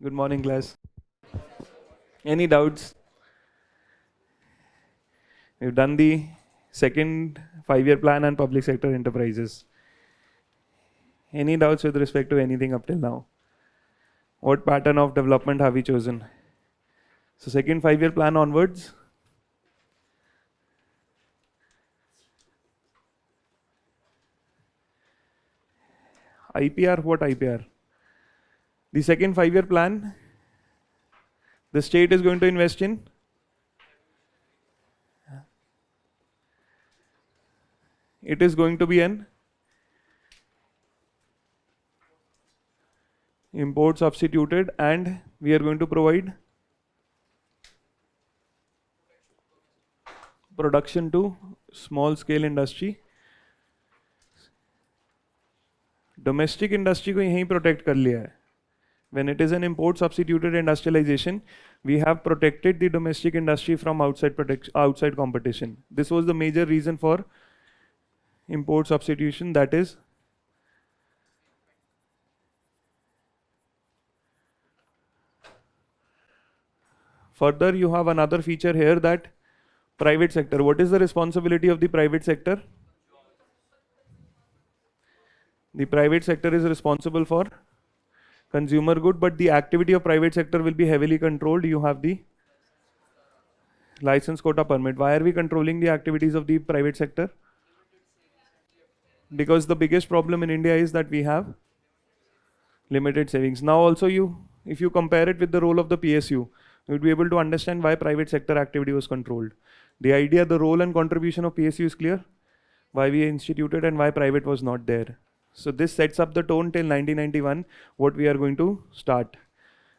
Good morning, class. Any doubts? We've done the second 5-year plan and public sector enterprises. Any doubts with respect to anything up till now? What pattern of development have we chosen? So second 5-year plan onwards. IPR, what IPR? The second 5-year plan, the state is going to invest in it is going to be an import substituted, and we are going to provide production to small scale industry. Domestic industry को यहीं protect कर लिया है. When it is an import substituted industrialization, we have protected the domestic industry from outside competition. This was the major reason for import substitution, that is further you have another feature here, that private sector. What is the responsibility of the private sector? The private sector is responsible for consumer good, but the activity of private sector will be heavily controlled. You have the license quota permit. Why are we controlling the activities of the private sector? Because the biggest problem in India is that we have limited savings. Now also if you compare it with the role of the PSU, you would be able to understand why private sector activity was controlled. The idea, the role and contribution of PSU is clear. Why we instituted and why private was not there. So this sets up the tone till 1991, what we are going to start.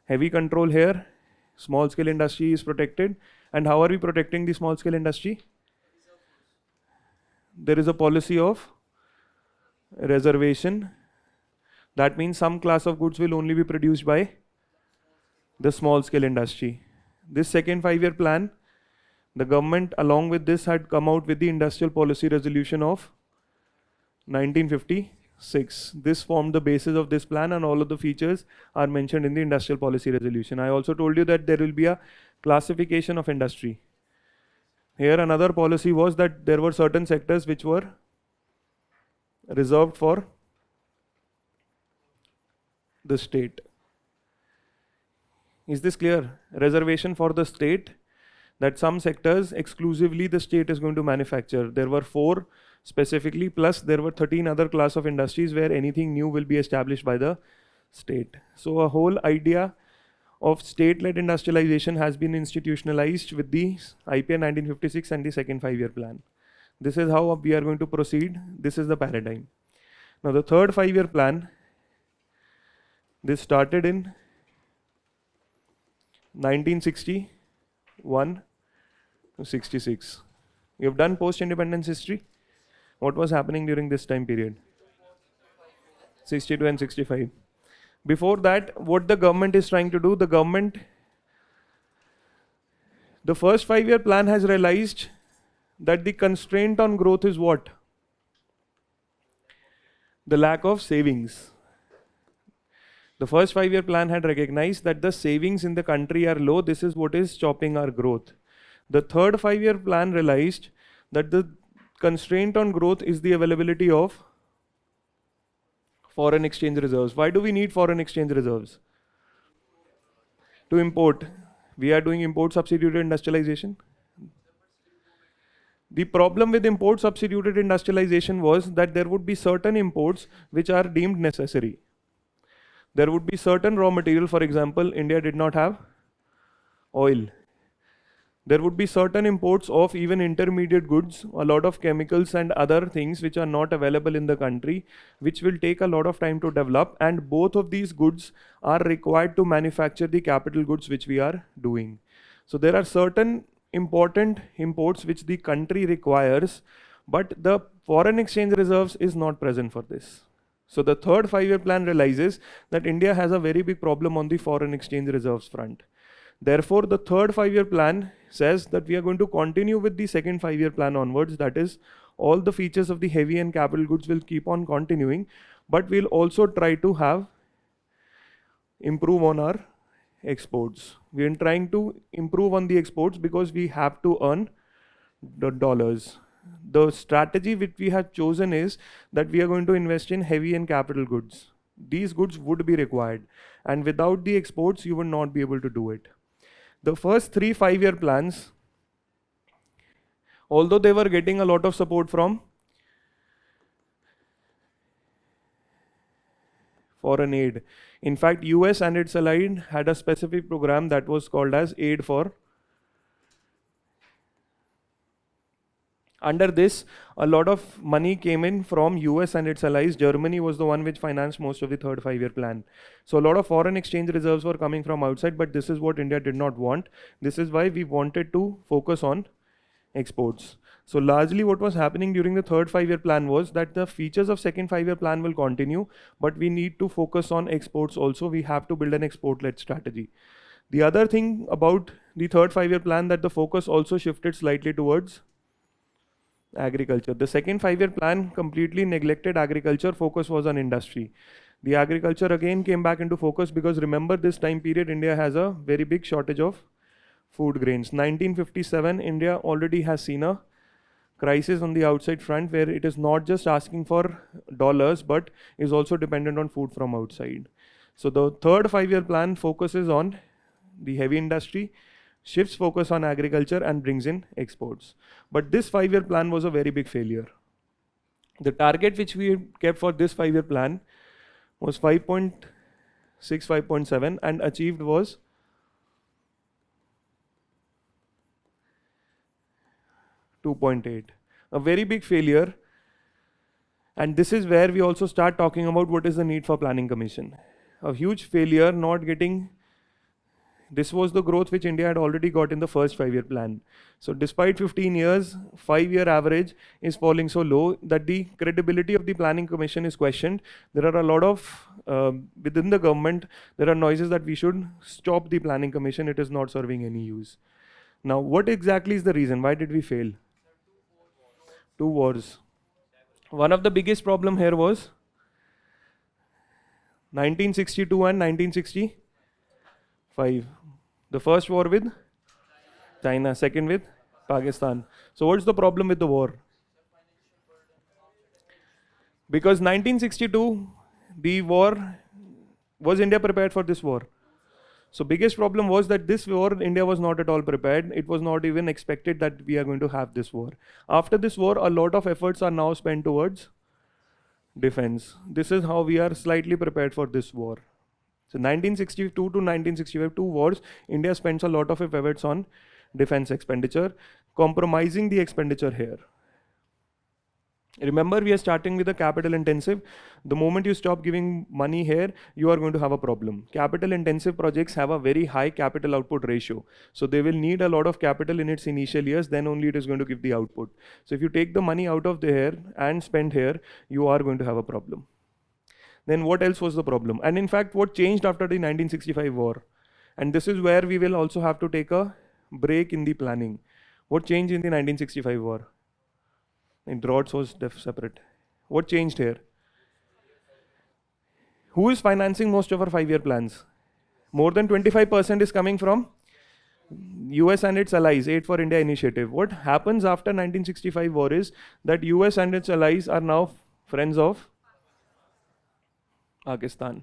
Heavy control here, small scale industry is protected. And how are we protecting the small scale industry? There is a policy of reservation. That means some class of goods will only be produced by the small scale industry. This second 5-year plan, the government along with this had come out with the industrial policy resolution of 1950. This formed the basis of this plan, and all of the features are mentioned in the industrial policy resolution. I also told you that there will be a classification of industry. Here another policy was that there were certain sectors which were reserved for the state. Is this clear? Reservation for the state, that some sectors exclusively the state is going to manufacture. There were 4 specifically, plus there were 13 other class of industries where anything new will be established by the state. So a whole idea of state-led industrialization has been institutionalized with the IPN 1956 and the second 5-year plan. This is how we are going to proceed. This is the paradigm. Now the third 5-year plan, this started in 1961 to 66. You have done post-independence history. What was happening during this time period? 62 and 65. Before that, what the government is trying to do, the first 5-year plan has realized that the constraint on growth is what? The lack of savings. The first 5-year plan had recognized that the savings in the country are low. This is what is chopping our growth. The third 5-year plan realized that the constraint on growth is the availability of foreign exchange reserves. Why do we need foreign exchange reserves? To import. We are doing import substituted industrialization. The problem with import substituted industrialization was that there would be certain imports which are deemed necessary. There would be certain raw material. For example, India did not have oil. There would be certain imports of even intermediate goods, a lot of chemicals and other things which are not available in the country, which will take a lot of time to develop, and both of these goods are required to manufacture the capital goods which we are doing. So there are certain important imports which the country requires, but the foreign exchange reserves is not present for this. So the third 5-year plan realizes that India has a very big problem on the foreign exchange reserves front. Therefore, the third 5-year plan says that we are going to continue with the second 5-year plan onwards, that is all the features of the heavy and capital goods will keep on continuing, but we'll also try to improve on our exports. We are trying to improve on the exports because we have to earn the dollars. The strategy which we have chosen is that we are going to invest in heavy and capital goods. These goods would be required, and without the exports you would not be able to do it. The first 3 5-year plans, although they were getting a lot of support from foreign aid, in fact US and its allied had a specific program that was called as aid for. Under this, a lot of money came in from US and its allies. Germany was the one which financed most of the third 5-year plan. So a lot of foreign exchange reserves were coming from outside, but this is what India did not want. This is why we wanted to focus on exports. So largely what was happening during the third 5-year plan was that the features of second 5-year plan will continue, but we need to focus on exports also. We have to build an export-led strategy. The other thing about the third 5-year plan, that the focus also shifted slightly towards agriculture. The second 5-year plan completely neglected agriculture, focus was on industry. The agriculture again came back into focus because remember, this time period India has a very big shortage of food grains. 1957, India already has seen a crisis on the outside front where it is not just asking for dollars but is also dependent on food from outside. So the third 5-year plan focuses on the heavy industry, shifts focus on agriculture and brings in exports. But this 5-year plan was a very big failure. The target which we kept for this 5-year plan was 5.6, 5.7 and achieved was 2.8. A very big failure. And this is where we also start talking about what is the need for planning commission. A huge failure, not getting. This was the growth which India had already got in the first 5-year plan. So despite 15 years, 5-year average is falling so low that the credibility of the planning commission is questioned. There are a lot of, within the government, there are noises that we should stop the planning commission. It is not serving any use. Now, what exactly is the reason? Why did we fail? 2 wars. One of the biggest problem here was 1962 and 1965. The first war with China, second with Pakistan. So what's the problem with the war? Because 1962, the war, was India prepared for this war? So biggest problem was that this war, India was not at all prepared. It was not even expected that we are going to have this war. After this war, a lot of efforts are now spent towards defense. This is how we are slightly prepared for this war. So 1962 to 1965, 2 wars, India spends a lot of efforts on defense expenditure, compromising the expenditure here. Remember, we are starting with a capital intensive. The moment you stop giving money here, you are going to have a problem. Capital intensive projects have a very high capital output ratio. So they will need a lot of capital in its initial years, then only it is going to give the output. So if you take the money out of there and spend here, you are going to have a problem. Then what else was the problem? And in fact, what changed after the 1965 war? And this is where we will also have to take a break in the planning. What changed in the 1965 war? In droughts was separate. What changed here? Who is financing most of our 5-year plans? More than 25% is coming from US and its allies, Aid for India initiative. What happens after 1965 war is that US and its allies are now friends of Pakistan.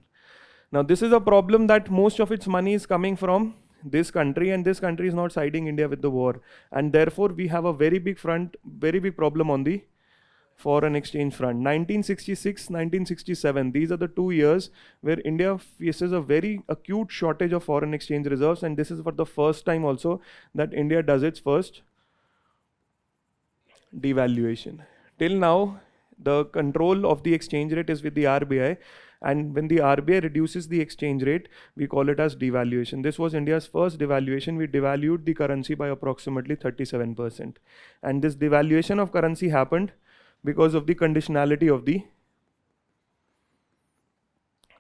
Now this is a problem that most of its money is coming from this country, and this country is not siding India with the war, and therefore we have a very big problem on the foreign exchange front. 1966, 1967, these are the 2 years where India faces a very acute shortage of foreign exchange reserves, and this is for the first time also that India does its first devaluation. Till now, the control of the exchange rate is with the RBI, and when the RBI reduces the exchange rate, we call it as devaluation. This was India's first devaluation. We devalued the currency by approximately 37%. And this devaluation of currency happened because of the conditionality of the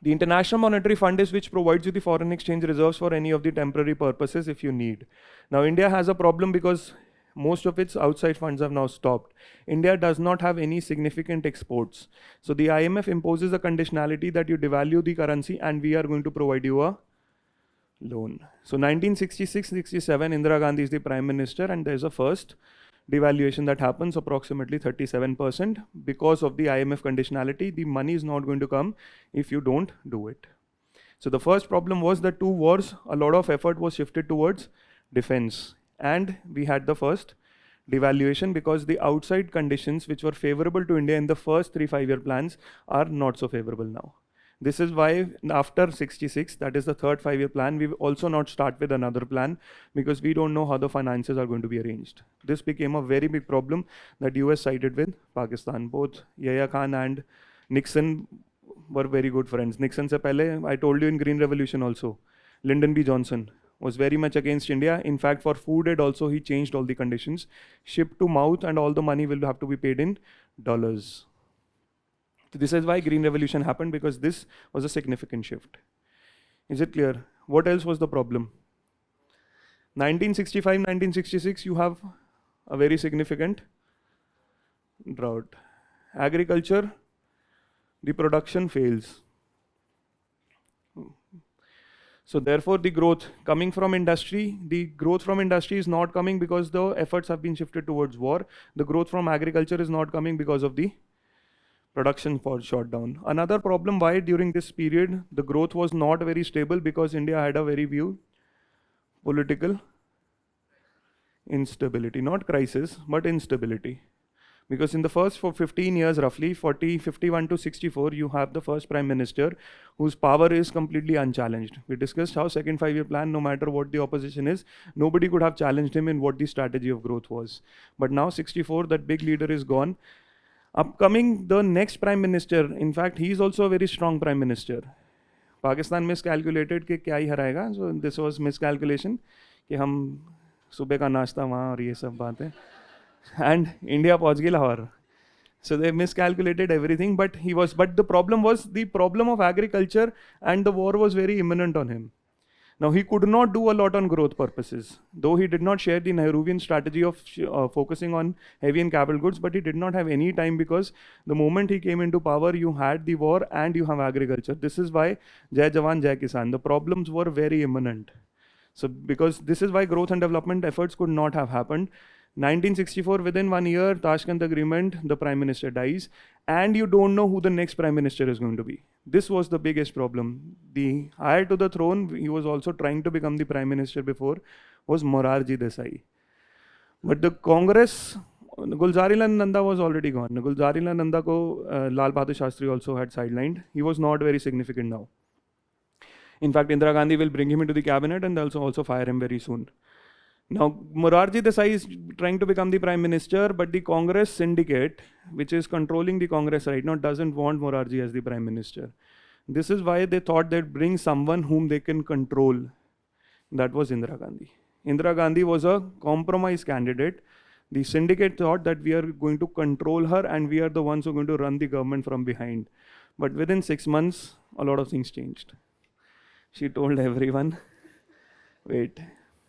International Monetary Fund is which provides you the foreign exchange reserves for any of the temporary purposes if you need. Now India has a problem because Most of its outside funds have now stopped. India does not have any significant exports. So the IMF imposes a conditionality that you devalue the currency and we are going to provide you a loan. So 1966-67, Indira Gandhi is the Prime Minister and there's a first devaluation that happens, approximately 37%. Because of the IMF conditionality, the money is not going to come if you don't do it. So the first problem was that 2 wars, a lot of effort was shifted towards defense. And we had the first devaluation because the outside conditions which were favorable to India in the first 3 5-year plans are not so favorable now. This is why after 66, that is the third 5-year plan, we also not start with another plan because we don't know how the finances are going to be arranged. This became a very big problem that US sided with Pakistan. Both Yahya Khan and Nixon were very good friends. Nixon se pehle, I told you in Green Revolution also, Lyndon B. Johnson was very much against India. In fact, for food aid also, he changed all the conditions. Ship to mouth and all the money will have to be paid in dollars. So this is why Green Revolution happened, because this was a significant shift. Is it clear? What else was the problem? 1965, 1966, you have a very significant drought. Agriculture, the production fails. So therefore the growth coming from industry, the growth from industry is not coming because the efforts have been shifted towards war. The growth from agriculture is not coming because of the production for shot down. Another problem why during this period the growth was not very stable, because India had a very few political instability, not crisis, but instability. Because in the first 15 years, roughly 51 to 64, you have the first Prime Minister whose power is completely unchallenged. We discussed how second 5-year plan, no matter what the opposition is, nobody could have challenged him in what the strategy of growth was. But now 64, that big leader is gone. Upcoming, the next Prime Minister, in fact, he is also a very strong Prime Minister. Pakistan miscalculated कि क्या ही हराएगा, so this was miscalculation कि हम सुबह का नाश्ता वहाँ और ये सब बातें. And India पहुंच गई Lahore. So they miscalculated everything, but the problem of agriculture, and the war was very imminent on him. Now he could not do a lot on growth purposes, though he did not share the Nehruvian strategy of focusing on heavy and capital goods, but he did not have any time, because the moment he came into power, you had the war and you have agriculture. This is why Jai Jawan, Jai Kisan, the problems were very imminent. So because this is why growth and development efforts could not have happened. 1964, within 1 year, Tashkent Agreement, the Prime Minister dies, and you don't know who the next Prime Minister is going to be. This was the biggest problem. The heir to the throne, he was also trying to become the Prime Minister before, was Morarji Desai. But the Congress, Gulzarilal Nanda was already gone. Gulzarilal Nanda ko Lal Bahadur Shastri also had sidelined. He was not very significant now. In fact, Indira Gandhi will bring him into the cabinet and also fire him very soon. Now, Morarji Desai is trying to become the Prime Minister, but the Congress syndicate, which is controlling the Congress right now, doesn't want Morarji as the Prime Minister. This is why they thought they'd bring someone whom they can control. That was Indira Gandhi. Indira Gandhi was a compromise candidate. The syndicate thought that we are going to control her and we are the ones who are going to run the government from behind. But within 6 months, a lot of things changed. She told everyone, wait.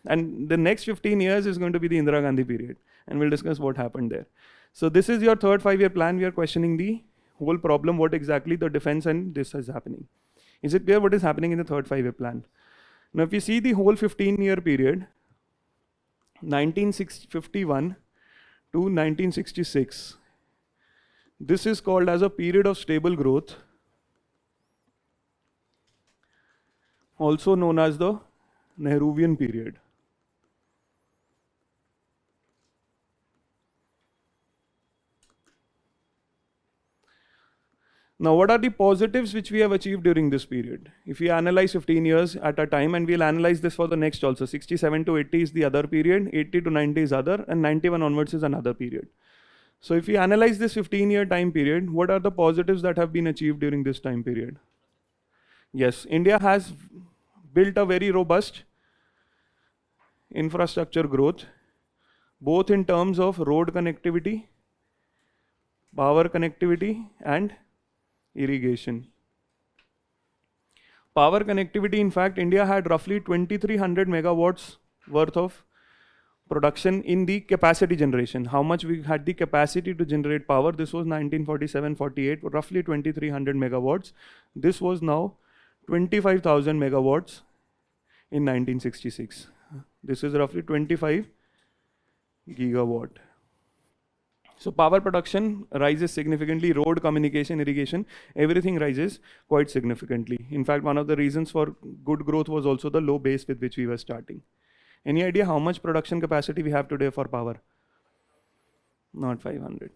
And the next 15 years is going to be the Indira Gandhi period. And we'll discuss what happened there. So this is your third 5-year plan. We are questioning the whole problem, what exactly the defense and this is happening. Is it clear what is happening in the third 5-year plan? Now, if you see the whole 15-year period, 1951 to 1966, this is called as a period of stable growth, also known as the Nehruvian period. Now, what are the positives which we have achieved during this period? If we analyze 15 years at a time, and we'll analyze this for the next also, 67 to 80 is the other period, 80 to 90 is other, and 91 onwards is another period. So if we analyze this 15-year time period, what are the positives that have been achieved during this time period? Yes, India has built a very robust infrastructure growth, both in terms of road connectivity, power connectivity, and irrigation. Power connectivity, in fact, India had roughly 2300 megawatts worth of production in the capacity generation. How much we had the capacity to generate power. This was 1947-48, roughly 2300 megawatts. This was now 25,000 megawatts in 1966. This is roughly 25 gigawatt. So power production rises significantly, road, communication, irrigation, everything rises quite significantly. In fact, one of the reasons for good growth was also the low base with which we were starting. Any idea how much production capacity we have today for power? Not 500.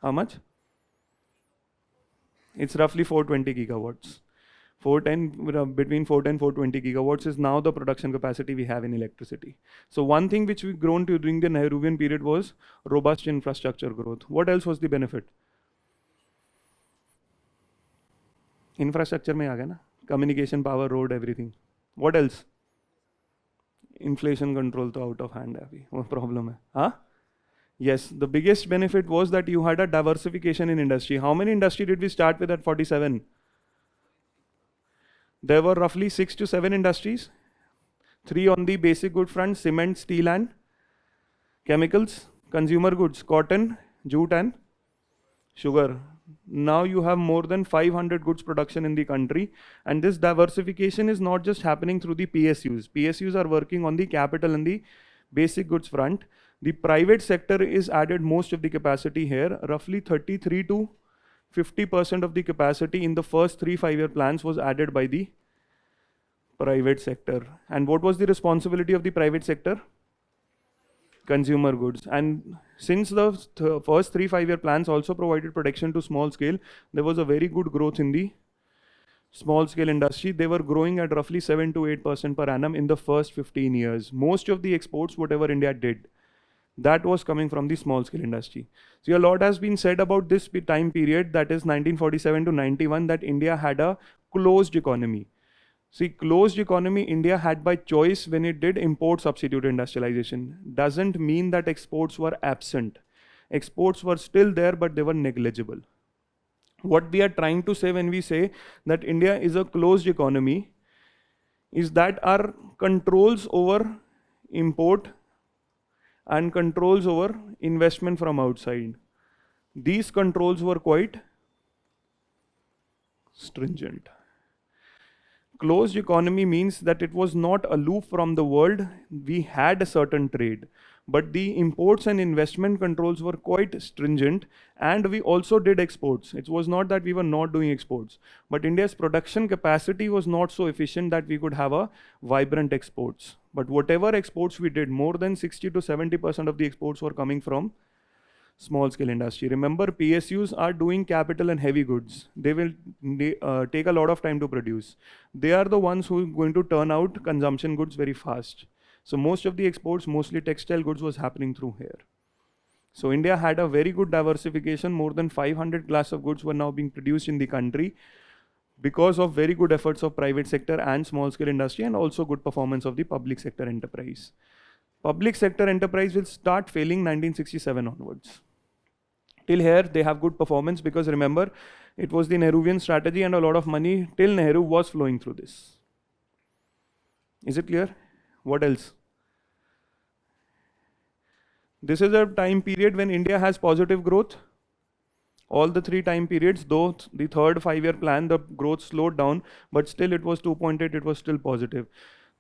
How much? It's roughly 420 gigawatts. 410, between 410 and 420 gigawatts is now the production capacity we have in electricity. So one thing which we've grown to during the Nehruvian period was robust infrastructure growth. What else was the benefit? Infrastructure mein aa gaya na? Communication, power, road, everything. What else? Inflation control to out of hand hai abhi. What problem hai? Huh? Yes, the biggest benefit was that you had a diversification in industry. How many industry did we start with at 47? There were roughly 6 to 7 industries. 3 on the basic good front: cement, steel and chemicals. Consumer goods: cotton, jute and sugar. Now you have more than 500 goods production in the country, and this diversification is not just happening through the PSUs. PSUs are working on the capital and the basic goods front. The private sector is added most of the capacity here. Roughly 33 to 50% of the capacity in the first 3 5-year plans was added by the private sector. And what was the responsibility of the private sector? Consumer goods. And since the first 3 5-year plans also provided protection to small scale, there was a very good growth in the small scale industry. They were growing at roughly 7 to 8% per annum in the first 15 years. Most of the exports, whatever India did, that was coming from the small scale industry. So a lot has been said about this time period, that is 1947 to 91, that India had a closed economy. See, closed economy India had by choice when it did import substitute industrialization. Doesn't mean that exports were absent. Exports were still there, but they were negligible. What we are trying to say when we say that India is a closed economy is that our controls over import and controls over investment from outside, these controls were quite stringent. Closed economy means that it was not aloof from the world. We had a certain trade, but the imports and investment controls were quite stringent, and we also did exports. It was not that we were not doing exports, but India's production capacity was not so efficient that we could have a vibrant exports. But whatever exports we did, more than 60 to 70% of the exports were coming from small scale industry. Remember, PSUs are doing capital and heavy goods. They will take a lot of time to produce. They are the ones who are going to turn out consumption goods very fast. So most of the exports, mostly textile goods, was happening through here. So India had a very good diversification. More than 500 class of goods were now being produced in the country because of very good efforts of private sector and small scale industry, and also good performance of the public sector enterprise. Public sector enterprise will start failing 1967 onwards. Till here, they have good performance because remember, it was the Nehruvian strategy and a lot of money till Nehru was flowing through this. Is it clear? What else? This is a time period when India has positive growth. All the 3 time periods, though the third 5-year plan, the growth slowed down, but still it was 2.8, it was still positive.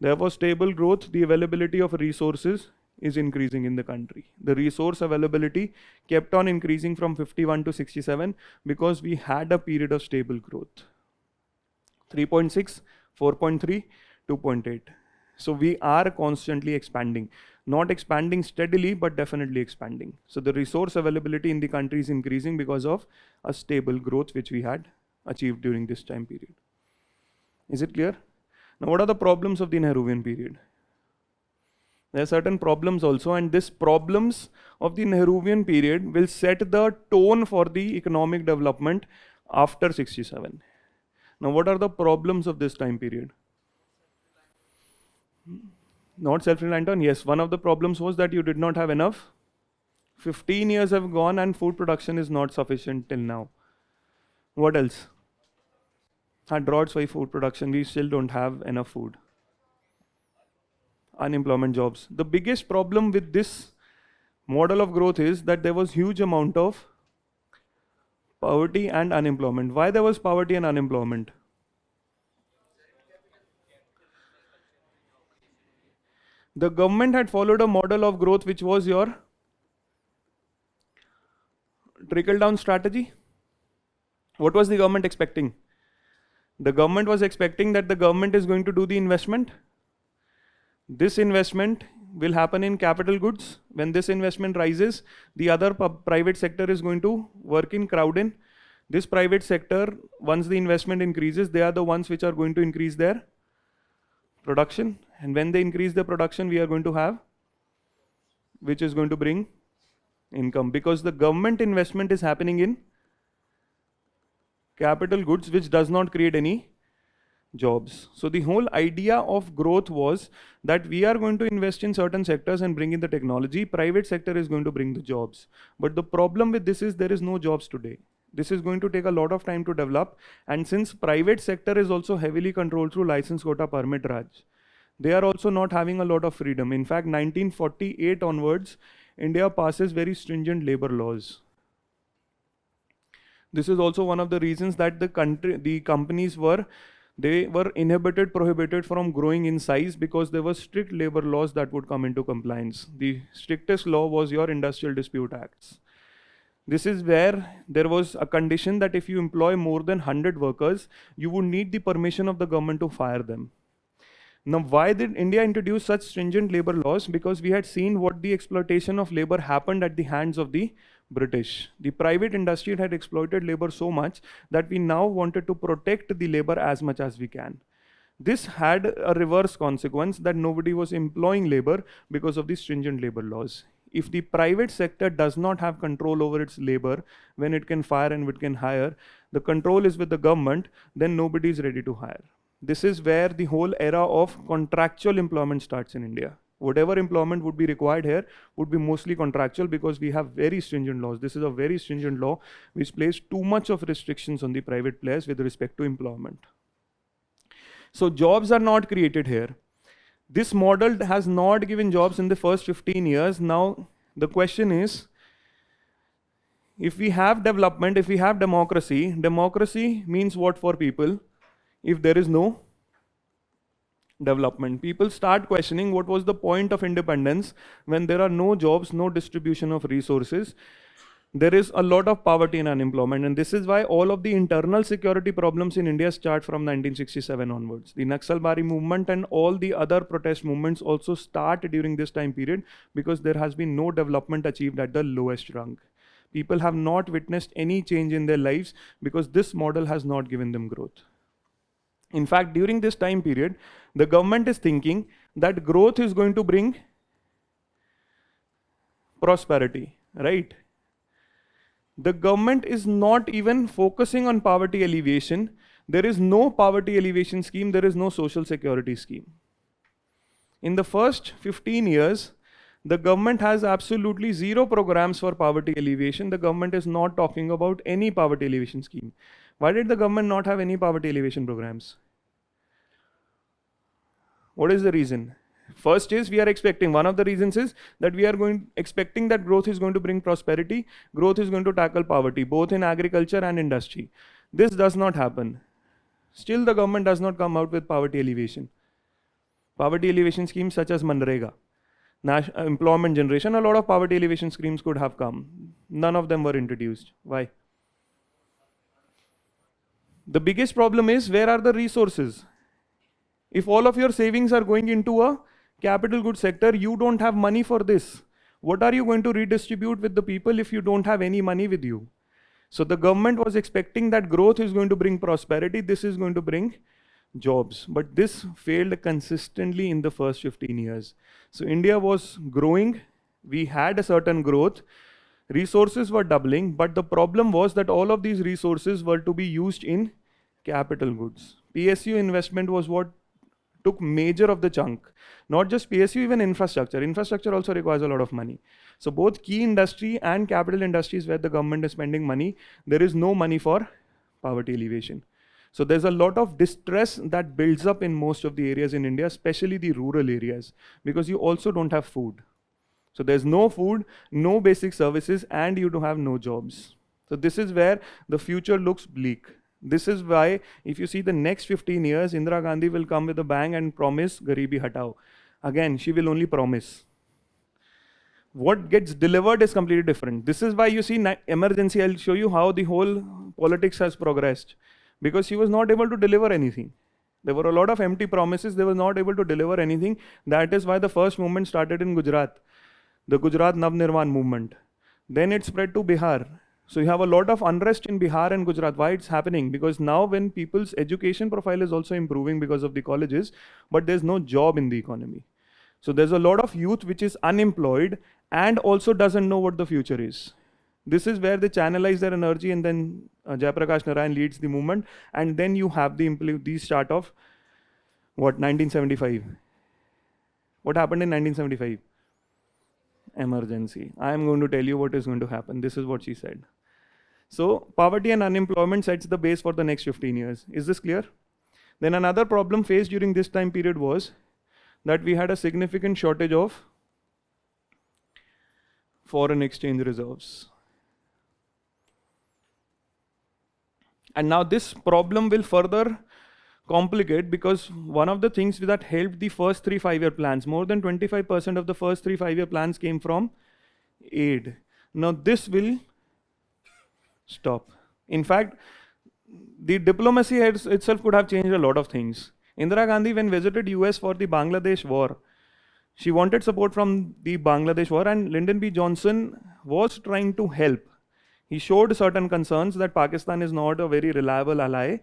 There was stable growth. The availability of resources is increasing in the country. The resource availability kept on increasing from 51 to 67 because we had a period of stable growth. 3.6, 4.3, 2.8. So we are constantly expanding. Not expanding steadily, but definitely expanding. So the resource availability in the country is increasing because of a stable growth which we had achieved during this time period. Is it clear? Now, what are the problems of the Nehruvian period? There are certain problems also, and these problems of the Nehruvian period will set the tone for the economic development after 67. Now, what are the problems of this time period? Not self-reliant on? Yes, one of the problems was that you did not have enough. 15 years have gone and food production is not sufficient till now. What else? Droughts by food production, we still don't have enough food. unemployment jobs. The biggest problem with this model of growth is that there was huge amount of poverty and unemployment. Why there was poverty and unemployment? The government had followed a model of growth which was your trickle down strategy. What was the government expecting? The government was expecting that the government is going to do the investment. This investment will happen in capital goods. When this investment rises, the other private sector is going to work in crowd in. This private sector, once the investment increases, they are the ones which are going to increase their production. And when they increase the production, we are going to have, which is going to bring income, because the government investment is happening in capital goods, which does not create any jobs. So the whole idea of growth was that we are going to invest in certain sectors and bring in the technology. Private sector is going to bring the jobs. But the problem with this is there is no jobs today. This is going to take a lot of time to develop. And since private sector is also heavily controlled through license quota permit Raj, they are also not having a lot of freedom. In fact, 1948 onwards, India passes very stringent labor laws. This is also one of the reasons that the companies were inhibited, prohibited from growing in size, because there were strict labor laws that would come into compliance. The strictest law was your Industrial Dispute Acts. This is where there was a condition that if you employ more than 100 workers, you would need the permission of the government to fire them. Now, why did India introduce such stringent labor laws? Because we had seen what the exploitation of labor happened at the hands of the British. The private industry had exploited labor so much that we now wanted to protect the labor as much as we can. This had a reverse consequence, that nobody was employing labor because of the stringent labor laws. If the private sector does not have control over its labor, when it can fire and it can hire, the control is with the government, then nobody is ready to hire. This is where the whole era of contractual employment starts in India. Whatever employment would be required here would be mostly contractual, because we have very stringent laws. This is a very stringent law which places too much of restrictions on the private players with respect to employment. So jobs are not created here. This model has not given jobs in the first 15 years. Now the question is, if we have development, if we have democracy, democracy means what for people? If there is no development, people start questioning what was the point of independence when there are no jobs, no distribution of resources. There is a lot of poverty and unemployment, and this is why all of the internal security problems in India start from 1967 onwards. The Naxalbari movement and all the other protest movements also start during this time period, because there has been no development achieved at the lowest rung. People have not witnessed any change in their lives because this model has not given them growth. In fact, during this time period, the government is thinking that growth is going to bring prosperity, right? The government is not even focusing on poverty alleviation. There is no poverty alleviation scheme. There is no social security scheme. In the first 15 years, the government has absolutely zero programs for poverty alleviation. The government is not talking about any poverty alleviation scheme. Why did the government not have any poverty alleviation programs? What is the reason? First is, we are expecting, one of the reasons is that we are expecting that growth is going to bring prosperity, growth is going to tackle poverty, both in agriculture and industry. This does not happen. Still the government does not come out with poverty alleviation. Poverty alleviation schemes such as Manrega, employment generation, a lot of poverty alleviation schemes could have come. None of them were introduced. Why? The biggest problem is, where are the resources? If all of your savings are going into a capital goods sector, you don't have money for this. What are you going to redistribute with the people if you don't have any money with you? So the government was expecting that growth is going to bring prosperity, this is going to bring jobs. But this failed consistently in the first 15 years. So India was growing, we had a certain growth, resources were doubling, but the problem was that all of these resources were to be used in capital goods. PSU investment was what took major of the chunk. Not just PSU, even infrastructure. Infrastructure also requires a lot of money. So both key industry and capital industries where the government is spending money, there is no money for poverty alleviation. So there's a lot of distress that builds up in most of the areas in India, especially the rural areas, because you also don't have food. So there's no food, no basic services, and you do have no jobs. So this is where the future looks bleak. This is why, if you see the next 15 years, Indira Gandhi will come with a bang and promise Garibi Hatao. Again, she will only promise. What gets delivered is completely different. This is why you see emergency. I'll show you how the whole politics has progressed. Because she was not able to deliver anything. There were a lot of empty promises. They were not able to deliver anything. That is why the first movement started in Gujarat. The Gujarat Navnirman movement. Then it spread to Bihar. So you have a lot of unrest in Bihar and Gujarat. Why it's happening? Because now when people's education profile is also improving because of the colleges, but there's no job in the economy. So there's a lot of youth which is unemployed and also doesn't know what the future is. This is where they channelize their energy, and then Jayaprakash Narayan leads the movement, and then you have the start of what, 1975. What happened in 1975? Emergency. I am going to tell you what is going to happen. This is what she said. So poverty and unemployment sets the base for the next 15 years. Is this clear? Then another problem faced during this time period was that we had a significant shortage of foreign exchange reserves. And now this problem will further complicate, because one of the things that helped the first 3 5-year plans, more than 25% of the first 3 5-year plans came from aid. Now this will stop. In fact, the diplomacy itself could have changed a lot of things. Indira Gandhi, when visited US for the Bangladesh war, she wanted support from the Bangladesh war, and Lyndon B. Johnson was trying to help. He showed certain concerns that Pakistan is not a very reliable ally.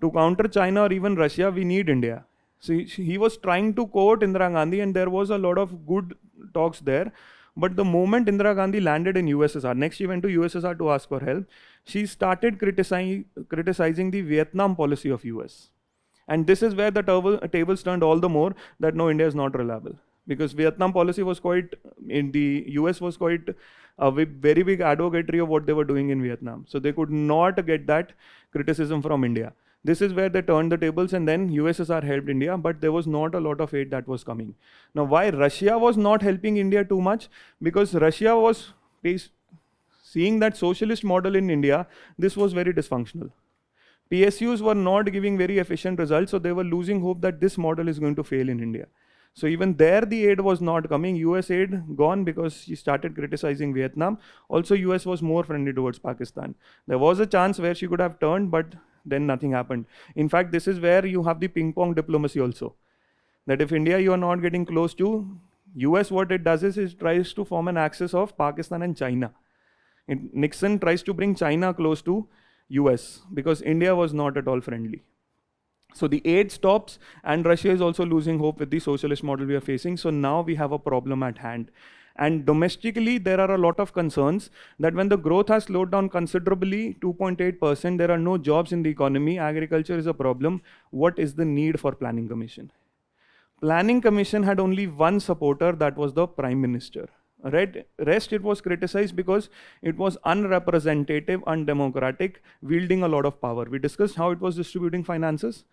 To counter China or even Russia, we need India. So he was trying to court Indira Gandhi, and there was a lot of good talks there. But the moment Indira Gandhi landed in USSR, next she went to USSR to ask for help, she started criticizing the Vietnam policy of US. And this is where the tables turned all the more that no, India is not reliable. Because Vietnam policy was quite, in the US was quite a very big advocatory of what they were doing in Vietnam. So they could not get that criticism from India. This is where they turned the tables, and then USSR helped India, but there was not a lot of aid that was coming. Now, why Russia was not helping India too much? Because Russia was seeing that socialist model in India, this was very dysfunctional. PSUs were not giving very efficient results, so they were losing hope that this model is going to fail in India. So even there the aid was not coming. US aid gone because she started criticizing Vietnam. Also US was more friendly towards Pakistan. There was a chance where she could have turned, but then nothing happened. In fact, this is where you have the ping pong diplomacy also. That if India you are not getting close to, US what it does is it tries to form an axis of Pakistan and China. Nixon tries to bring China close to US because India was not at all friendly. So the aid stops, and Russia is also losing hope with the socialist model we are facing. So now we have a problem at hand. And domestically, there are a lot of concerns that when the growth has slowed down considerably, 2.8%, there are no jobs in the economy, agriculture is a problem. What is the need for Planning Commission? Planning Commission had only one supporter, that was the Prime Minister. Rest it was criticized because it was unrepresentative, undemocratic, wielding a lot of power. We discussed how it was distributing finances.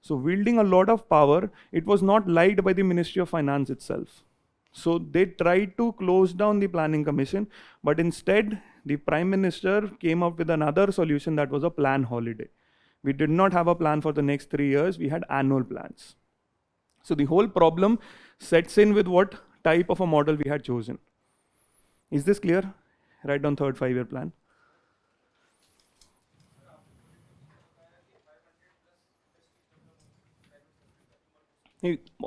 So wielding a lot of power, it was not liked by the Ministry of Finance itself. So they tried to close down the Planning Commission, but instead the Prime Minister came up with another solution, that was a plan holiday. We did not have a plan for the next 3 years, we had annual plans. So the whole problem sets in with what type of a model we had chosen. Is this clear? Write down third 5-year plan.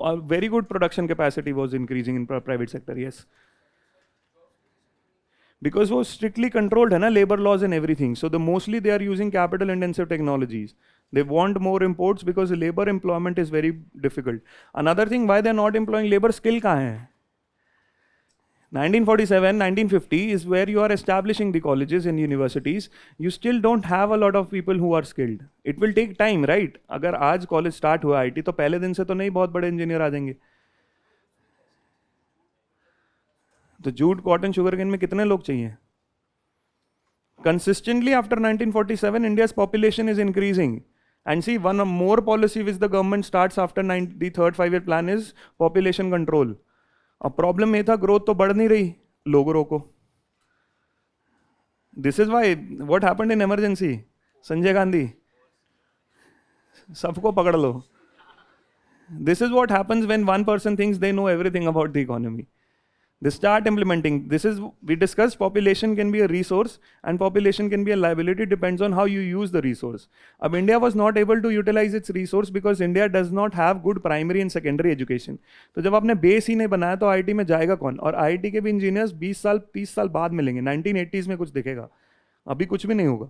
A very good production capacity was increasing in private sector, yes. Because it was strictly controlled, labor laws and everything. So mostly they are using capital intensive technologies. They want more imports because labor employment is very difficult. Another thing, why they are not employing labor, skill kahan hai? 1947, 1950 is where you are establishing the colleges and universities. You still don't have a lot of people who are skilled. It will take time, right? अगर आज college start हुआ IT तो पहले दिन से तो नहीं बहुत बड़े engineer आ जाएंगे. तो जूट, कॉटन, शुगरकेन में कितने लोग चाहिए? Consistently after 1947, India's population is increasing. And see, one more policy which the government starts after the third 5-year plan is population control. अब प्रॉब्लम ये था ग्रोथ तो बढ़ नहीं रही, लोग रोको. This is why what happened in emergency. Sanjay Gandhi, सबको पकड़ लो. This is what happens when one person thinks they know everything about the economy. They start implementing. This is, we discussed population can be a resource and population can be a liability, depends on how you use the resource. Ab India was not able to utilize its resource because India does not have good primary and secondary education. तो जब आपने base ही नहीं बनाया तो IT में जाएगा कौन. और आईटी के भी इंजीनियर्स 20 साल 30 साल बाद मिलेंगे. 1980s में कुछ दिखेगा, अभी कुछ भी नहीं होगा.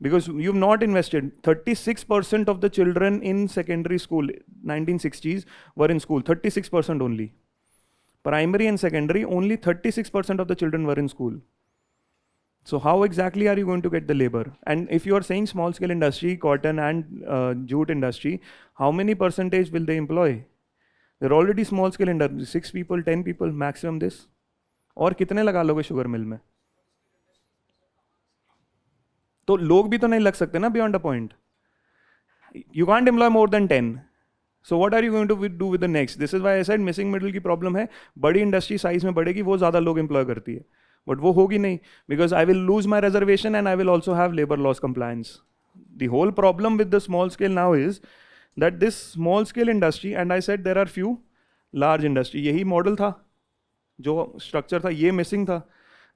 Because you've not invested. 36% of the children in secondary school, 1960s, were in school. 36% only. Primary and secondary, only 36% of the children were in school. So how exactly are you going to get the labor? And if you are saying small scale industry, cotton and jute industry, how many percentage will they employ? They're already small scale industry, 6 people, 10 people, maximum this. और कितने लगा लोगे sugar mill में? तो लोग भी तो नहीं लग सकते ना beyond a point. You can't employ more than 10. So what are you going to do with the next? This is why I said missing middle की problem है. बड़ी इंडस्ट्री साइज में बढ़ेगी, वो ज़्यादा लोग एम्प्लॉय करती है, बट वो होगी नहीं, because I will lose my reservation and I will also have labour laws compliance. The whole problem with the small scale now is that this small scale industry, and I said there are few large industry, यही model था, जो structure था, ये missing था.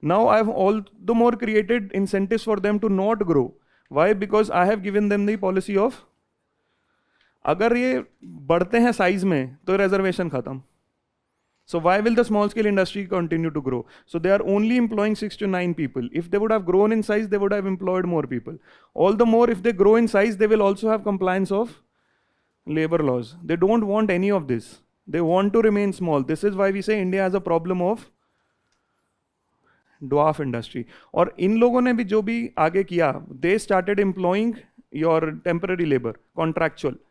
Now I have all the more created incentives for them to not grow. Why? Because I have given them the policy of, अगर ये बढ़ते हैं साइज में तो रिजर्वेशन खत्म. So why will the small scale industry continue to grow? So they are only employing 6 to 9 people. If they would have grown in size, they would have employed more people. All the more if they grow in size, they will also have compliance of labor laws. They don't want any of this. They want to remain small. This is why we say India has a problem of dwarf industry. और इन लोगों ने भी जो भी आगे किया, they started employing your temporary labor, contractual.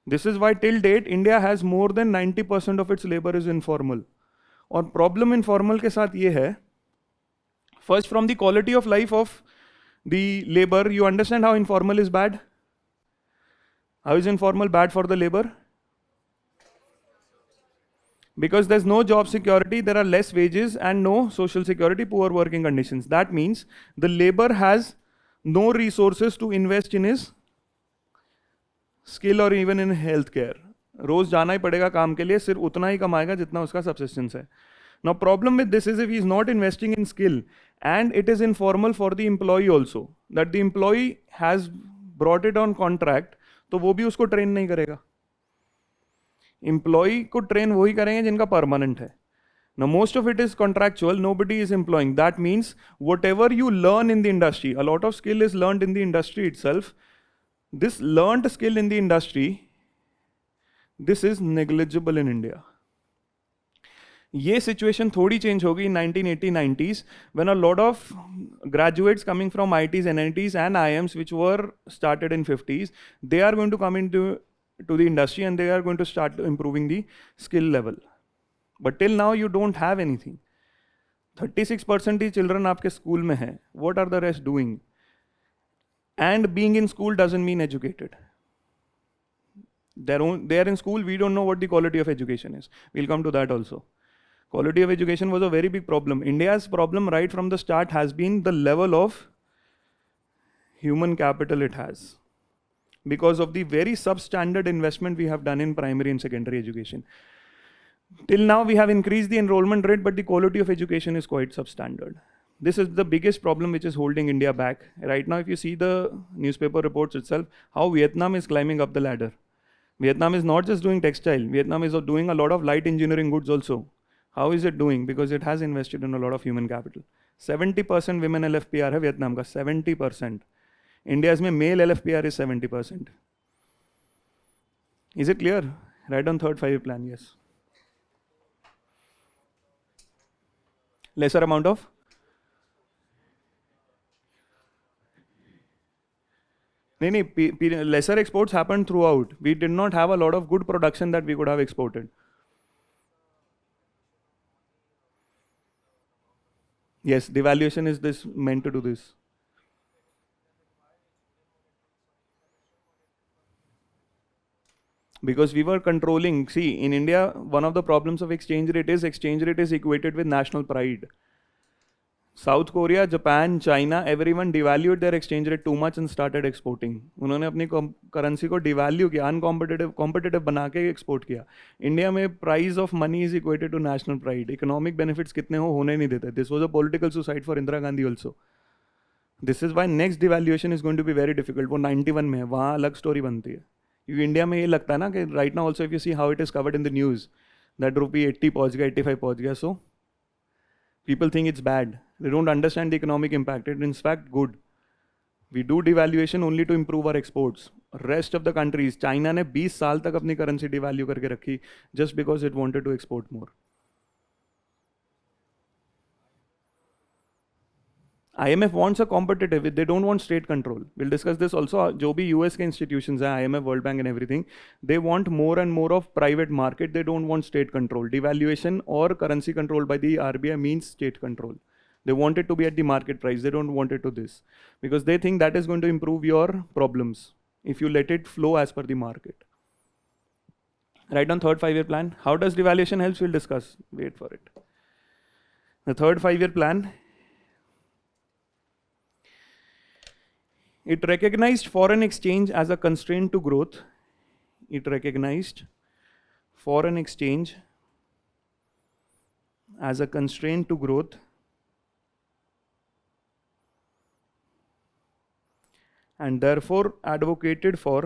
This is why till date India has more than 90% of its labor is informal. और problem informal के साथ ये है, first from the quality of life of the labor, you understand how informal is bad? How is informal bad for the labor? Because there's no job security, there are less wages and no social security, poor working conditions. That means the labor has no resources to invest in his skill or even in health care. रोज जाना ही पड़ेगा काम के लिए, सिर्फ उतना ही कमाएगा जितना उसका subsistence है. Now problem with this is if he is not investing in skill and it is informal for the employee also, that the employee has brought it on contract, तो वो भी उसको train नहीं करेगा. Employee को train वही करेंगे जिनका permanent है. Now most of it is contractual, nobody is employing. That means whatever you learn in the industry, a lot of skill is learned in the industry itself. This learned skill in the industry, this is negligible in India. ये situation थोड़ी change होगी in 1980-90s when a lot of graduates coming from ITs, NITs and IIMs which were started in 50s, they are going to come into the industry and they are going to start improving the skill level. But till now you don't have anything. 36% he children आपके school में हैं. What are the rest doing? And being in school doesn't mean educated. They are in school, we don't know what the quality of education is. We'll come to that also. Quality of education was a very big problem. India's problem right from the start has been the level of human capital it has, because of the very substandard investment we have done in primary and secondary education. Till now we have increased the enrollment rate, but the quality of education is quite substandard. This is the biggest problem which is holding India back. Right now if you see the newspaper reports itself, how Vietnam is climbing up the ladder. Vietnam is not just doing textile, Vietnam is doing a lot of light engineering goods also. How is it doing? Because it has invested in a lot of human capital. 70% women LFPR है Vietnam का, 70%. India's में male LFPR is 70%. Is it clear? Right on third 5-year plan, yes. Lesser amount of? No, lesser exports happened throughout. We did not have a lot of good production that we could have exported. Yes, devaluation is this meant to do this. Because we were controlling, see, in India, one of the problems of exchange rate is equated with national pride. South Korea, Japan, China, everyone devalued their exchange rate too much and started exporting. उन्होंने अपनी currency को devalue किया, uncompetitive competitive बना के export किया. India में price of money is equated to national pride. Economic benefits कितने हो होने नहीं देते. This was a political suicide for Indira Gandhi also. This is why next devaluation is going to be very difficult. वो 91 में है, वहाँ अलग स्टोरी बनती है. क्योंकि इंडिया में ये लगता है ना कि right now also if you see how it is covered in the news that rupee 80 पहुंच गया, 85 पहुंच गया. सो people think it's bad. They don't understand the economic impact. It's in fact good. We do devaluation only to improve our exports. Rest of the countries, China ने 20 साल तक अपनी currency devalue करके रखी just because it wanted to export more. IMF wants a competitive. They don't want state control. We'll discuss this also. जो भी US के institutions हैं, IMF, World Bank and everything, they want more and more of private market. They don't want state control. Devaluation or currency control by the RBI means state control. They want it to be at the market price. They don't want it to this. Because they think that is going to improve your problems if you let it flow as per the market. Right on third 5-year plan. How does devaluation helps? We'll discuss. Wait for it. The third 5-year plan. It recognized foreign exchange as a constraint to growth. It recognized foreign exchange as a constraint to growth and therefore advocated for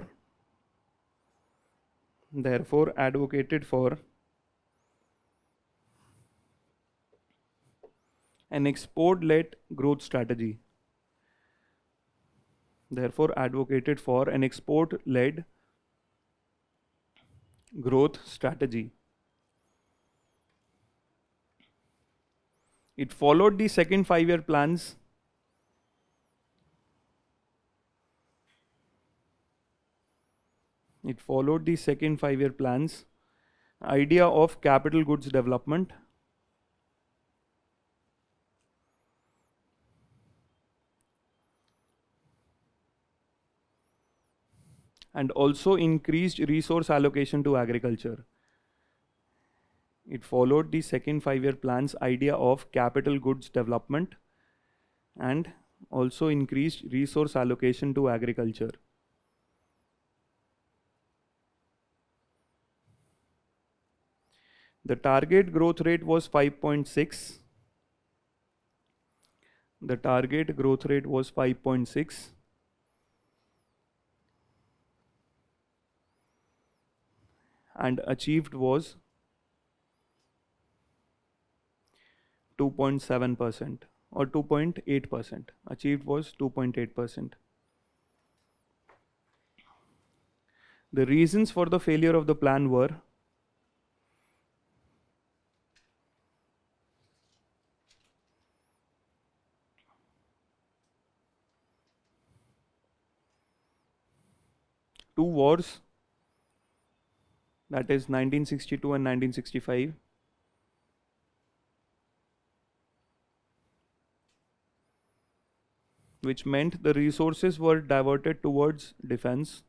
an export-led growth strategy. Therefore advocated for an export-led growth strategy. It followed the second 5-year plans. It followed the second 5-year plans idea of capital goods development and also increased resource allocation to agriculture. It followed the second 5-year plan's idea of capital goods development and also increased resource allocation to agriculture. The target growth rate was 5.6. The target growth rate was 5.6. And achieved was 2.7% or 2.8%. Achieved was 2.8%. The reasons for the failure of the plan were two wars, that is 1962 and 1965, which meant the resources were diverted towards defense.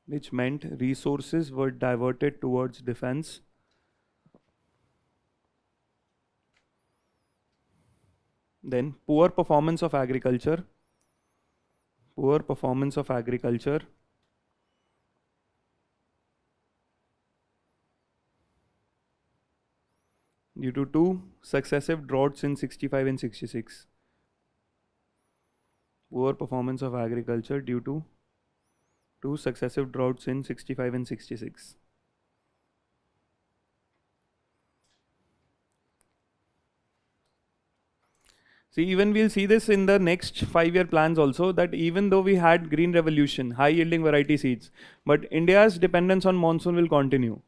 Which meant resources were diverted towards defense. Then poor performance of agriculture. Poor performance of agriculture. Due to two successive droughts in 65 and 66. Poor performance of agriculture due to two successive droughts in 65 and 66. See, even we'll see this in the next 5-year plans also, that even though we had green revolution, high yielding variety seeds, but India's dependence on monsoon will continue.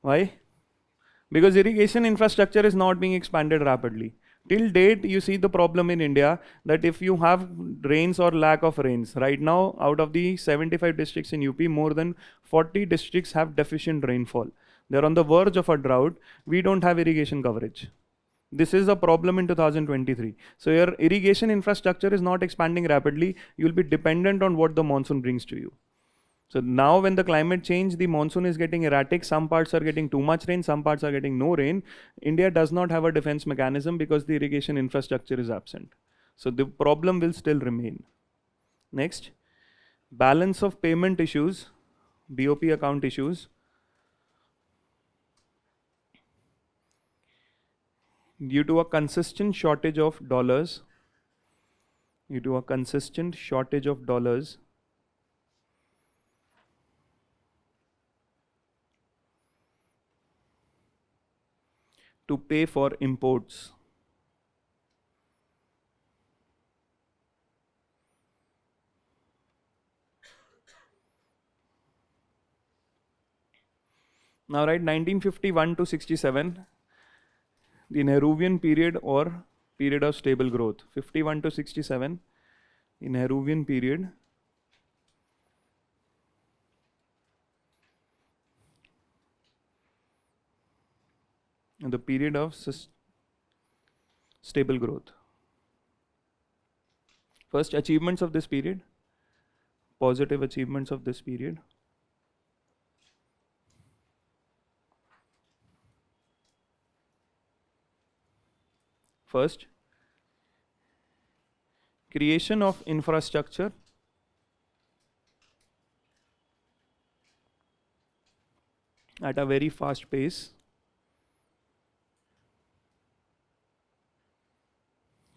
Why? Because irrigation infrastructure is not being expanded rapidly. Till date, you see the problem in India that if you have rains or lack of rains, right now out of the 75 districts in UP, more than 40 districts have deficient rainfall. They're on the verge of a drought. We don't have irrigation coverage. This is a problem in 2023. So your irrigation infrastructure is not expanding rapidly. You'll be dependent on what the monsoon brings to you. So now when the climate change, the monsoon is getting erratic, some parts are getting too much rain, some parts are getting no rain. India does not have a defense mechanism because the irrigation infrastructure is absent. So the problem will still remain. Next, balance of payment issues, BOP account issues. Due to a consistent shortage of dollars, to pay for imports. Now write 1951 to 67, the Nehruvian period or period of stable growth. 51 to 67, the Nehruvian period. And the period of stable growth. First, achievements of this period, positive achievements of this period. First, creation of infrastructure at a very fast pace.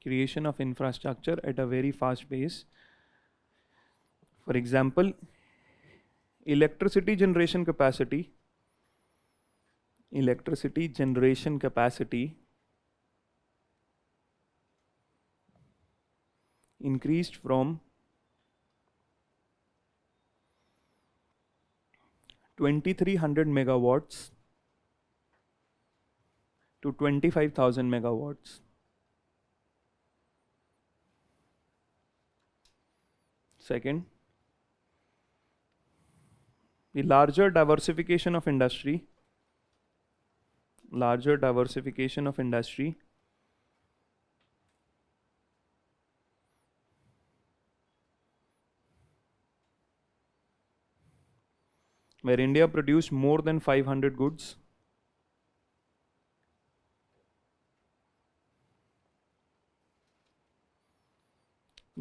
Creation of infrastructure at a very fast pace. For example, electricity generation capacity increased from 2300 megawatts to 25,000 megawatts. Second, the larger diversification of industry, where India produced more than 500 goods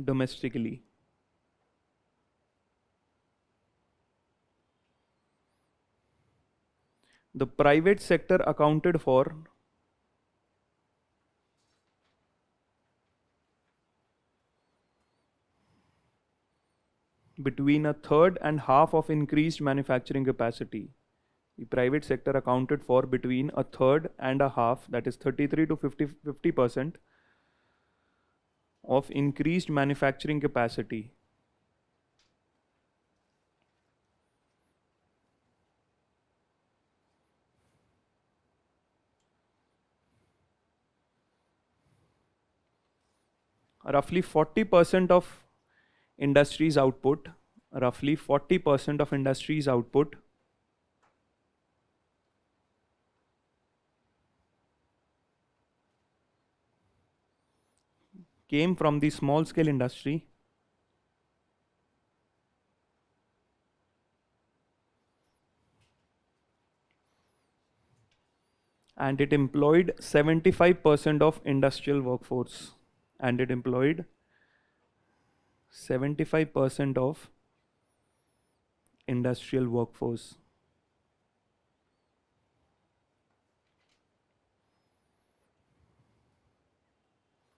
domestically. The private sector accounted for between a third and half of increased manufacturing capacity. The private sector accounted for between a third and a half, that is 33 to 50% of increased manufacturing capacity. Roughly 40% of industry's output, came from the small scale industry and it employed 75% of industrial workforce. And it employed 75% of industrial workforce.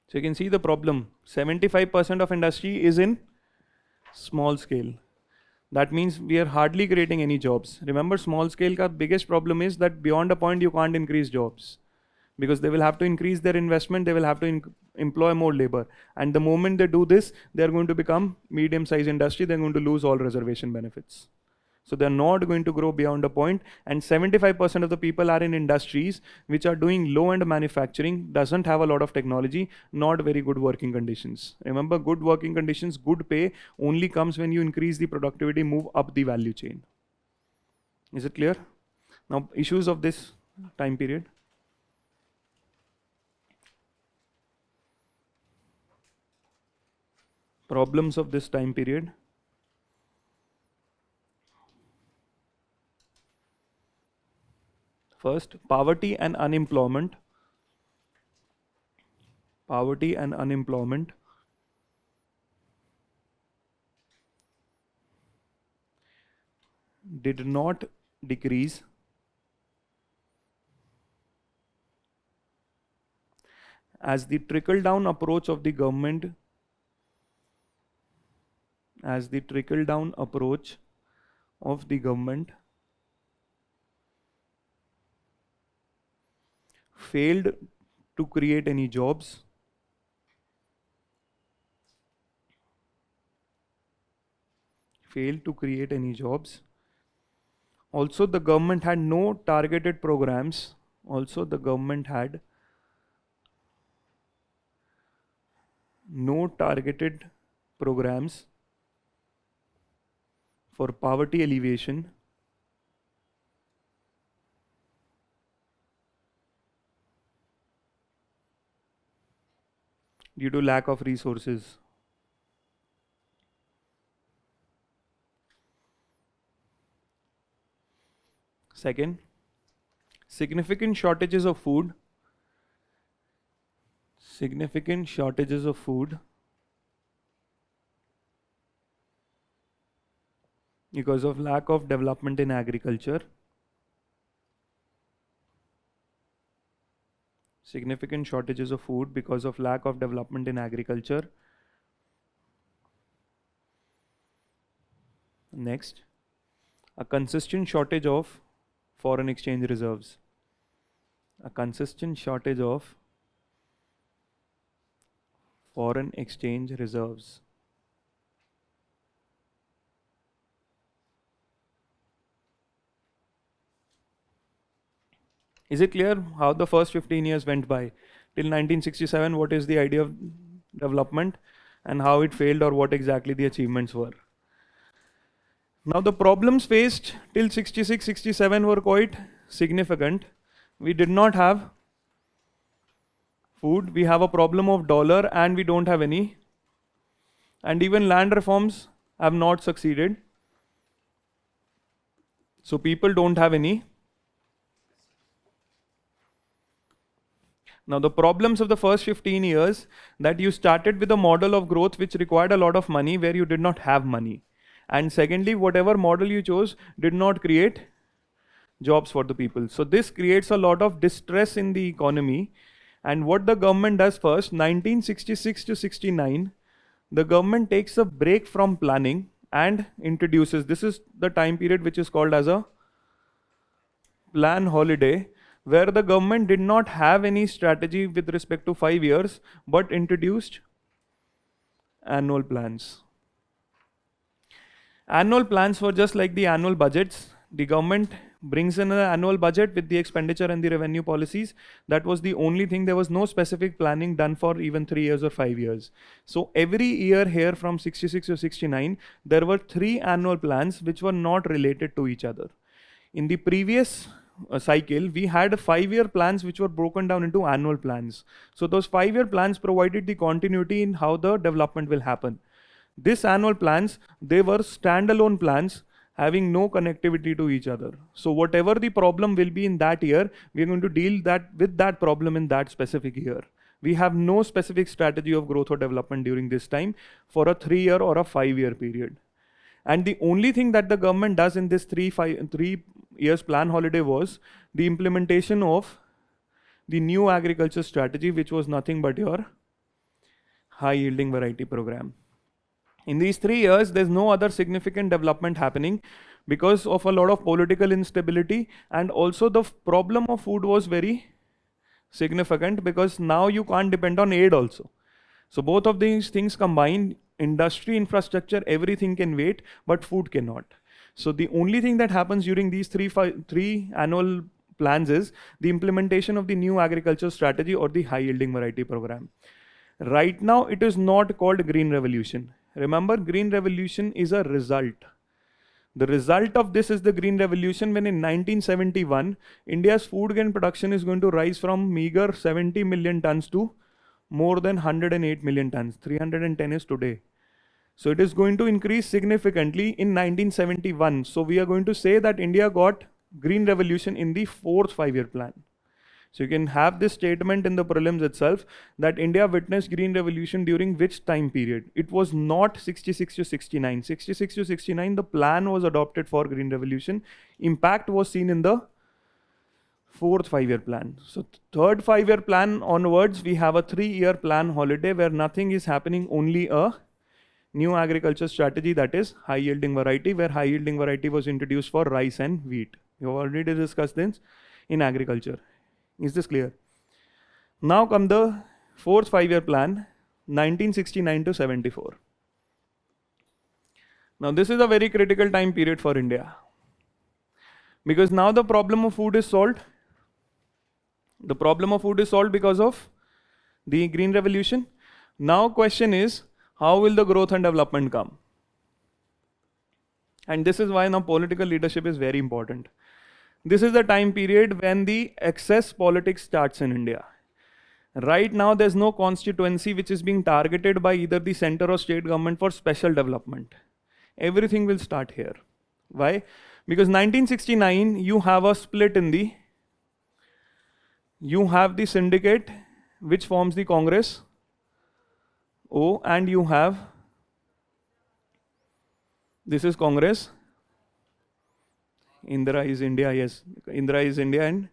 So you can see the problem. 75% of industry is in small scale. That means we are hardly creating any jobs. Remember, small scale ka biggest problem is that beyond a point you can't increase jobs. Because they will have to increase their investment, they will have to employ more labor. And the moment they do this, they are going to become medium-sized industry, they're going to lose all reservation benefits. So they're not going to grow beyond a point, and 75% of the people are in industries which are doing low-end manufacturing, doesn't have a lot of technology, not very good working conditions. Remember, good working conditions, good pay only comes when you increase the productivity, move up the value chain. Is it clear? Now, issues of this time period. Problems of this time period. First, poverty and unemployment. Poverty and unemployment did not decrease as the trickle-down approach of the government failed to create any jobs. Also, the government had no targeted programs. For poverty alleviation due to lack of resources. Second, significant shortages of food because of lack of development in agriculture. Significant shortages of food because of lack of development in agriculture. Next, a consistent shortage of foreign exchange reserves. Is it clear how the first 15 years went by? Till 1967, what is the idea of development and how it failed, or what exactly the achievements were? Now the problems faced till 66, 67 were quite significant. We did not have food, we have a problem of dollar, and we don't have any. And even land reforms have not succeeded. So people don't have any. Now the problems of the first 15 years, that you started with a model of growth which required a lot of money where you did not have money. And secondly, whatever model you chose did not create jobs for the people. So this creates a lot of distress in the economy. And what the government does first, 1966 to 69, the government takes a break from planning and introduces, this is the time period which is called as a plan holiday, where the government did not have any strategy with respect to 5 years, but introduced annual plans. Annual plans were just like the annual budgets. The government brings in an annual budget with the expenditure and the revenue policies. That was the only thing. There was no specific planning done for even 3 years or 5 years. So every year here from 66 to 69, there were 3 annual plans which were not related to each other. In the previous cycle, we had 5-year plans which were broken down into annual plans. So those 5-year plans provided the continuity in how the development will happen. These annual plans, they were standalone plans having no connectivity to each other. So whatever the problem will be in that year, we are going to deal with that problem in that specific year. We have no specific strategy of growth or development during this time for a 3-year or a 5-year period. And the only thing that the government does in this 3 years plan holiday was the implementation of the new agriculture strategy, which was nothing but your high yielding variety program. In these 3 years, there's no other significant development happening because of a lot of political instability, and also the problem of food was very significant because now you can't depend on aid also. So both of these things combined, industry, infrastructure, everything can wait, but food cannot. So the only thing that happens during these 3 annual plans is the implementation of the new agriculture strategy or the high yielding variety program. Right now, it is not called Green Revolution. Remember, Green Revolution is a result. The result of this is the Green Revolution, when in 1971, India's food grain production is going to rise from meager 70 million tons to more than 108 million tons. 310 is today. So it is going to increase significantly in 1971. So we are going to say that India got green revolution in the 4th 5-year plan. So you can have this statement in the prelims itself that India witnessed green revolution during which time period. It was not 66 to 69. 66 to 69, the plan was adopted for green revolution. Impact was seen in the 4th 5-year plan. So 3rd 5-year plan onwards, we have a 3-year plan holiday where nothing is happening, only a new agriculture strategy, that is high yielding variety, where high yielding variety was introduced for rice and wheat. We have already discussed this in agriculture. Is this clear? Now come the 4th 5-year plan, 1969 to 74. Now this is a very critical time period for India, because now the problem of food is solved. The problem of food is solved because of the green revolution. Now question is, how will the growth and development come? And this is why now political leadership is very important. This is the time period when the excess politics starts in India. Right now there's no constituency which is being targeted by either the center or state government for special development. Everything will start here. Why? Because 1969 you have a split in the, you have the syndicate which forms the Congress, O, and you have, this is Congress, Indira is India, yes, Indira is India, and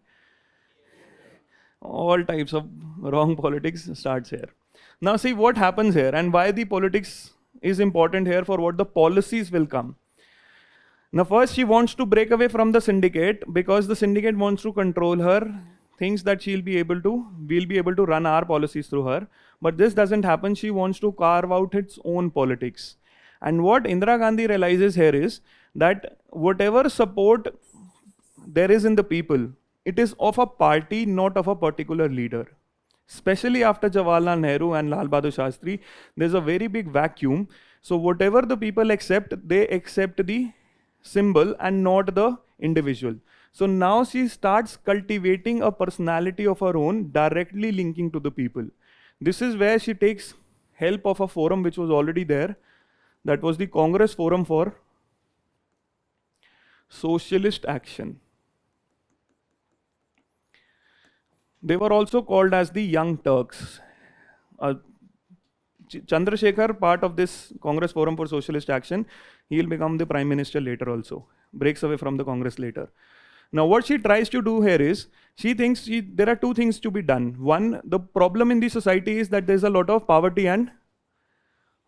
all types of wrong politics starts here. Now see what happens here and why the politics is important here for what the policies will come. Now first she wants to break away from the syndicate because the syndicate wants to control her, thinks that we'll be able to run our policies through her. But this doesn't happen. She wants to carve out its own politics. And what Indira Gandhi realizes here is that whatever support there is in the people, it is of a party, not of a particular leader. Especially after Jawaharlal Nehru and Lal Bahadur Shastri, there's a very big vacuum. So whatever the people accept, they accept the symbol and not the individual. So now she starts cultivating a personality of her own, directly linking to the people. This is where she takes help of a forum which was already there. That was the Congress Forum for Socialist Action. They were also called as the Young Turks. Chandrasekhar, part of this Congress Forum for Socialist Action, he will become the Prime Minister later also. Breaks away from the Congress later. Now what she tries to do here is, she thinks there are two things to be done. One, the problem in the society is that there's a lot of poverty and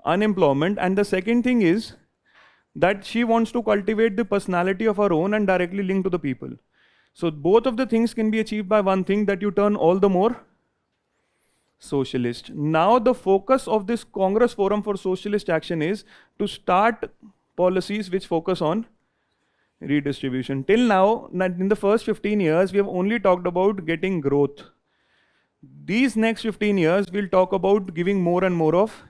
unemployment. And the second thing is that she wants to cultivate the personality of her own and directly link to the people. So both of the things can be achieved by one thing, that you turn all the more socialist. Now the focus of this Congress Forum for Socialist Action is to start policies which focus on redistribution. Till now, in the first 15 years, we have only talked about getting growth. These next 15 years, we'll talk about giving more and more of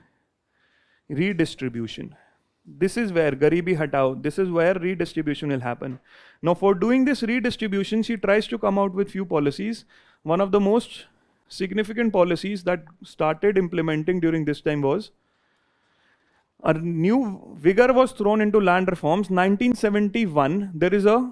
redistribution. This is where Garibi Hatao, this is where redistribution will happen. Now for doing this redistribution, she tries to come out with few policies. One of the most significant policies that started implementing during this time was, a new vigor was thrown into land reforms. 1971, there is a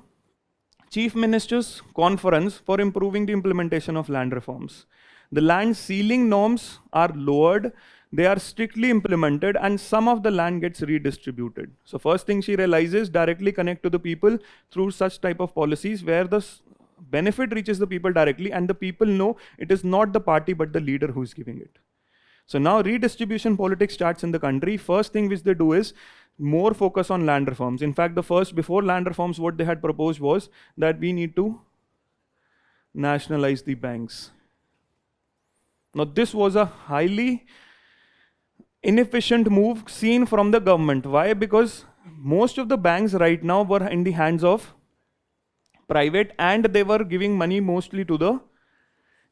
Chief Minister's Conference for improving the implementation of land reforms. The land ceiling norms are lowered, they are strictly implemented, and some of the land gets redistributed. So first thing she realizes, directly connect to the people through such type of policies where the benefit reaches the people directly and the people know it is not the party but the leader who is giving it. So now redistribution politics starts in the country. First thing which they do is more focus on land reforms. In fact, before land reforms, what they had proposed was that we need to nationalize the banks. Now this was a highly inefficient move seen from the government. Why? Because most of the banks right now were in the hands of private and they were giving money mostly to the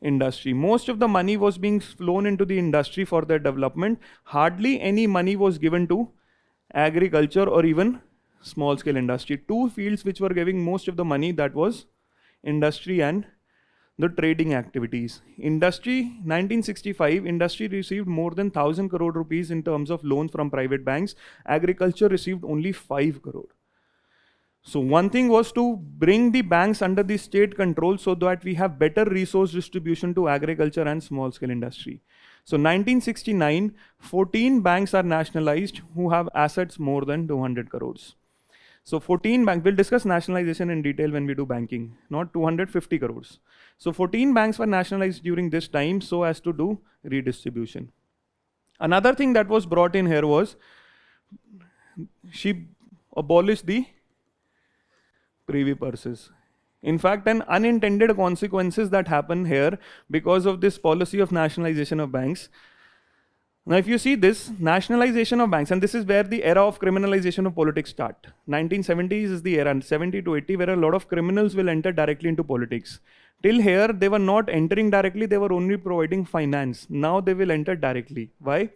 industry. Most of the money was being flown into the industry for their development. Hardly any money was given to agriculture or even small scale industry. Two fields which were giving most of the money, that was industry and the trading activities. Industry, 1965, industry received more than 1000 crore rupees in terms of loans from private banks. Agriculture received only 5 crore. So one thing was to bring the banks under the state control so that we have better resource distribution to agriculture and small scale industry. So 1969, 14 banks are nationalized who have assets more than 200 crores. So 14 banks, we'll discuss nationalization in detail when we do banking, not 250 crores. So 14 banks were nationalized during this time so as to do redistribution. Another thing that was brought in here was she abolished the privy purses. In fact, an unintended consequences that happen here because of this policy of nationalization of banks. Now, if you see this nationalization of banks, and this is where the era of criminalization of politics start. 1970s is the era, 70 to 80, where a lot of criminals will enter directly into politics. Till here, they were not entering directly, they were only providing finance. Now they will enter directly. Why?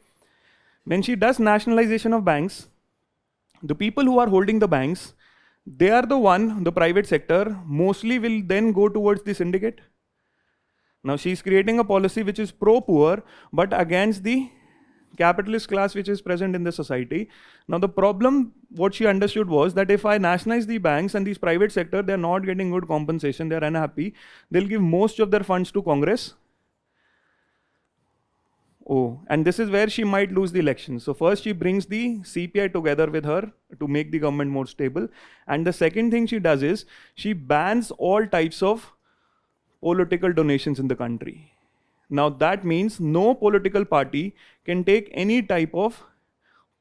When she does nationalization of banks, the people who are holding the banks, they are the private sector, mostly will then go towards the syndicate. Now she's creating a policy which is pro-poor, but against the capitalist class which is present in the society. Now the problem, what she understood was that if I nationalize the banks and these private sector, they're not getting good compensation, they're unhappy, they'll give most of their funds to Congress. Oh, and this is where she might lose the election. So first she brings the CPI together with her to make the government more stable. And the second thing she does is she bans all types of political donations in the country. Now that means no political party can take any type of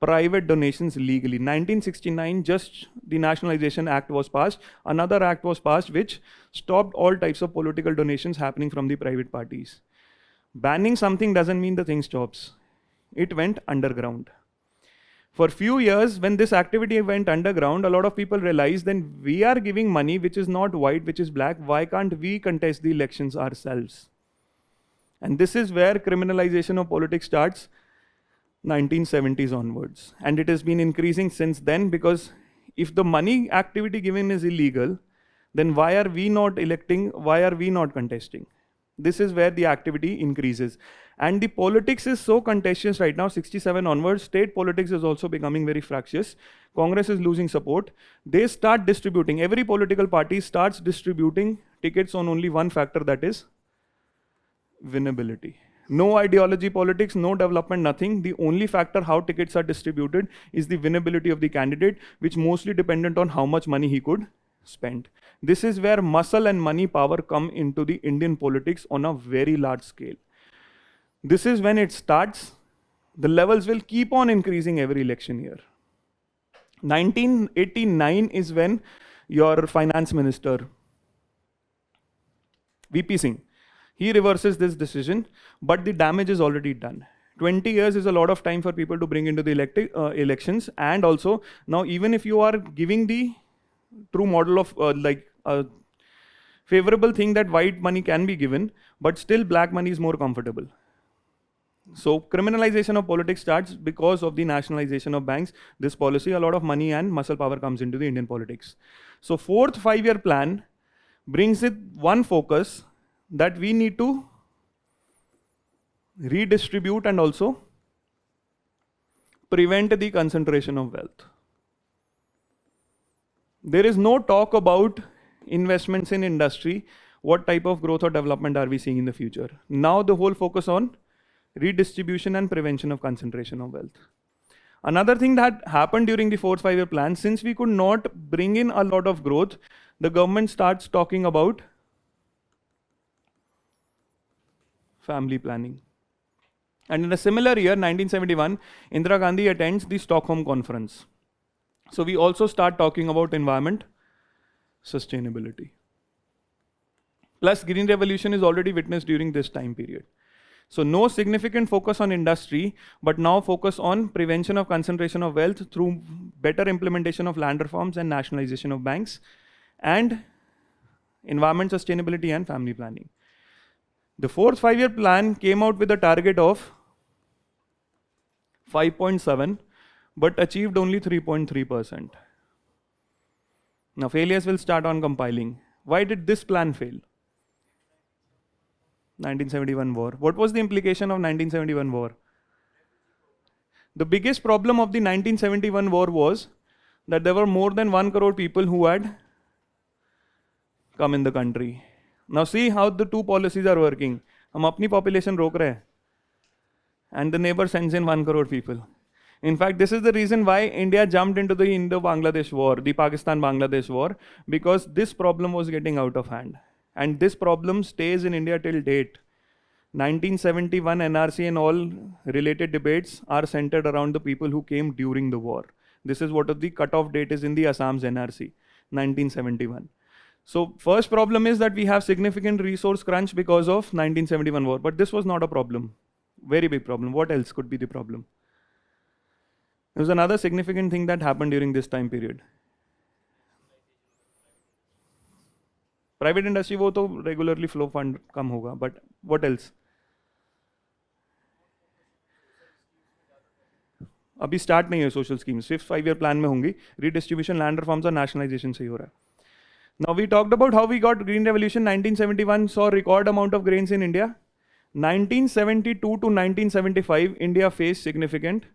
private donations legally. 1969, just the Nationalization Act was passed. Another act was passed which stopped all types of political donations happening from the private parties. Banning something doesn't mean the thing stops. It went underground. For few years, when this activity went underground, a lot of people realized then we are giving money which is not white, which is black. Why can't we contest the elections ourselves? And this is where criminalization of politics starts, 1970s onwards. And it has been increasing since then, because if the money activity given is illegal, then why are we not electing? Why are we not contesting? This is where the activity increases. And the politics is so contentious right now, 67 onwards, state politics is also becoming very fractious. Congress is losing support. They start distributing, every political party starts distributing tickets on only one factor, that is winnability. No ideology politics, no development, nothing. The only factor how tickets are distributed is the winnability of the candidate, which mostly dependent on how much money he could spend. This is where muscle and money power come into the Indian politics on a very large scale. This is when it starts. The levels will keep on increasing every election year. 1989 is when your finance minister, VP Singh, he reverses this decision, but the damage is already done. 20 years is a lot of time for people to bring into the elections. And also, now even if you are giving the true model of like a favorable thing that white money can be given, but still black money is more comfortable. So criminalization of politics starts because of the nationalization of banks. This policy, a lot of money and muscle power comes into the Indian politics. So fourth 5-year plan brings it one focus, that we need to redistribute and also prevent the concentration of wealth. There is no talk about investments in industry. What type of growth or development are we seeing in the future? Now the whole focus on redistribution and prevention of concentration of wealth. Another thing that happened during the fourth 5-year plan, since we could not bring in a lot of growth, the government starts talking about family planning. And in a similar year, 1971, Indira Gandhi attends the Stockholm Conference. So we also start talking about environment sustainability. Plus, Green Revolution is already witnessed during this time period. So no significant focus on industry, but now focus on prevention of concentration of wealth through better implementation of land reforms and nationalization of banks, and environment sustainability and family planning. The fourth 5-year plan came out with a target of 5.7, but achieved only 3.3%. Now failures will start on compiling. Why did this plan fail? 1971 war. What was the implication of 1971 war? The biggest problem of the 1971 war was that there were more than 1 crore people who had come in the country. Now see how the two policies are working. हम अपनी population रोक रहे हैं and the neighbor sends in 1 crore people. In fact, this is the reason why India jumped into the Indo-Bangladesh war, the Pakistan-Bangladesh war, because this problem was getting out of hand. And this problem stays in India till date. 1971 NRC and all related debates are centered around the people who came during the war. This is what the cutoff date is in the Assam's NRC, 1971. So first problem is that we have significant resource crunch because of 1971 war, but this was not a problem. Very big problem. What else could be the problem? There was another significant thing that happened during this time period. Private industry वो तो regularly flow fund कम होगा, but what else? अभी start नहीं है social schemes, 5th 5-year plan में होंगी. Redistribution, land reforms और nationalisation से ही हो रहा है. Now we talked about how we got green revolution. 1971 saw record amount of grains in India. 1972 to 1975 India faced significant.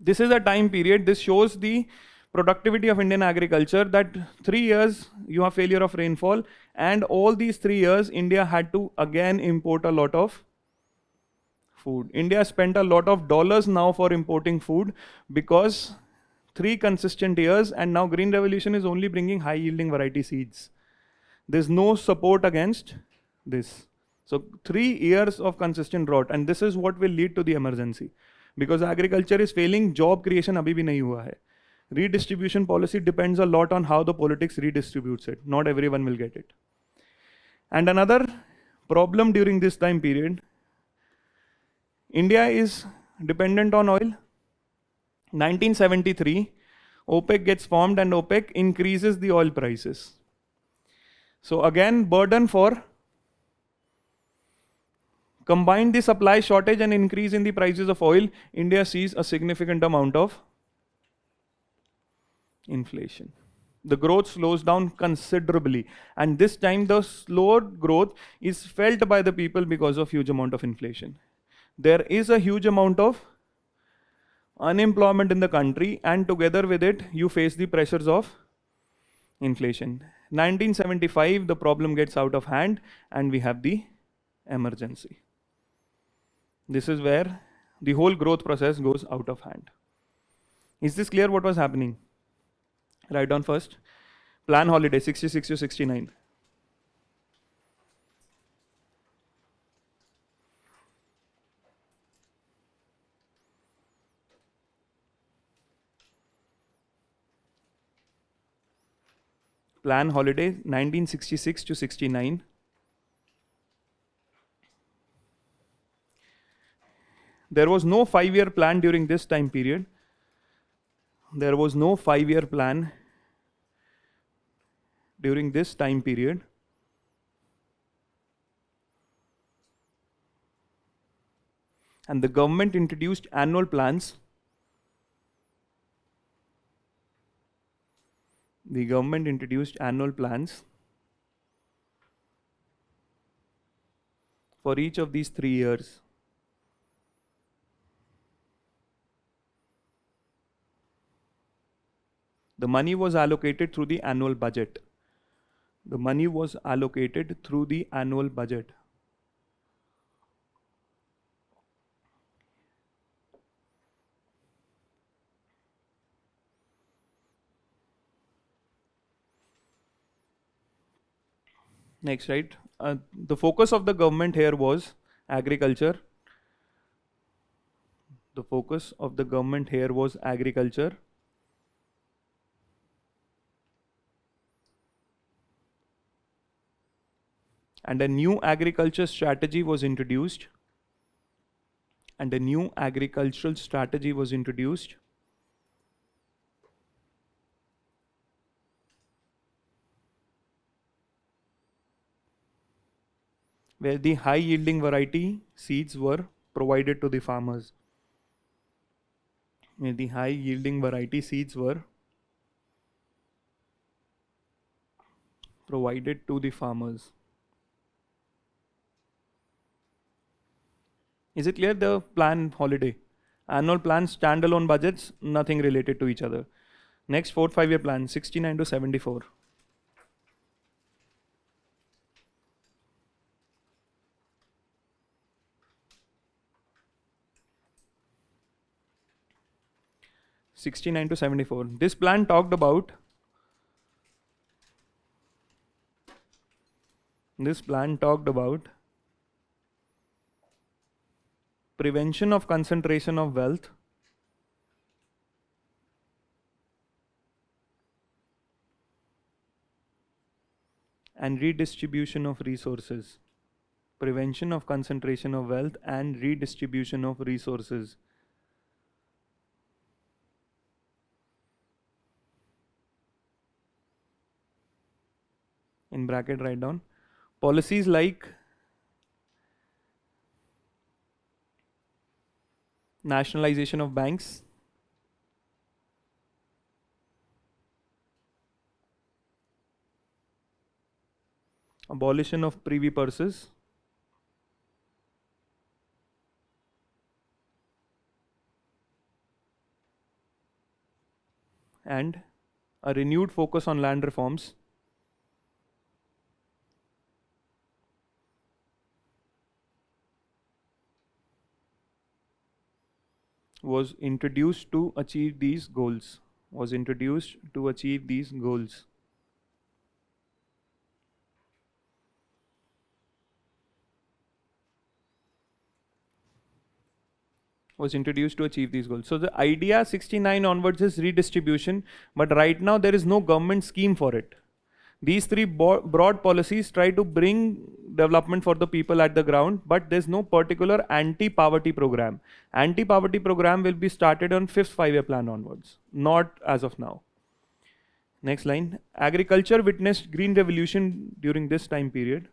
This is a time period, this shows the productivity of Indian agriculture, that 3 years you have failure of rainfall, and all these 3 years India had to again import a lot of food. India spent a lot of dollars now for importing food because 3 consistent years, and now green revolution is only bringing high yielding variety seeds. There's no support against this. So 3 years of consistent drought, and this is what will lead to the emergency. Because agriculture is failing, job creation abhi bhi nahi hua hai. Redistribution policy depends a lot on how the politics redistributes it. Not everyone will get it. And another problem during this time period, India is dependent on oil. 1973, OPEC gets formed and OPEC increases the oil prices. So again, burden for combine the supply shortage and increase in the prices of oil, India sees a significant amount of inflation. The growth slows down considerably, and this time the slower growth is felt by the people because of huge amount of inflation. There is a huge amount of unemployment in the country, and together with it you face the pressures of inflation. 1975 the problem gets out of hand and we have the emergency. This is where the whole growth process goes out of hand. Is this clear what was happening? Write down first. Plan holiday 66 to 69. Plan holiday 1966 to 69. There was no 5-year plan during this time period. There was no 5-year plan during this time period. And the government introduced annual plans. The government introduced annual plans for each of these 3 years. The money was allocated through the annual budget. The money was allocated through the annual budget. Next, right? The focus of the government here was agriculture. The focus of the government here was agriculture. And a new agriculture strategy was introduced. And a new agricultural strategy was introduced. Where the high yielding variety seeds were provided to the farmers. Where the high yielding variety seeds were provided to the farmers. Is it clear? The plan holiday. Annual plan, standalone budgets, nothing related to each other. Next 4-5 year plan, 69 to 74. '69 to '74. This plan talked about prevention of concentration of wealth, and redistribution of resources. Prevention of concentration of wealth and redistribution of resources. In bracket, write down policies like nationalization of banks, abolition of privy purses, and a renewed focus on land reforms, was introduced to achieve these goals. Was introduced to achieve these goals. Was introduced to achieve these goals. So the idea 69 onwards is redistribution, but right now there is no government scheme for it. These three broad policies try to bring development for the people at the ground, but there's no particular anti-poverty program. Anti-poverty program will be started on 5th 5-year plan onwards, not as of now. Next line. Agriculture witnessed green revolution during this time period.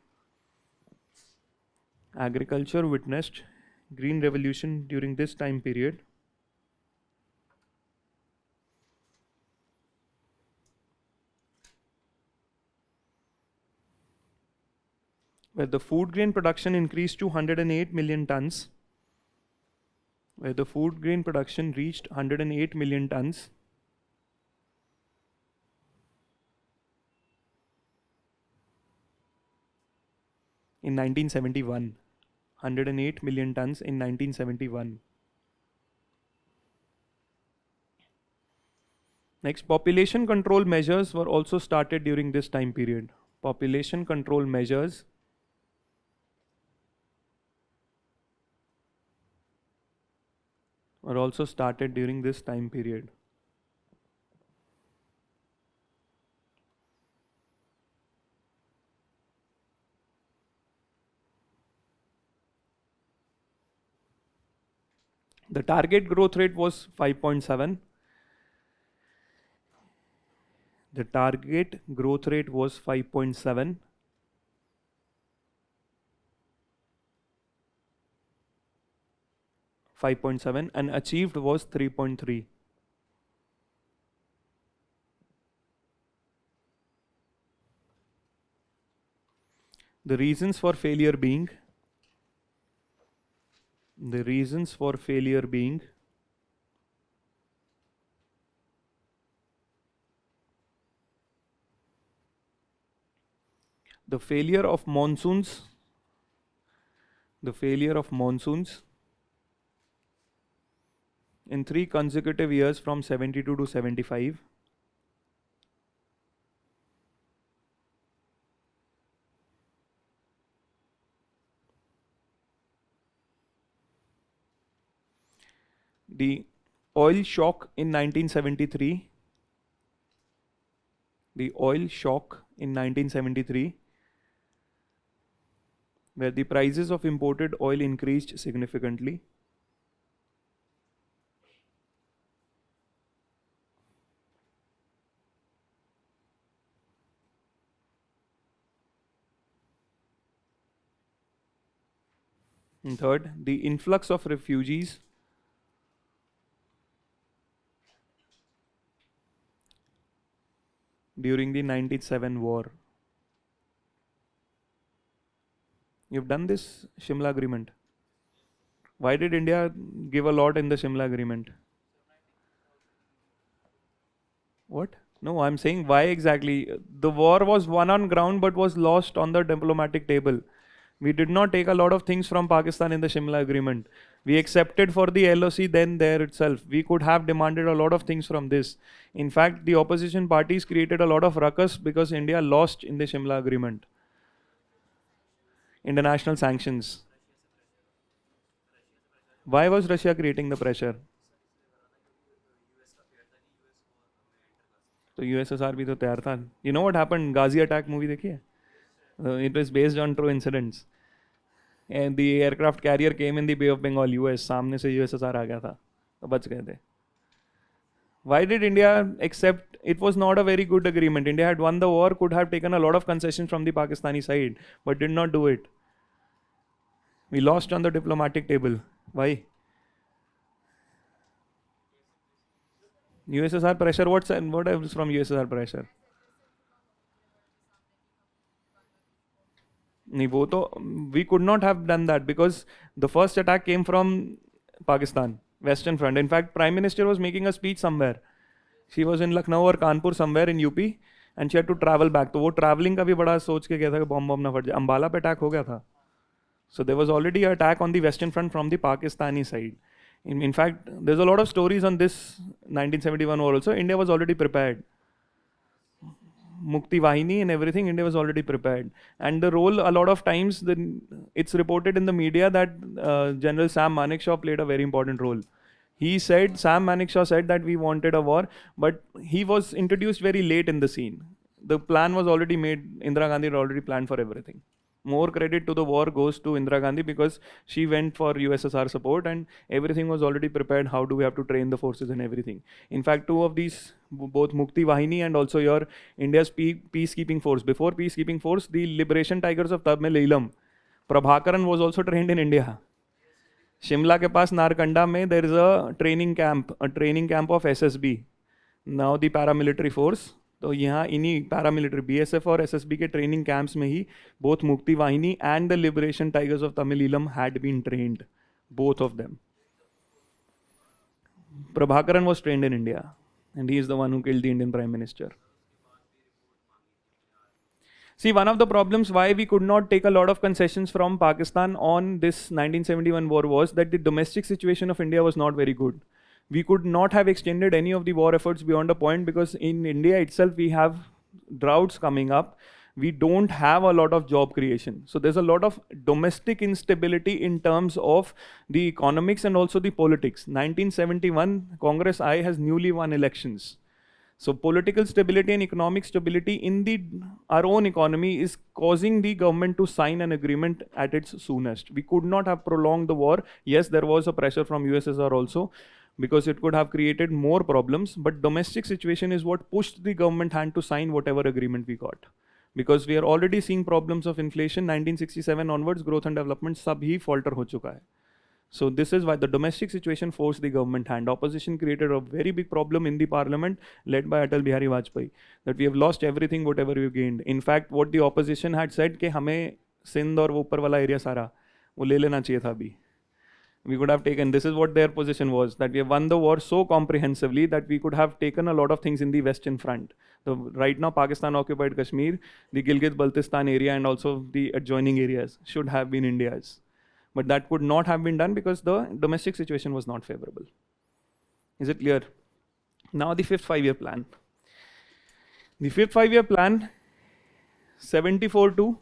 Agriculture witnessed green revolution during this time period. Where the food grain production increased to 108 million tons. Where the food grain production reached 108 million tons. In 1971. 108 million tons in 1971. Next, population control measures were also started during this time period. Population control measures were also started during this time period. The target growth rate was 5.7. The target growth rate was 5.7. And achieved was 3.3. The reasons for failure being the failure of monsoons in 3 consecutive years from 72 to 75. The oil shock in 1973. The oil shock in 1973, where the prices of imported oil increased significantly. And third, the influx of refugees during the 97 war. You've done this Shimla agreement. Why did India give a lot in the Shimla agreement? What? No, I'm saying why exactly? The war was won on ground but was lost on the diplomatic table. We did not take a lot of things from Pakistan in the Shimla agreement. We accepted for the LOC then there itself. We could have demanded a lot of things from this. In fact, the opposition parties created a lot of ruckus because India lost in the Shimla agreement. International sanctions. Why was Russia creating the pressure? तो USSR भी तो तैयार था. You know what happened? Ghazi attack movie देखी है? It was based on true incidents. And the aircraft carrier came in the Bay of Bengal, US. सामने से USSR आ गया था, तो बच गए थे. Why did India accept? It was not a very good agreement. India had won the war, could have taken a lot of concessions from the Pakistani side, but did not do it. We lost on the diplomatic table. Why? USSR pressure. What is from USSR pressure? नहीं वो तो we could not have done that because the first attack came from Pakistan, Western Front. In fact, Prime Minister was making a speech somewhere. She was in Lucknow or Kanpur somewhere in UP and she had to travel back. तो वो traveling का भी बड़ा सोच के गया था कि बॉम्ब ना फट जाए. अंबाला पे अटैक हो गया था. So there was already an attack on the Western Front from the Pakistani side. In fact, there's a lot of stories on this 1971 war also. India was already prepared. Mukti Vahini and everything, India was already prepared. And the role, a lot of times, it's reported in the media that General Sam Manekshaw played a very important role. Sam Manekshaw said that we wanted a war, but he was introduced very late in the scene. The plan was already made. Indira Gandhi had already planned for everything. More credit to the war goes to Indira Gandhi because she went for USSR support and everything was already prepared. How do we have to train the forces and everything? In fact, two of these, both Mukti Vahini and also your India's peacekeeping force. Before peacekeeping force, the Liberation Tigers of Tamil Eelam, Prabhakaran was also trained in India. Shimla के पास नारकंडा में there is a training camp of SSB. Now the paramilitary force. तो यहाँ इन्हीं paramilitary BSF और SSB के training camps में ही both Mukti Vahini and the Liberation Tigers of Tamil Eelam had been trained, both of them. Prabhakaran was trained in India and he is the one who killed the Indian Prime Minister. See, one of the problems why we could not take a lot of concessions from Pakistan on this 1971 war was that the domestic situation of India was not very good. We could not have extended any of the war efforts beyond a point because in India itself we have droughts coming up. We don't have a lot of job creation. So there's a lot of domestic instability in terms of the economics and also the politics. 1971, Congress I has newly won elections. So political stability and economic stability in our own economy is causing the government to sign an agreement at its soonest. We could not have prolonged the war. Yes, there was a pressure from USSR also, because it could have created more problems, but domestic situation is what pushed the government hand to sign whatever agreement we got. Because we are already seeing problems of inflation, 1967 onwards, growth and development sab hi falter ho chuka hai. So this is why the domestic situation forced the government hand. Opposition created a very big problem in the parliament led by Atal Bihari Vajpayee, that we have lost everything, whatever we gained. In fact, what the opposition had said कि हमें सिंध और वो ऊपर वाला area सारा वो ले लेना चाहिए था अभी. We could have taken, this is what their position was, that we have won the war so comprehensively that we could have taken a lot of things in the Western Front. So right now, Pakistan occupied Kashmir, the Gilgit-Baltistan area and also the adjoining areas should have been India's. But that could not have been done because the domestic situation was not favorable. Is it clear? Now the fifth five-year plan. The fifth five-year plan, 74 to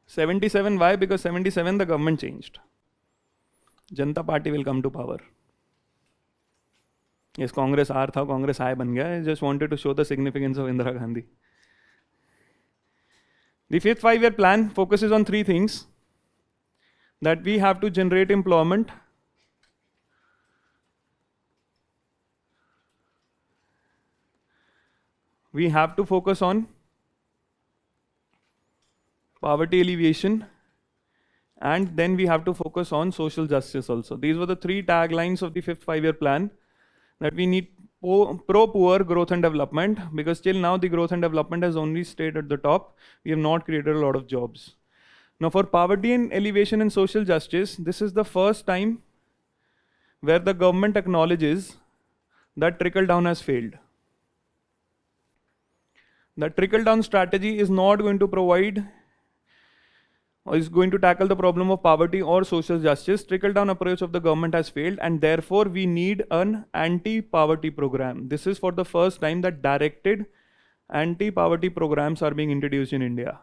77. Why? Because 77 the government changed. Janata Party will come to power. Yes, Congress R tha, Congress I ban gaya. I just wanted to show the significance of Indira Gandhi. The fifth five-year plan focuses on three things. That we have to generate employment. We have to focus on poverty alleviation, and then we have to focus on social justice also. These were the three taglines of the fifth five-year plan, that we need pro-poor growth and development, because till now the growth and development has only stayed at the top. We have not created a lot of jobs. Now for poverty and elevation and social justice, this is the first time where the government acknowledges that trickle down has failed. The trickle down strategy is not going to provide or is going to tackle the problem of poverty or social justice. Trickle down approach of the government has failed, and therefore we need an anti-poverty program. This is for the first time that directed anti-poverty programs are being introduced in India.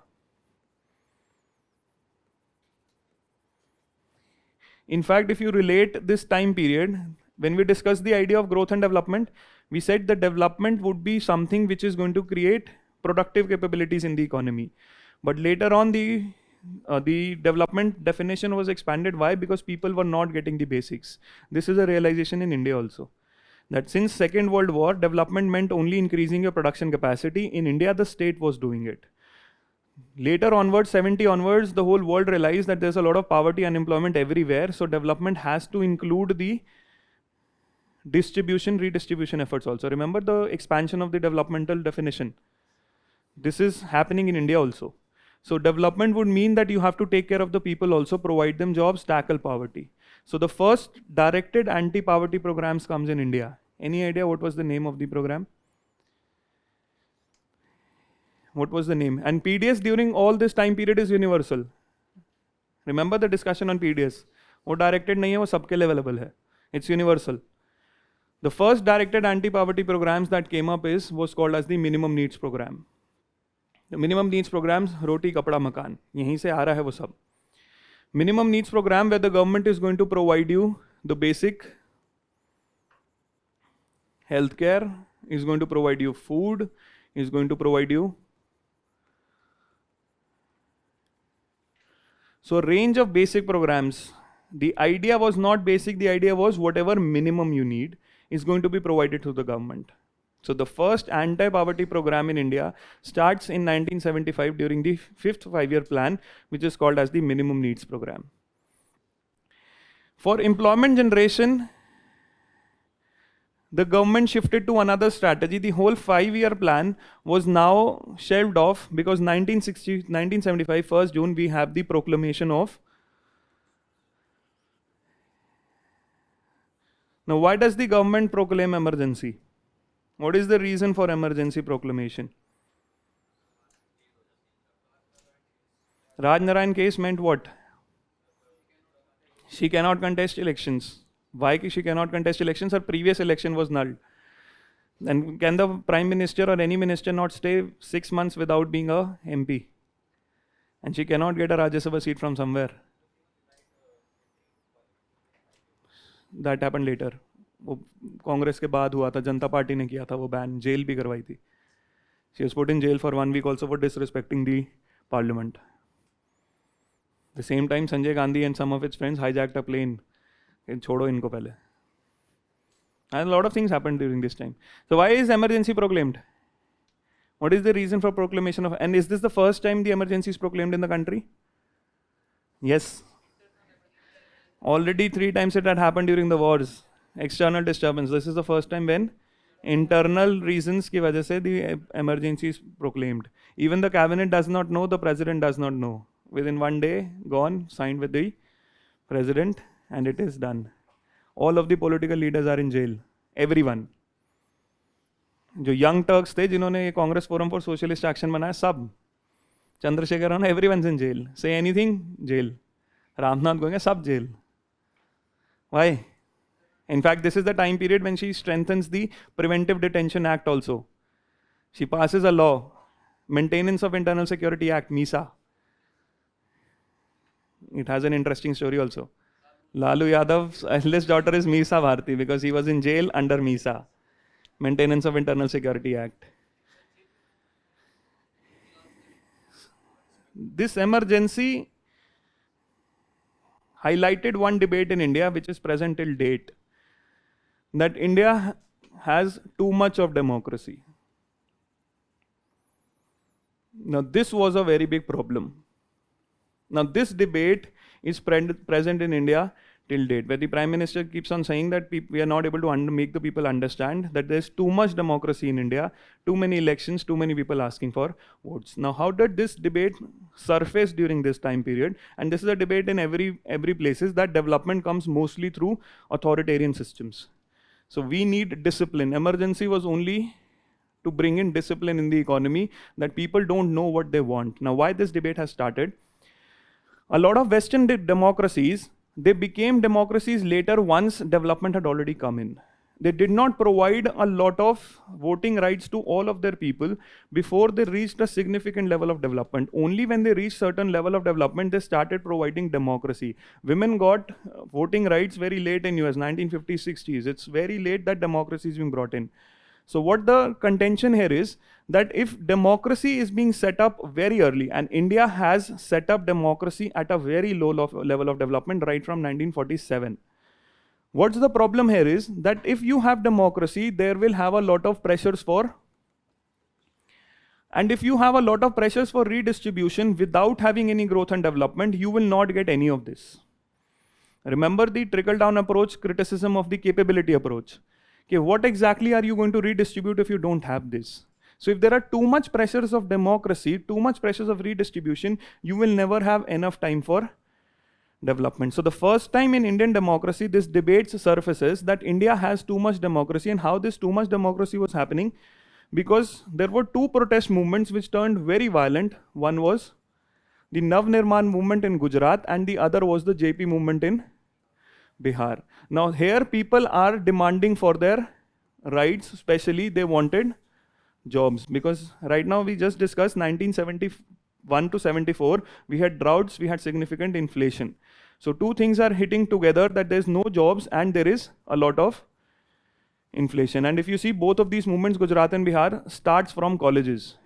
In fact, if you relate this time period, when we discussed the idea of growth and development, we said that development would be something which is going to create productive capabilities in the economy. But later on, the development definition was expanded. Why? Because people were not getting the basics. This is a realization in India also. That since Second World War, development meant only increasing your production capacity. In India, the state was doing it. Later onwards, 70 onwards, the whole world realized that there's a lot of poverty, unemployment everywhere. So development has to include the distribution, redistribution efforts also. Remember the expansion of the developmental definition. This is happening in India also. So development would mean that you have to take care of the people also, provide them jobs, tackle poverty. So the first directed anti-poverty programs comes in India. Any idea what was the name of the program? What was the name? And PDS during all this time period is universal. Remember the discussion on PDS. वो directed नहीं है, वो सबके लिए available है. It's universal. The first directed anti-poverty programs that came up was called as the minimum needs program. The minimum needs programs, roti, kapda, makan. यहीं से आ रहा है वो सब. Minimum needs program where the government is going to provide you the basic healthcare, is going to provide you food, is going to provide you. So range of basic programs. The idea was not basic, the idea was whatever minimum you need is going to be provided to the government. So the first anti-poverty program in India starts in 1975 during the 5th five-year plan, which is called as the minimum needs program. For employment generation, the government shifted to another strategy. The whole 5-year plan was now shelved off because 1975, 1st June, we have the proclamation of. Now, why does the government proclaim emergency? What is the reason for emergency proclamation? Raj Narayan case meant what? She cannot contest elections. Why she cannot contest elections? Her previous election was null. And can the Prime Minister or any minister not stay 6 months without being a MP? And she cannot get a Rajya Sabha seat from somewhere. That happened later. वो कांग्रेस के बाद हुआ था, जनता party ने किया था वो ban, jail भी करवाई थी. She was put in jail for 1 week also for disrespecting the parliament. The same time, Sanjay Gandhi and some of its friends hijacked a plane. छोड़ो इनको पहले. And a lot of things happened during this time. So why is emergency proclaimed? What is the reason for proclamation of? And is this the first time the emergency is proclaimed in the country? Yes. Already 3 times it had happened during the wars. External disturbance. This is the first time when internal reasons की वजह से the emergency is proclaimed. Even the cabinet does not know, the president does not know. Within 1 day, gone, signed with the president, and it is done. All of the political leaders are in jail. Everyone. जो young Turks थे जिन्होंने ये Congress Forum for Socialist Action बनाया, सब. Chandrashekhar Rana, everyone's in jail. Say anything, jail. Ramnath Goenka, सब jail. Why? In fact, this is the time period when she strengthens the Preventive Detention Act also. She passes a law, Maintenance of Internal Security Act, MISA. It has an interesting story also. Lalu Yadav's eldest daughter is Misa Bharti because he was in jail under MISA, Maintenance of Internal Security Act. This emergency highlighted one debate in India which is present till date, that India has too much of democracy. Now this was a very big problem. Now this debate is present in India till date, where the Prime Minister keeps on saying that we are not able to make the people understand that there's too much democracy in India, too many elections, too many people asking for votes. Now, how did this debate surface during this time period? And this is a debate in every places, that development comes mostly through authoritarian systems. So we need discipline. Emergency was only to bring in discipline in the economy, that people don't know what they want. Now, why this debate has started? A lot of Western democracies, they became democracies later once development had already come in. They did not provide a lot of voting rights to all of their people before they reached a significant level of development. Only when they reached certain level of development, they started providing democracy. Women got voting rights very late in US, 1950s, 60s. It's very late that democracy is being brought in. So what the contention here is, that if democracy is being set up very early, and India has set up democracy at a very low level of development right from 1947. What's the problem here is that if you have democracy, there will have a lot of pressures for, and if you have a lot of pressures for redistribution without having any growth and development, you will not get any of this. Remember the trickle-down approach, criticism of the capability approach. Okay, what exactly are you going to redistribute if you don't have this? So if there are too much pressures of democracy, too much pressures of redistribution, you will never have enough time for development. So the first time in Indian democracy, this debate surfaces that India has too much democracy, and how this too much democracy was happening, because there were two protest movements which turned very violent. One was the Nav Nirman movement in Gujarat, and the other was the JP movement in Bihar. Now here people are demanding for their rights, especially they wanted jobs, because right now we just discussed 1971 to 74, we had droughts, we had significant inflation. So two things are hitting together, that there's no jobs and there is a lot of inflation. And if you see both of these movements, Gujarat and Bihar, starts from colleges.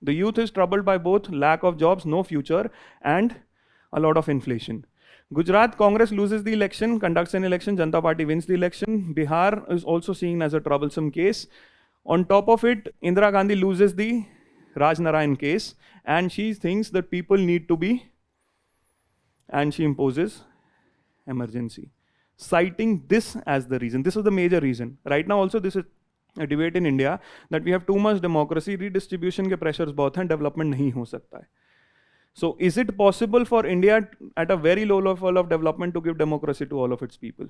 The youth is troubled by both lack of jobs, no future, and a lot of inflation. Gujarat Congress loses the election, conducts an election, Janata Party wins the election. Bihar is also seen as a troublesome case. On top of it, Indira Gandhi loses the Raj Narayan case, and she thinks that people need to be, and she imposes emergency, citing this as the reason. This is the major reason. Right now also this is a debate in India that we have too much democracy, redistribution के pressures बहुत हैं, development नहीं हो सकता है. So is it possible for India at a very low level of development to give democracy to all of its people?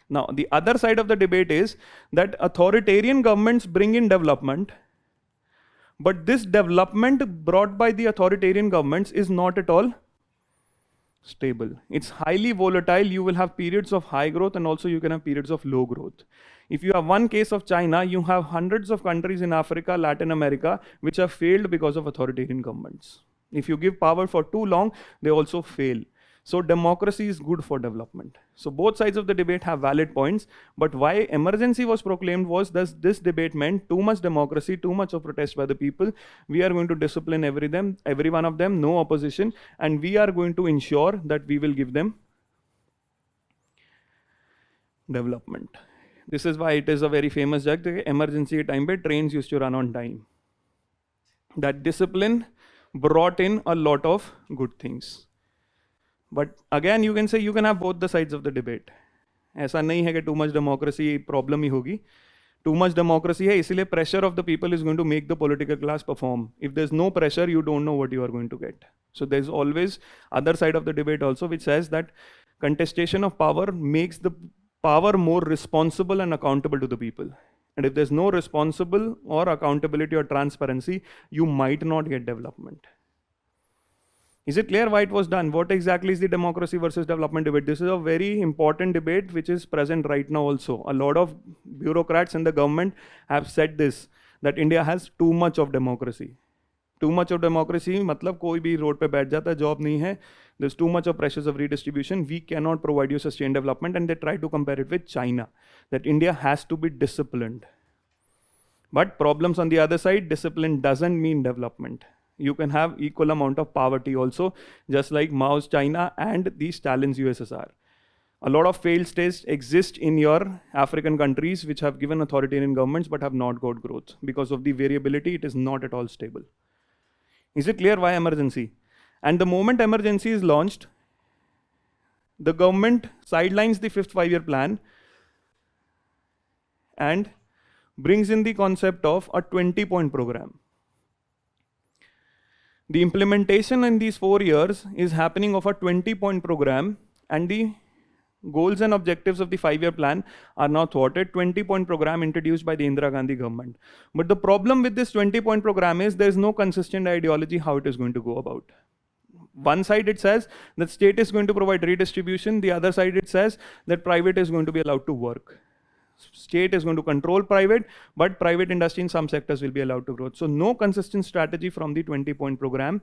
Now, the other side of the debate is that authoritarian governments bring in development, but this development brought by the authoritarian governments is not at all stable. It's highly volatile. You will have periods of high growth, and also you can have periods of low growth. If you have one case of China, you have hundreds of countries in Africa, Latin America, which have failed because of authoritarian governments. If you give power for too long, they also fail. So democracy is good for development. So both sides of the debate have valid points, but why emergency was proclaimed was that this debate meant too much democracy, too much of protest by the people. We are going to discipline every one of them, no opposition, and we are going to ensure that we will give them development. This is why it is a very famous joke, emergency time pe trains used to run on time. That discipline brought in a lot of good things. But again, you can say you can have both the sides of the debate. ऐसा नहीं है कि too much democracy problem ही होगी. Too much democracy है, इसलिए pressure of the people is going to make the political class perform. If there's no pressure, you don't know what you are going to get. So there's always other side of the debate also, which says that contestation of power makes the power more responsible and accountable to the people. And if there's no responsible or accountability or transparency, you might not get development. Is it clear why it was done? What exactly is the democracy versus development debate? This is a very important debate which is present right now also. A lot of bureaucrats in the government have said this, that India has too much of democracy. Too much of democracy, मतलब कोई भी road पे बैठ जाता है, job नहीं है. There's too much of pressures of redistribution. We cannot provide you sustained development, and they try to compare it with China, that India has to be disciplined. But problems on the other side, discipline doesn't mean development. You can have equal amount of poverty also, just like Mao's China and the Stalin's USSR. A lot of failed states exist in your African countries which have given authoritarian governments but have not got growth. Because of the variability, it is not at all stable. Is it clear why emergency? And the moment emergency is launched, the government sidelines the fifth five-year plan and brings in the concept of a 20-point program. The implementation in these 4 years is happening of a 20-point program, and the goals and objectives of the 5-year plan are now thwarted. 20-point program introduced by the Indira Gandhi government. But the problem with this 20-point program is there is no consistent ideology how it is going to go about. One side it says that state is going to provide redistribution. The other side it says that private is going to be allowed to work. State is going to control private, but private industry in some sectors will be allowed to grow. So no consistent strategy from the 20-point program.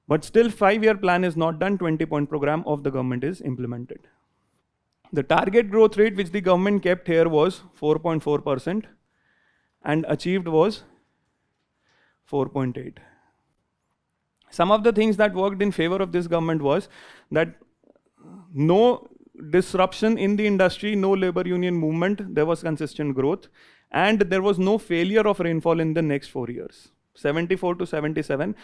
But still 5-year plan is not done, 20-point program of the government is implemented. The target growth rate which the government kept here was 4.4% and achieved was 4.8. Some of the things that worked in favor of this government was that no disruption in the industry, no labor union movement, there was consistent growth, and there was no failure of rainfall in the next 4 years. 74 to 77,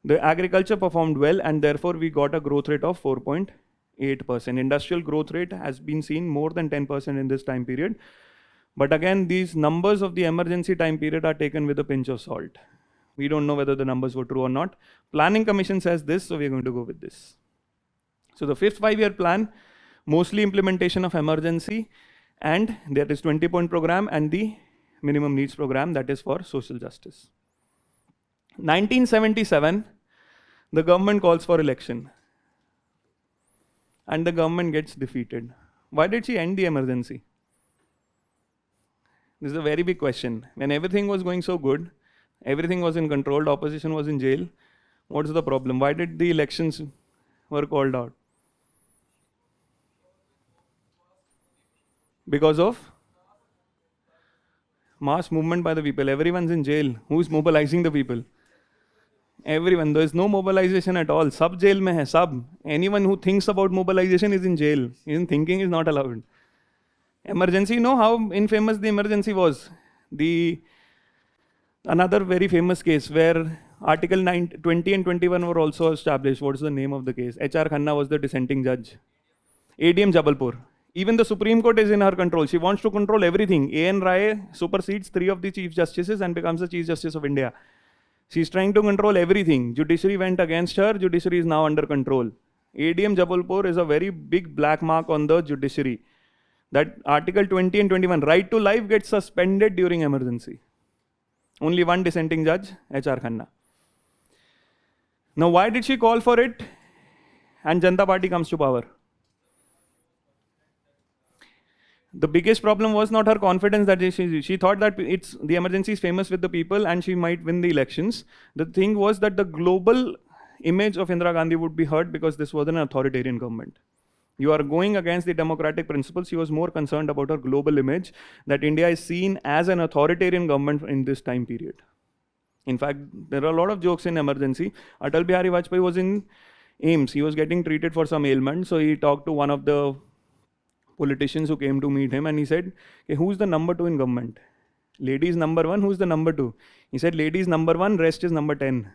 the agriculture performed well, and therefore we got a growth rate of 4.8%. Industrial growth rate has been seen more than 10% in this time period. But again, these numbers of the emergency time period are taken with a pinch of salt. We don't know whether the numbers were true or not. Planning Commission says this, so we're going to go with this. So the fifth 5-year plan, mostly implementation of emergency, and there is 20-point program and the minimum needs program, that is for social justice. 1977, the government calls for election and the government gets defeated. Why did she end the emergency? This is a very big question. When everything was going so good, everything was in control, the opposition was in jail, what's the problem? Why did the elections were called out? Because of mass movement by the people. Everyone's in jail. Who's mobilizing the people? Everyone. There is no mobilization at all. Sab jail mein hai, sab. Anyone who thinks about mobilization is in jail. Even thinking is not allowed. Emergency, you know how infamous the emergency was? Another very famous case where Article 20 and 21 were also established. What's the name of the case? H.R. Khanna was the dissenting judge. ADM Jabalpur. Even the Supreme Court is in her control. She wants to control everything. A.N. Rai supersedes 3 of the Chief Justices and becomes the Chief Justice of India. She's trying to control everything. Judiciary went against her. Judiciary is now under control. ADM Jabalpur is a very big black mark on the judiciary. That Article 20 and 21, right to life, gets suspended during emergency. Only one dissenting judge, H.R. Khanna. Now, why did she call for it? And Janata Party comes to power. The biggest problem was not her confidence that she thought that the emergency is famous with the people and she might win the elections. The thing was that the global image of Indira Gandhi would be hurt because this was an authoritarian government. You are going against the democratic principles. She was more concerned about her global image, that India is seen as an authoritarian government in this time period. In fact, there are a lot of jokes in emergency. Atal Bihari Vajpayee was in AIMS. He was getting treated for some ailment. So he talked to one of the politicians who came to meet him and he said, okay, who's the number 2 in government? Lady is number 1, who's the number 2? He said, lady is number 1, rest is number 10.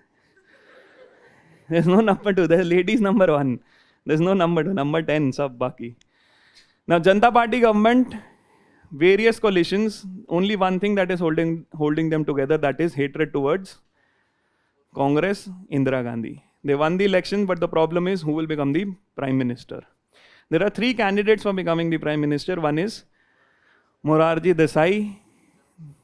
There's no number 2, there's lady is number 1. There's no number 2, number 10, sab baki. Now, Janata Party government, various coalitions, only one thing that is holding them together, that is hatred towards Congress, Indira Gandhi. They won the election, but the problem is who will become the Prime Minister. There are 3 candidates for becoming the Prime Minister. One is Morarji Desai.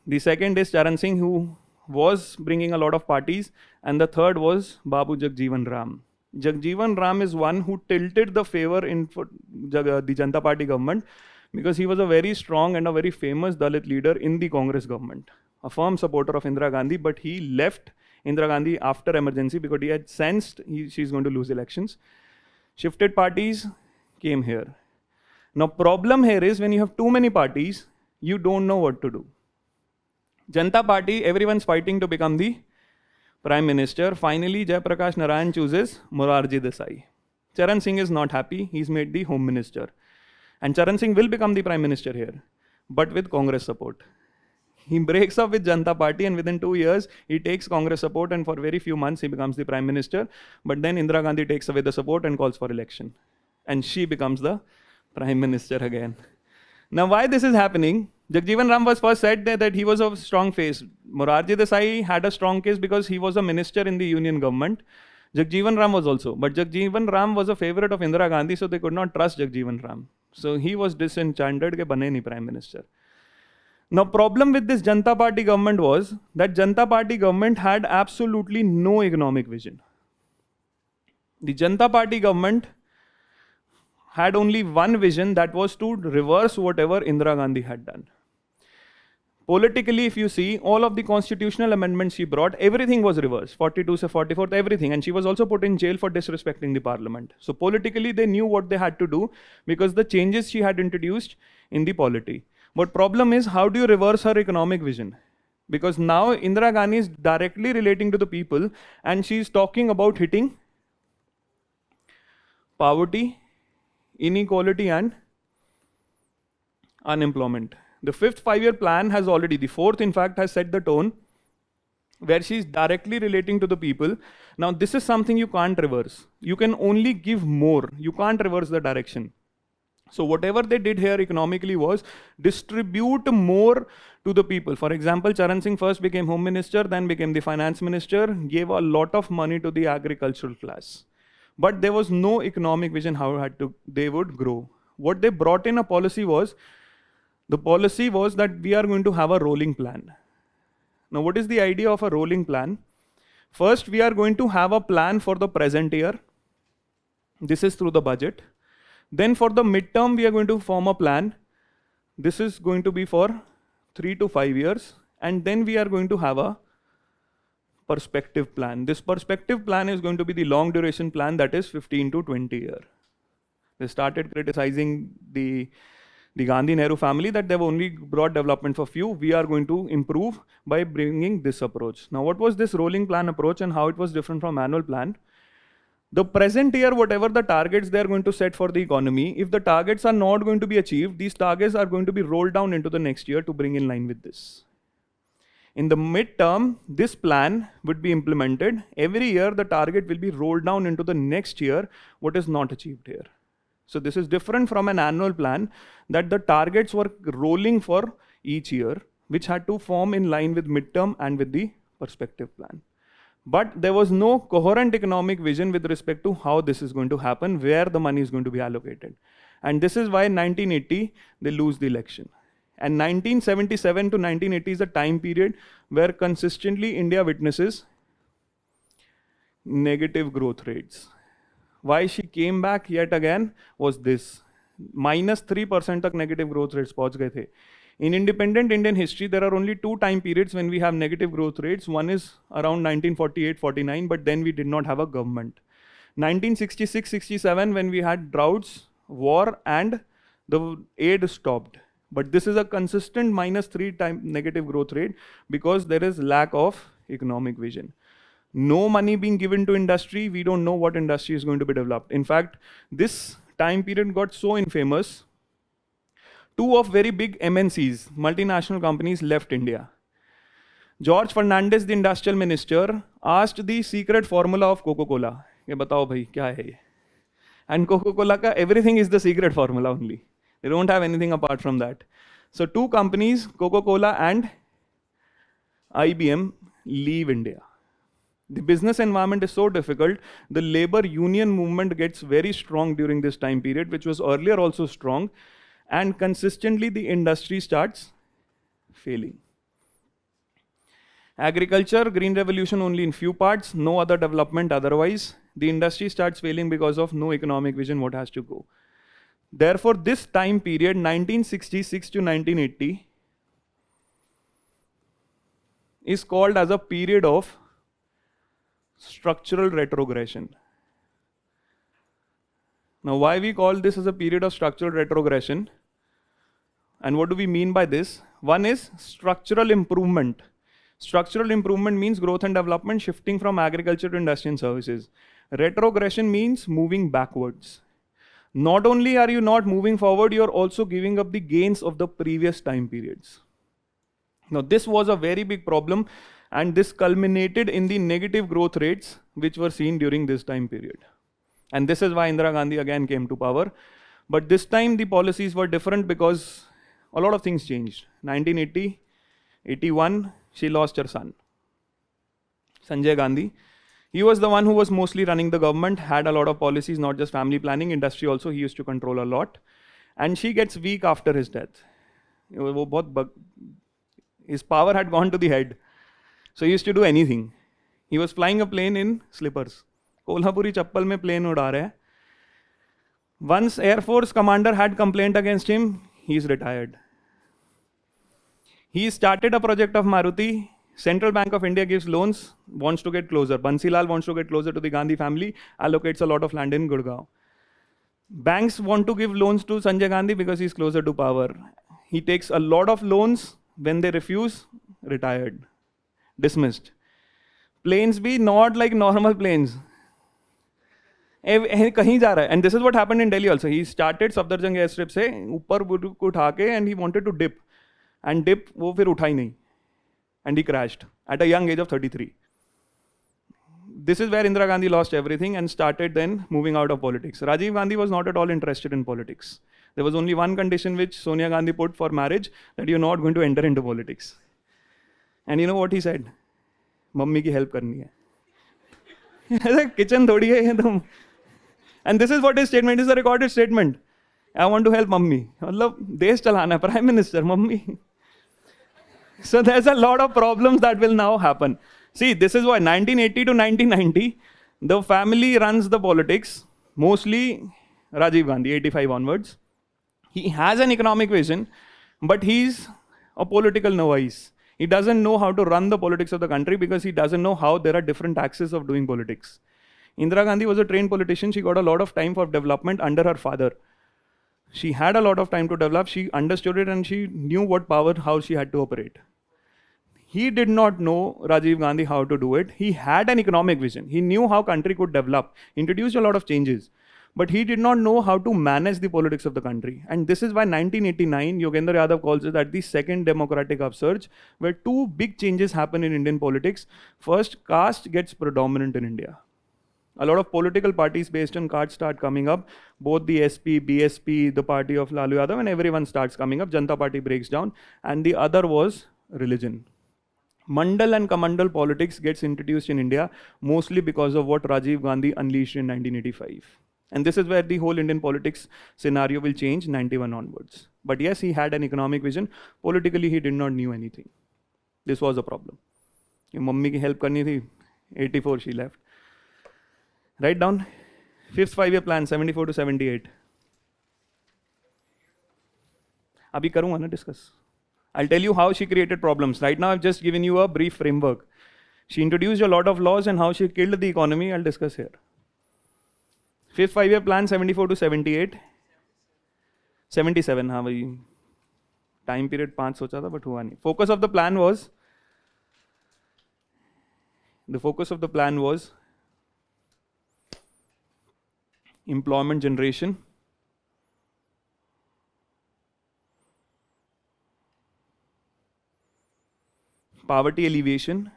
The second is Charan Singh, who was bringing a lot of parties. And the third was Babu Jagjeevan Ram. Jagjeevan Ram is one who tilted the favor in the Janata Party government because he was a very strong and a very famous Dalit leader in the Congress government. A firm supporter of Indira Gandhi, but he left Indira Gandhi after emergency because he had sensed she's going to lose elections. Shifted parties came here. Now, problem here is when you have too many parties, you don't know what to do. Janata Party, everyone's fighting to become the Prime Minister. Finally, Jayaprakash Narayan chooses Morarji Desai. Charan Singh is not happy. He's made the Home Minister. And Charan Singh will become the Prime Minister here, but with Congress support. He breaks up with Janata Party and within 2 years, he takes Congress support and for very few months, he becomes the Prime Minister. But then Indira Gandhi takes away the support and calls for election. and she becomes the prime minister again. Now, why this is happening? Jagjeevan Ram was first said that he was a strong face. Morarji Desai had a strong case because he was a minister in the union government. Jagjeevan Ram was also, but Jagjeevan Ram was a favorite of Indira Gandhi, so they could not trust Jagjeevan Ram. So he was disenchanted ke bane nahi prime minister. Now, problem with this Janata Party government was that Janata Party government had absolutely no economic vision. The Janata Party government had only one vision, that was to reverse whatever Indira Gandhi had done. Politically, if you see, all of the constitutional amendments she brought, everything was reversed. 42 se 44th, everything. And she was also put in jail for disrespecting the parliament. So politically, they knew what they had to do because the changes she had introduced in the polity. But problem is, how do you reverse her economic vision? Because now Indira Gandhi is directly relating to the people and she is talking about hitting poverty, inequality and unemployment. The fifth 5-year plan has already, the fourth in fact has set the tone where she is directly relating to the people. Now this is something you can't reverse. You can only give more. You can't reverse the direction. So whatever they did here economically was distribute more to the people. For example, Charan Singh first became Home Minister, then became the Finance Minister, gave a lot of money to the agricultural class. But there was no economic vision how they would grow. What they brought in a policy was, the policy was that we are going to have a rolling plan. Now, what is the idea of a rolling plan? First, we are going to have a plan for the present year. This is through the budget. Then for the midterm, we are going to form a plan. This is going to be for 3 to 5 years. And then we are going to have a perspective plan. This perspective plan is going to be the long duration plan, that is 15 to 20 years. They started criticizing the Gandhi-Nehru family that they've only brought development for few. We are going to improve by bringing this approach. Now, what was this rolling plan approach and how it was different from annual plan? The present year, whatever the targets they are going to set for the economy, if the targets are not going to be achieved, these targets are going to be rolled down into the next year to bring in line with this. In the midterm, this plan would be implemented. Every year, the target will be rolled down into the next year, what is not achieved here. So this is different from an annual plan, that the targets were rolling for each year, which had to form in line with midterm and with the perspective plan. But there was no coherent economic vision with respect to how this is going to happen, where the money is going to be allocated. And this is why in 1980, they lose the election. And 1977 to 1980 is a time period where consistently India witnesses negative growth rates. Why she came back yet again was this. -3% तक negative growth rates पहुंच गए थे. In independent Indian history, there are only 2 time periods when we have negative growth rates. One is around 1948-49, but then we did not have a government. 1966-67, when we had droughts, war, and the aid stopped. But this is a consistent -3 time negative growth rate because there is lack of economic vision. No money being given to industry, we don't know what industry is going to be developed. In fact, this time period got so infamous, 2 of very big MNCs, multinational companies, left India. George Fernandez, the industrial minister, asked the secret formula of Coca-Cola. Ye batao bhai, kya hai ye? And Coca-Cola ka everything is the secret formula only. They don't have anything apart from that. So 2 companies, Coca-Cola and IBM, leave India. The business environment is so difficult, the labor union movement gets very strong during this time period, which was earlier also strong, and consistently the industry starts failing. Agriculture, green revolution only in few parts, no other development otherwise. The industry starts failing because of no economic vision what has to go. Therefore, this time period, 1966 to 1980, is called as a period of structural retrogression. Now, why we call this as a period of structural retrogression? And what do we mean by this? One is structural improvement. Structural improvement means growth and development shifting from agriculture to industry and services. Retrogression means moving backwards. Not only are you not moving forward, you are also giving up the gains of the previous time periods. Now, this was a very big problem, and this culminated in the negative growth rates which were seen during this time period. And this is why Indira Gandhi again came to power. But this time the policies were different because a lot of things changed. 1980, 81, she lost her son, Sanjay Gandhi. He was the one who was mostly running the government, had a lot of policies, not just family planning, industry also, he used to control a lot. And she gets weak after his death. His power had gone to the head. So he used to do anything. He was flying a plane in slippers. Kolhapuri chappal mein plane uda raha hai. Once Air Force commander had complaint against him, he is retired. He started a project of Maruti. Central Bank of India gives loans, wants to get closer. Bansilal wants to get closer to the Gandhi family, allocates a lot of land in Gurgaon. Banks want to give loans to Sanjay Gandhi because he's closer to power. He takes a lot of loans. When they refuse, retired, dismissed. Planes be not like normal planes. कहीं जा रहा है. And this is what happened in Delhi also. He started Safdarjung airstrip से ऊपर को उठा के and he wanted to dip. And dip वो फिर उठा ही नहीं. And he crashed at a young age of 33. This is where Indira Gandhi lost everything and started then moving out of politics. Rajiv Gandhi was not at all interested in politics. There was only one condition which Sonia Gandhi put for marriage, that you're not going to enter into politics. And you know what he said? Mummy ki help karni hai. Kitchen thodi hai ye. And this is what his statement is, a recorded statement. I want to help mummy. मतलब देश चलाना है, prime minister, mummy. So there's a lot of problems that will now happen. See, this is why 1980 to 1990, the family runs the politics, mostly Rajiv Gandhi, 85 onwards. He has an economic vision, but he's a political novice. He doesn't know how to run the politics of the country because he doesn't know how there are different axes of doing politics. Indira Gandhi was a trained politician. She got a lot of time for development under her father. She had a lot of time to develop. She understood it and she knew what power, how she had to operate. He did not know, Rajiv Gandhi, how to do it. He had an economic vision. He knew how country could develop, introduced a lot of changes. But he did not know how to manage the politics of the country. And this is why 1989, Yogendra Yadav calls it that the second democratic upsurge, where two big changes happen in Indian politics. First, caste gets predominant in India. A lot of political parties based on caste start coming up. Both the SP, BSP, the party of Lalu Yadav, and everyone starts coming up. Janata Party breaks down. And the other was religion. Mandal and Kamandal politics gets introduced in India mostly because of what Rajiv Gandhi unleashed in 1985. And this is where the whole Indian politics scenario will change 91 onwards. But yes, he had an economic vision. Politically, he did not know anything. This was a problem. Your mummy ki help karni thi. 84 she left. Write down 5th 5-year plan 74 to 78. Abhi karunga na discuss. I'll tell you how she created problems. Right now, I've just given you a brief framework. She introduced a lot of laws and how she killed the economy, I'll discuss here. 5th 5-year plan, 74 to 78. 77, हाँ भाई. Time period 5 सोचा था, but हुआ नहीं. Focus of the plan was employment generation, poverty alleviation,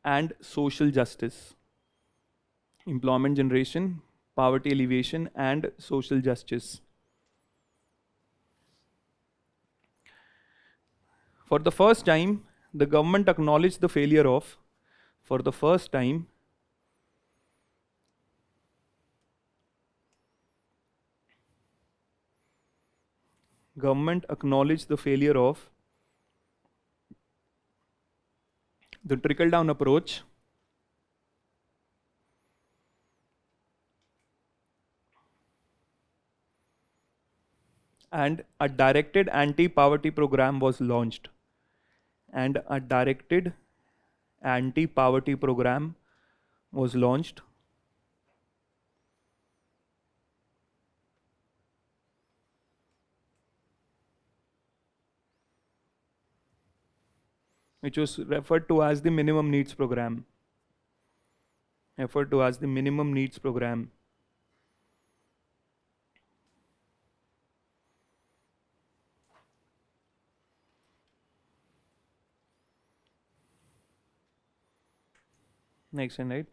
and social justice. Employment generation, poverty alleviation, and social justice. For the first time, the government acknowledged the failure of, government acknowledged the failure of the trickle-down approach and a directed anti-poverty program was launched. Which was referred to as the minimum needs program. Next slide, right?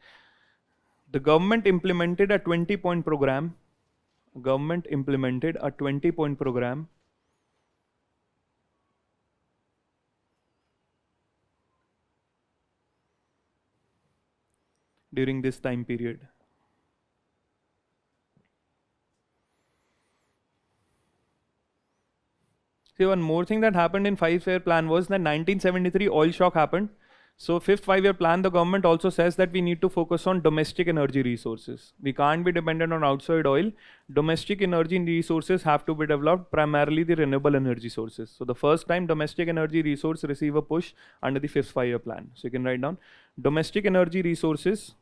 The government implemented a 20-point program. Government implemented a 20-point program during this time period. See, one more thing that happened in 5-year plan was that 1973 oil shock happened. So 5th 5-year plan, the government also says that we need to focus on domestic energy resources. We can't be dependent on outside oil. Domestic energy resources have to be developed, primarily the renewable energy sources. So the first time domestic energy resource receive a push under the 5th 5-year plan. So you can write down domestic energy resources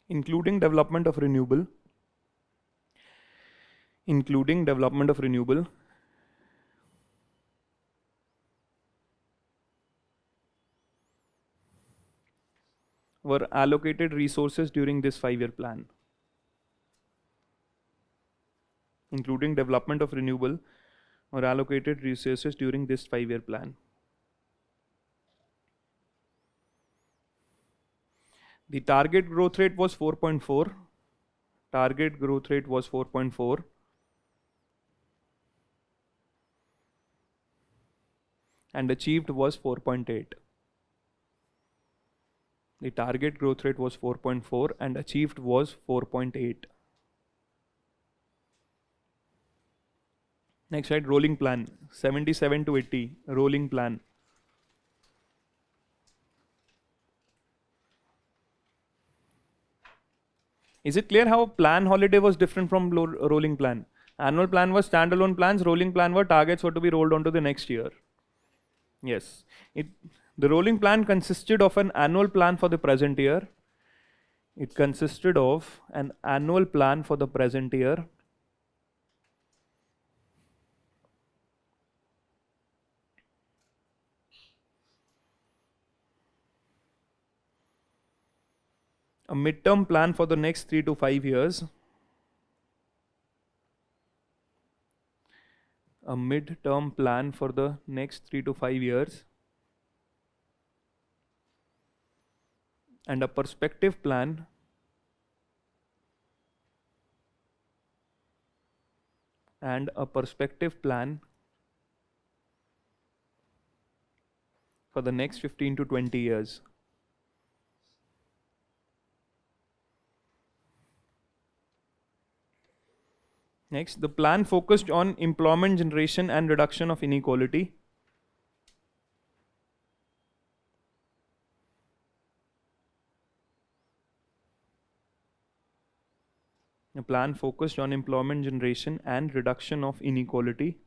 including development of renewable were allocated resources during this 5-year plan. Including development of renewable were allocated resources during this 5-year plan. The target growth rate was 4.4. Target growth rate was 4.4. And achieved was 4.8. The target growth rate was 4.4 and achieved was 4.8. Next slide, rolling plan, 77 to 80, rolling plan. Is it clear how plan holiday was different from rolling plan? Annual plan was standalone plans, rolling plan were targets were to be rolled on to the next year. Yes, the rolling plan consisted of an annual plan for the present year. It consisted of an annual plan for the present year. A midterm plan for the next 3 to 5 years. A midterm plan for the next 3 to 5 years. And a perspective plan for the next 15 to 20 years. Next, the plan focused on employment generation and reduction of inequality. The plan focused on employment generation and reduction of inequality.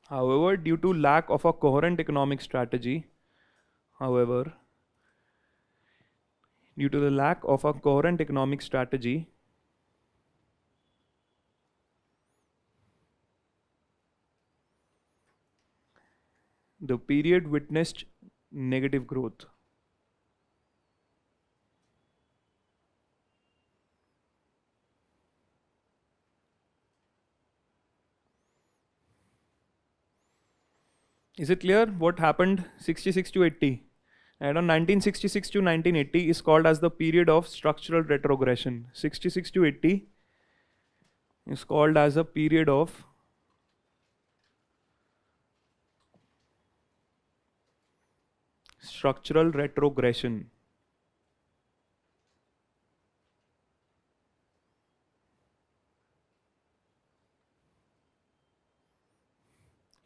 However, due to lack of a coherent economic strategy, the period witnessed negative growth. Is it clear what happened 66 to 80? And on 1966 to 1980 is called as the period of structural retrogression. 66 to 80 is called as a period of structural retrogression.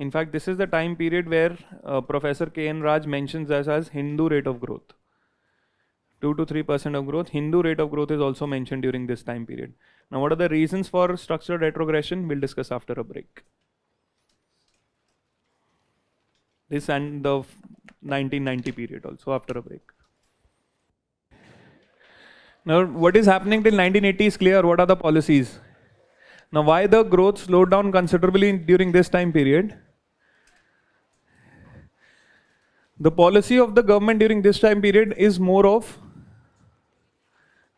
In fact, this is the time period where Professor K.N. Raj mentions us as Hindu rate of growth. 2 to 3% of growth. Hindu rate of growth is also mentioned during this time period. Now, what are the reasons for structural retrogression? We'll discuss after a break. This and the 1990 period also after a break. Now, what is happening till 1980 is clear. What are the policies? Now, why the growth slowed down considerably during this time period? The policy of the government during this time period is more of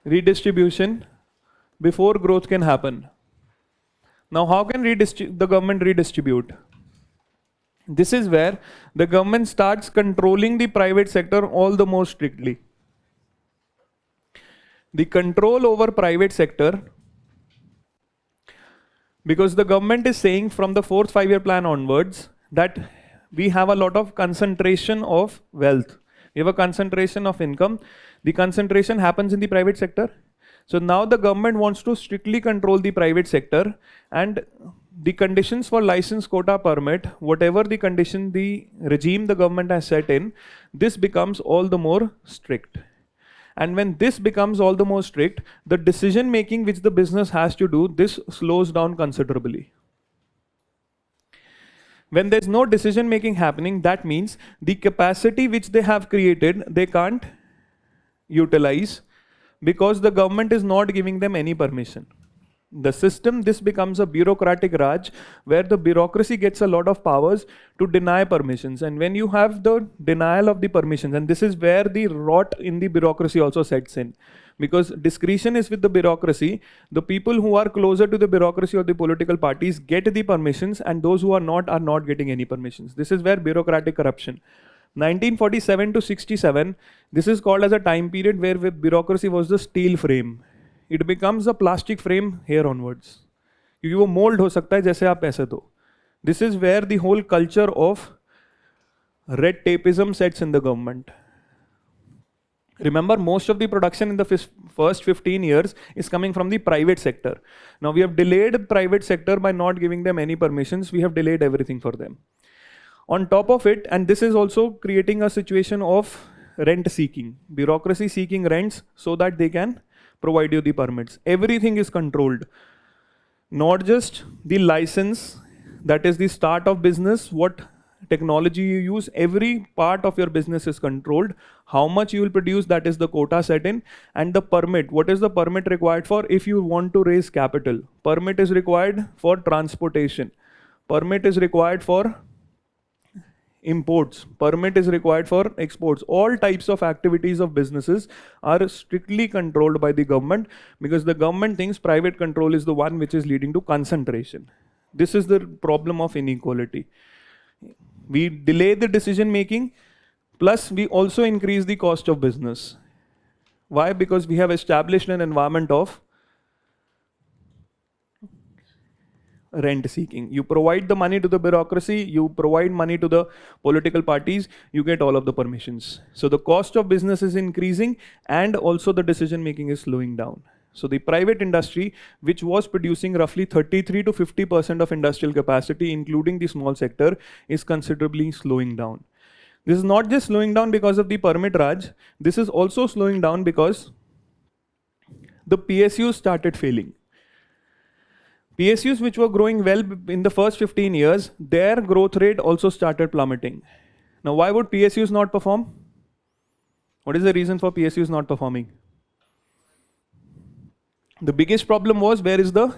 redistribution before growth can happen. Now, how can the government redistribute? This is where the government starts controlling the private sector all the more strictly. The control over private sector, because the government is saying from the 4th five-year plan onwards that we have a lot of concentration of wealth. We have a concentration of income. The concentration happens in the private sector. So now the government wants to strictly control the private sector, and the conditions for license, quota, permit, whatever the condition, the regime the government has set in, this becomes all the more strict. And when this becomes all the more strict, the decision making which the business has to do, this slows down considerably. When there's no decision making happening, that means the capacity which they have created, they can't utilize because the government is not giving them any permission. The system, this becomes a bureaucratic Raj where the bureaucracy gets a lot of powers to deny permissions. And when you have the denial of the permissions, and this is where the rot in the bureaucracy also sets in. Because discretion is with the bureaucracy, the people who are closer to the bureaucracy or the political parties get the permissions, and those who are not getting any permissions. This is where bureaucratic corruption. 1947 to 67, this is called as a time period where bureaucracy was the steel frame. It becomes a plastic frame here onwards. क्योंकि वो mold हो सकता है जैसे आप ऐसे दो. This is where the whole culture of red tapeism sets in the government. Remember, most of the production in the first 15 years is coming from the private sector. Now we have delayed private sector by not giving them any permissions. We have delayed everything for them. On top of it, and this is also creating a situation of rent seeking, bureaucracy seeking rents so that they can provide you the permits. Everything is controlled. Not just the license, that is the start of business, what technology you use, every part of your business is controlled. How much you will produce, that is the quota set in. And the permit, what is the permit required for? If you want to raise capital, permit is required for transportation. Permit is required for imports, permit is required for exports. All types of activities of businesses are strictly controlled by the government because the government thinks private control is the one which is leading to concentration. This is the problem of inequality. We delay the decision making, plus we also increase the cost of business. Why? Because we have established an environment of rent seeking. You provide the money to the bureaucracy, you provide money to the political parties, you get all of the permissions. So the cost of business is increasing and also the decision making is slowing down. So the private industry, which was producing roughly 33 to 50% of industrial capacity, including the small sector, is considerably slowing down. This is not just slowing down because of the permit Raj, this is also slowing down because the PSUs started failing. PSUs which were growing well in the first 15 years, their growth rate also started plummeting. Now why would PSUs not perform? What is the reason for PSUs not performing? The biggest problem was, where is the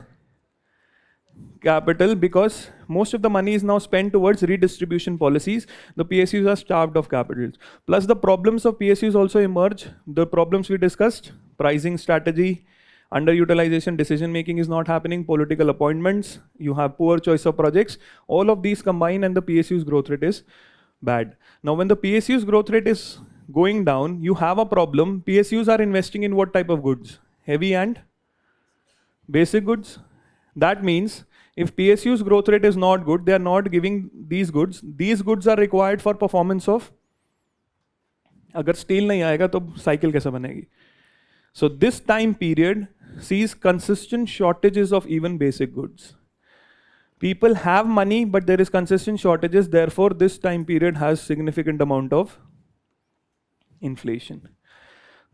capital? Because most of the money is now spent towards redistribution policies. The PSUs are starved of capital. Plus the problems of PSUs also emerge. The problems we discussed, pricing strategy, underutilization, decision making is not happening, political appointments, you have poor choice of projects. All of these combine and the PSU's growth rate is bad. Now when the PSU's growth rate is going down, you have a problem. PSUs are investing in what type of goods? Heavy and basic goods. That means if PSU's growth rate is not good, they are not giving these goods. These goods are required for performance of. अगर steel नहीं आएगा तो cycle कैसे बनेगी? So this time period sees consistent shortages of even basic goods. People have money, but there is consistent shortages. Therefore, this time period has significant amount of inflation.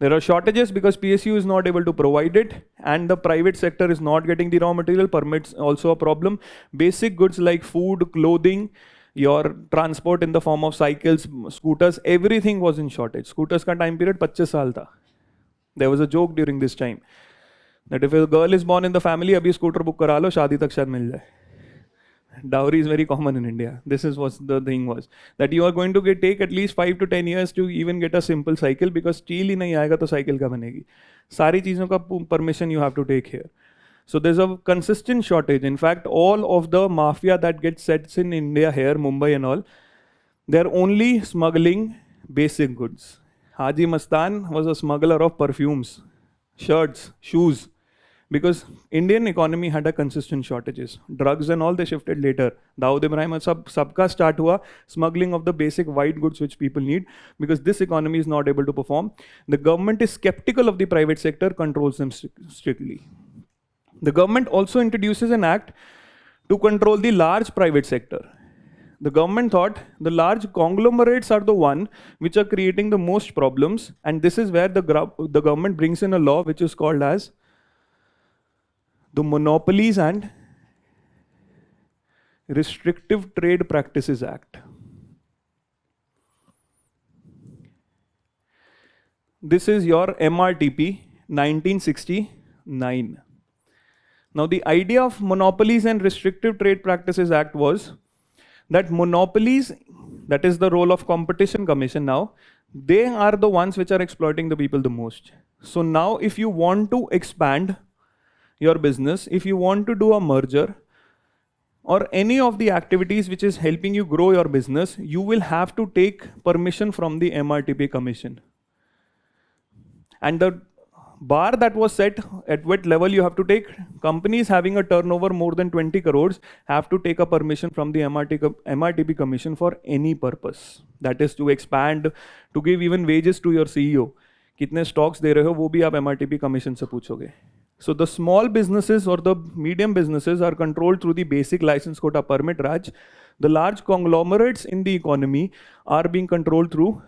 There are shortages because PSU is not able to provide it, and the private sector is not getting the raw material. Permits also a problem. Basic goods like food, clothing, your transport in the form of cycles, scooters, everything was in shortage. Scooters ka time period 25 साल था. There was a joke during this time that if a girl is born in the family, abhi scooter book करा लो, शादी तक शायद मिल जाए. Dowry is very common in India. This is what the thing was, that you are going to take at least 5 to 10 years to even get a simple cycle, because steel ही नहीं आएगा तो cycle का बनेगी. सारी चीज़ों का permission you have to take here. So there's a consistent shortage. In fact, all of the mafia that gets sets in India here, Mumbai and all, they're only smuggling basic goods. Haji Mastan was a smuggler of perfumes, shirts, shoes, because Indian economy had a consistent shortages. Drugs and all they shifted later. Dawood Ibrahim sabka start hua smuggling of the basic white goods which people need, because this economy is not able to perform. The government is skeptical of the private sector, controls them strictly. The government also introduces an act to control the large private sector. The government thought the large conglomerates are the one which are creating the most problems, and this is where the government brings in a law which is called as the Monopolies and Restrictive Trade Practices Act. This is your MRTP 1969. Now the idea of Monopolies and Restrictive Trade Practices Act was that monopolies, that is the role of Competition Commission now, they are the ones which are exploiting the people the most. So now if you want to expand your business, if you want to do a merger or any of the activities which is helping you grow your business, you will have to take permission from the MRTP Commission. And the bar that was set at what level you have to take, companies having a turnover more than 20 crores have to take a permission from the MRTP Commission for any purpose. That is to expand, to give even wages to your CEO. कितने stocks दे रहे हो वो भी आप MRTP Commission से पूछोगे. So the small businesses or the medium businesses are controlled through the basic license quota permit Raj. The large conglomerates in the economy are being controlled through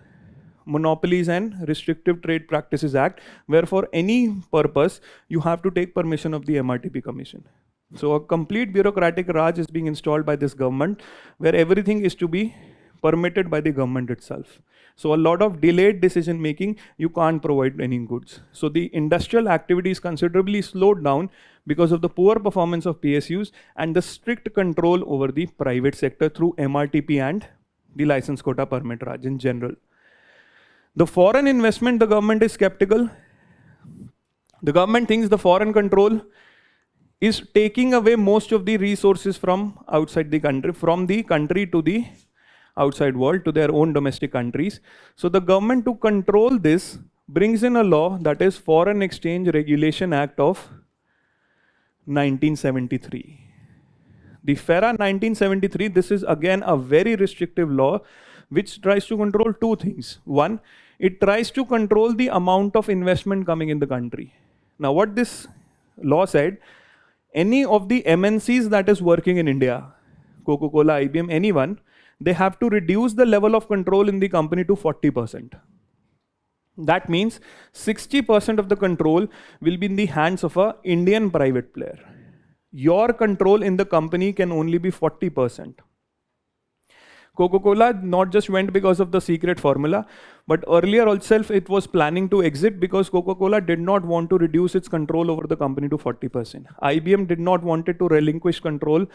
Monopolies and Restrictive Trade Practices Act, where for any purpose you have to take permission of the MRTP Commission. So a complete bureaucratic Raj is being installed by this government, where everything is to be permitted by the government itself. So a lot of delayed decision making, you can't provide any goods. So the industrial activity is considerably slowed down because of the poor performance of PSUs and the strict control over the private sector through MRTP and the license quota permit Raj in general. The foreign investment, the government is skeptical. The government thinks the foreign control is taking away most of the resources from outside the country, from the country to the outside world, to their own domestic countries. So the government, to control this, brings in a law, that is Foreign Exchange Regulation Act of 1973. The FERA 1973, this is again a very restrictive law which tries to control two things. One, it tries to control the amount of investment coming in the country. Now what this law said, any of the MNCs that is working in India, Coca-Cola, IBM, anyone, they have to reduce the level of control in the company to 40%. That means 60% of the control will be in the hands of an Indian private player. Your control in the company can only be 40%. Coca-Cola not just went because of the secret formula, but earlier itself it was planning to exit because Coca-Cola did not want to reduce its control over the company to 40%. IBM did not want it to relinquish control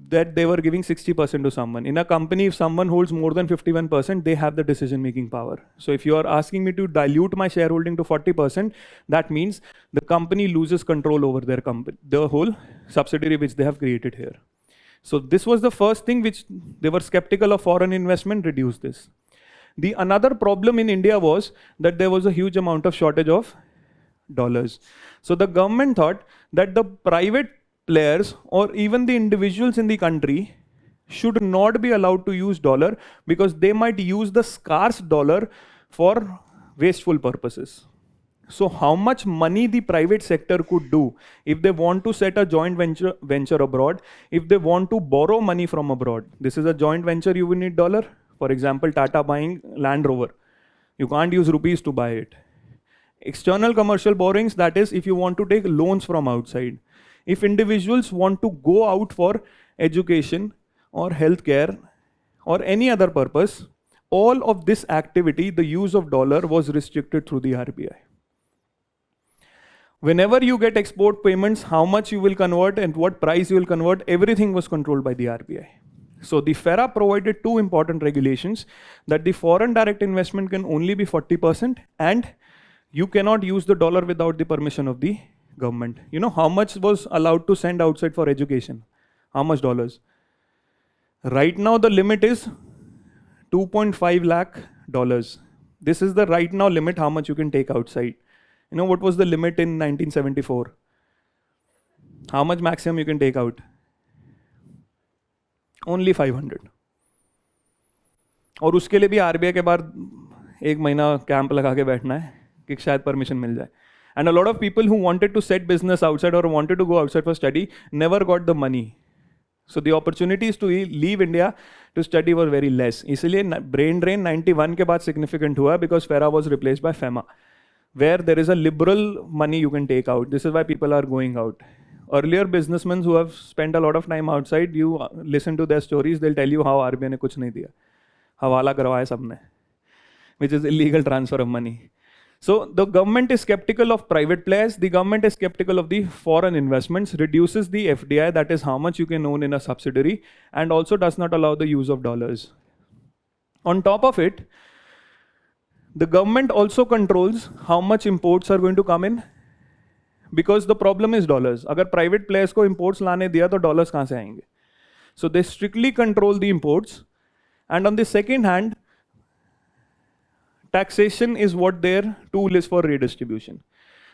that they were giving 60% to someone. In a company, if someone holds more than 51%, they have the decision-making power. So if you are asking me to dilute my shareholding to 40%, that means the company loses control over their company, the whole subsidiary which they have created here. So this was the first thing which they were skeptical of foreign investment, reduce this. The another problem in India was that there was a huge amount of shortage of dollars. So the government thought that the private players or even the individuals in the country should not be allowed to use dollar because they might use the scarce dollar for wasteful purposes. So how much money the private sector could do if they want to set a joint venture abroad, if they want to borrow money from abroad. This is a joint venture, you will need dollar. For example, Tata buying Land Rover. You can't use rupees to buy it. External commercial borrowings, that is if you want to take loans from outside. If individuals want to go out for education or healthcare or any other purpose, all of this activity, the use of dollar was restricted through the RBI. Whenever you get export payments, how much you will convert and what price you will convert, everything was controlled by the RBI. So the FERA provided two important regulations, that the foreign direct investment can only be 40% and you cannot use the dollar without the permission of the government. You know how much was allowed to send outside for education? How much dollars? Right now the limit is 2.5 lakh dollars. This is the right now limit how much you can take outside. You know what was the limit in 1974? How much maximum you can take out? Only 500. और उसके लिए भी RBI के बाहर एक महीना camp लगा के बैठना है कि शायद परमिशन मिल जाए. And a lot of people who wanted to set business outside or wanted to go outside for study never got the money. So the opportunities to leave India to study were very less. इसलिए brain drain 91 के बाद significant हुआ because FERA was replaced by FEMA, where there is a liberal money you can take out. This is why people are going out. Earlier businessmen who have spent a lot of time outside, you listen to their stories, they'll tell you how RBI ने कुछ नहीं दिया. हवाला करवाया सबने, which is illegal transfer of money. So the government is skeptical of private players, the government is skeptical of the foreign investments, reduces the FDI, that is how much you can own in a subsidiary, and also does not allow the use of dollars. On top of it, the government also controls how much imports are going to come in, because the problem is dollars. अगर private players को imports लाने दिया तो dollars कहाँ से आएंगे? So they strictly control the imports, and on the second hand, taxation is what their tool is for redistribution.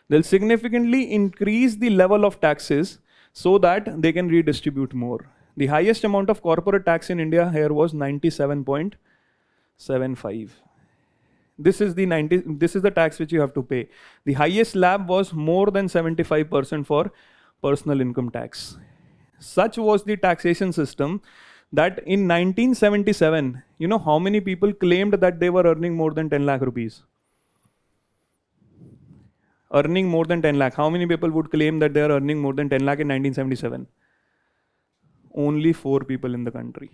They'll significantly increase the level of taxes so that they can redistribute more. The highest amount of corporate tax in India here was 97.75. This is the tax which you have to pay. The highest slab was more than 75% for personal income tax. Such was the taxation system that in 1977, you know how many people claimed that they were earning more than 10 lakh rupees? Earning more than 10 lakh. How many people would claim that they are earning more than 10 lakh in 1977? Only 4 people in the country.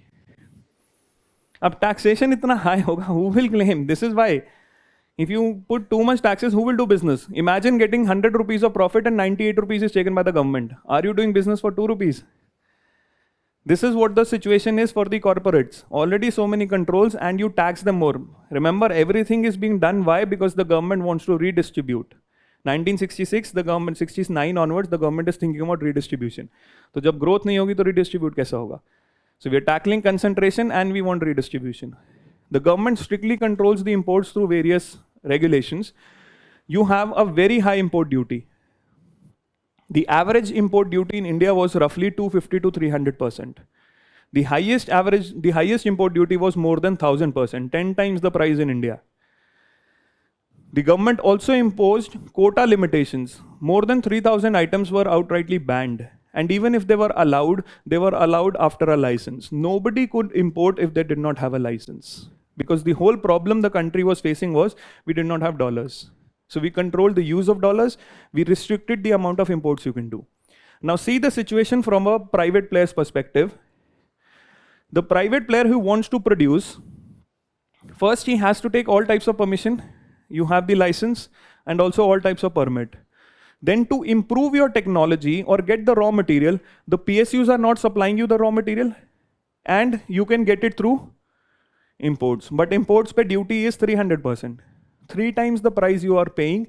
Ab taxation itna high hoga, who will claim? This is why. If you put too much taxes, who will do business? Imagine getting 100 rupees of profit and 98 rupees is taken by the government. Are you doing business for 2 rupees? This is what the situation is for the corporates. Already so many controls and you tax them more. Remember, everything is being done. Why? Because the government wants to redistribute. 1966, the government, 69 onwards, the government is thinking about redistribution. So जब growth नहीं होगी तो redistribute कैसा होगा? So we are tackling concentration and we want redistribution. The government strictly controls the imports through various regulations. You have a very high import duty. The average import duty in India was roughly 250 to 300%. The highest import duty was more than 1000%, 10 times the price in India. The government also imposed quota limitations. More than 3000 items were outrightly banned. And even if they were allowed after a license. Nobody could import if they did not have a license. Because the whole problem the country was facing was we did not have dollars. So we controlled the use of dollars, we restricted the amount of imports you can do. Now see the situation from a private player's perspective. The private player who wants to produce, first he has to take all types of permission. You have the license and also all types of permit. Then to improve your technology or get the raw material, the PSUs are not supplying you the raw material and you can get it through imports. But imports pe duty is 300%. 3 times the price you are paying,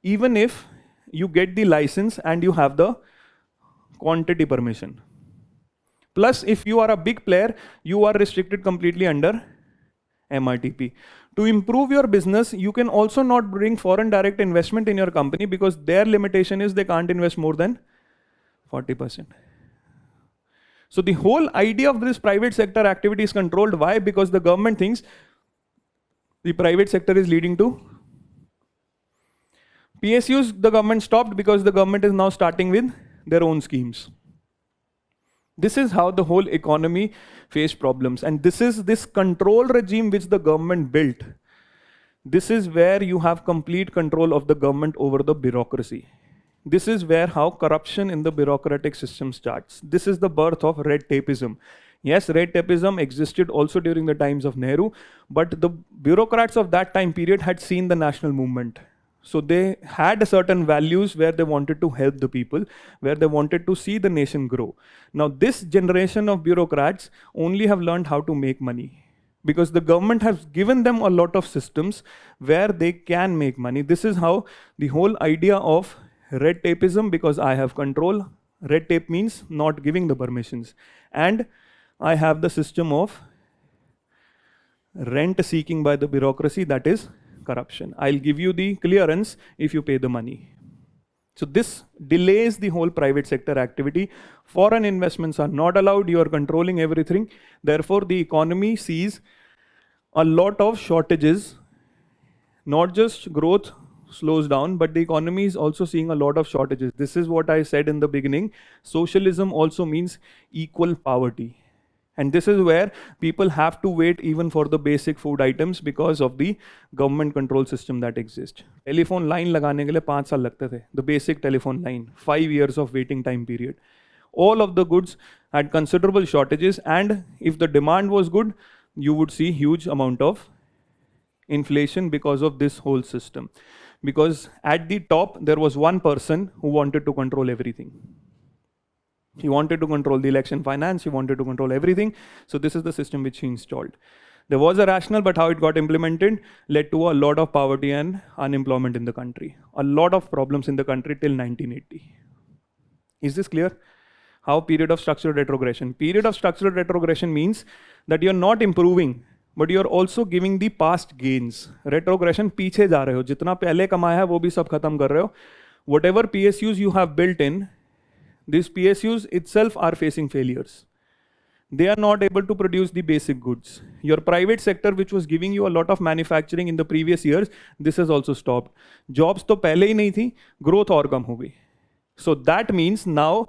even if you get the license and you have the quantity permission. Plus, if you are a big player, you are restricted completely under MRTP. To improve your business, you can also not bring foreign direct investment in your company because their limitation is they can't invest more than 40%. So the whole idea of this private sector activity is controlled. Why? Because the government thinks the private sector is leading to PSUs. The government stopped because the government is now starting with their own schemes. This is how the whole economy faced problems. And this is this control regime which the government built. This is where you have complete control of the government over the bureaucracy. This is where how corruption in the bureaucratic system starts. This is the birth of red tapeism. Yes, red tapeism existed also during the times of Nehru, but the bureaucrats of that time period had seen the national movement. So they had certain values where they wanted to help the people, where they wanted to see the nation grow. Now this generation of bureaucrats only have learned how to make money, because the government has given them a lot of systems where they can make money. This is how the whole idea of red tapeism, because I have control. Red tape means not giving the permissions. And I have the system of rent seeking by the bureaucracy, that is corruption. I'll give you the clearance if you pay the money. So this delays the whole private sector activity. Foreign investments are not allowed. You are controlling everything. Therefore, the economy sees a lot of shortages. Not just growth slows down, but the economy is also seeing a lot of shortages. This is what I said in the beginning. Socialism also means equal poverty. And this is where people have to wait even for the basic food items because of the government control system that exists. Telephone line लगाने के लिए 5 साल लगते थे. The basic telephone line, 5 years of waiting time period. All of the goods had considerable shortages, and if the demand was good, you would see huge amount of inflation because of this whole system. Because at the top, there was one person who wanted to control everything. He wanted to control the election finance, he wanted to control everything. So this is the system which he installed. There was a rationale, but how it got implemented led to a lot of poverty and unemployment in the country. A lot of problems in the country till 1980. Is this clear? How period of structural retrogression? Period of structural retrogression means that you're not improving, but you're also giving the past gains. Retrogression, पीछे जा रहे हो, जितना पहले कमाया है वो भी सब खत्म कर रहे हो. Whatever PSUs you have built in, these PSUs itself are facing failures. They are not able to produce the basic goods. Your private sector, which was giving you a lot of manufacturing in the previous years, this has also stopped. Jobs तो पहले ही नहीं थी, growth और कम हो गई. So that means now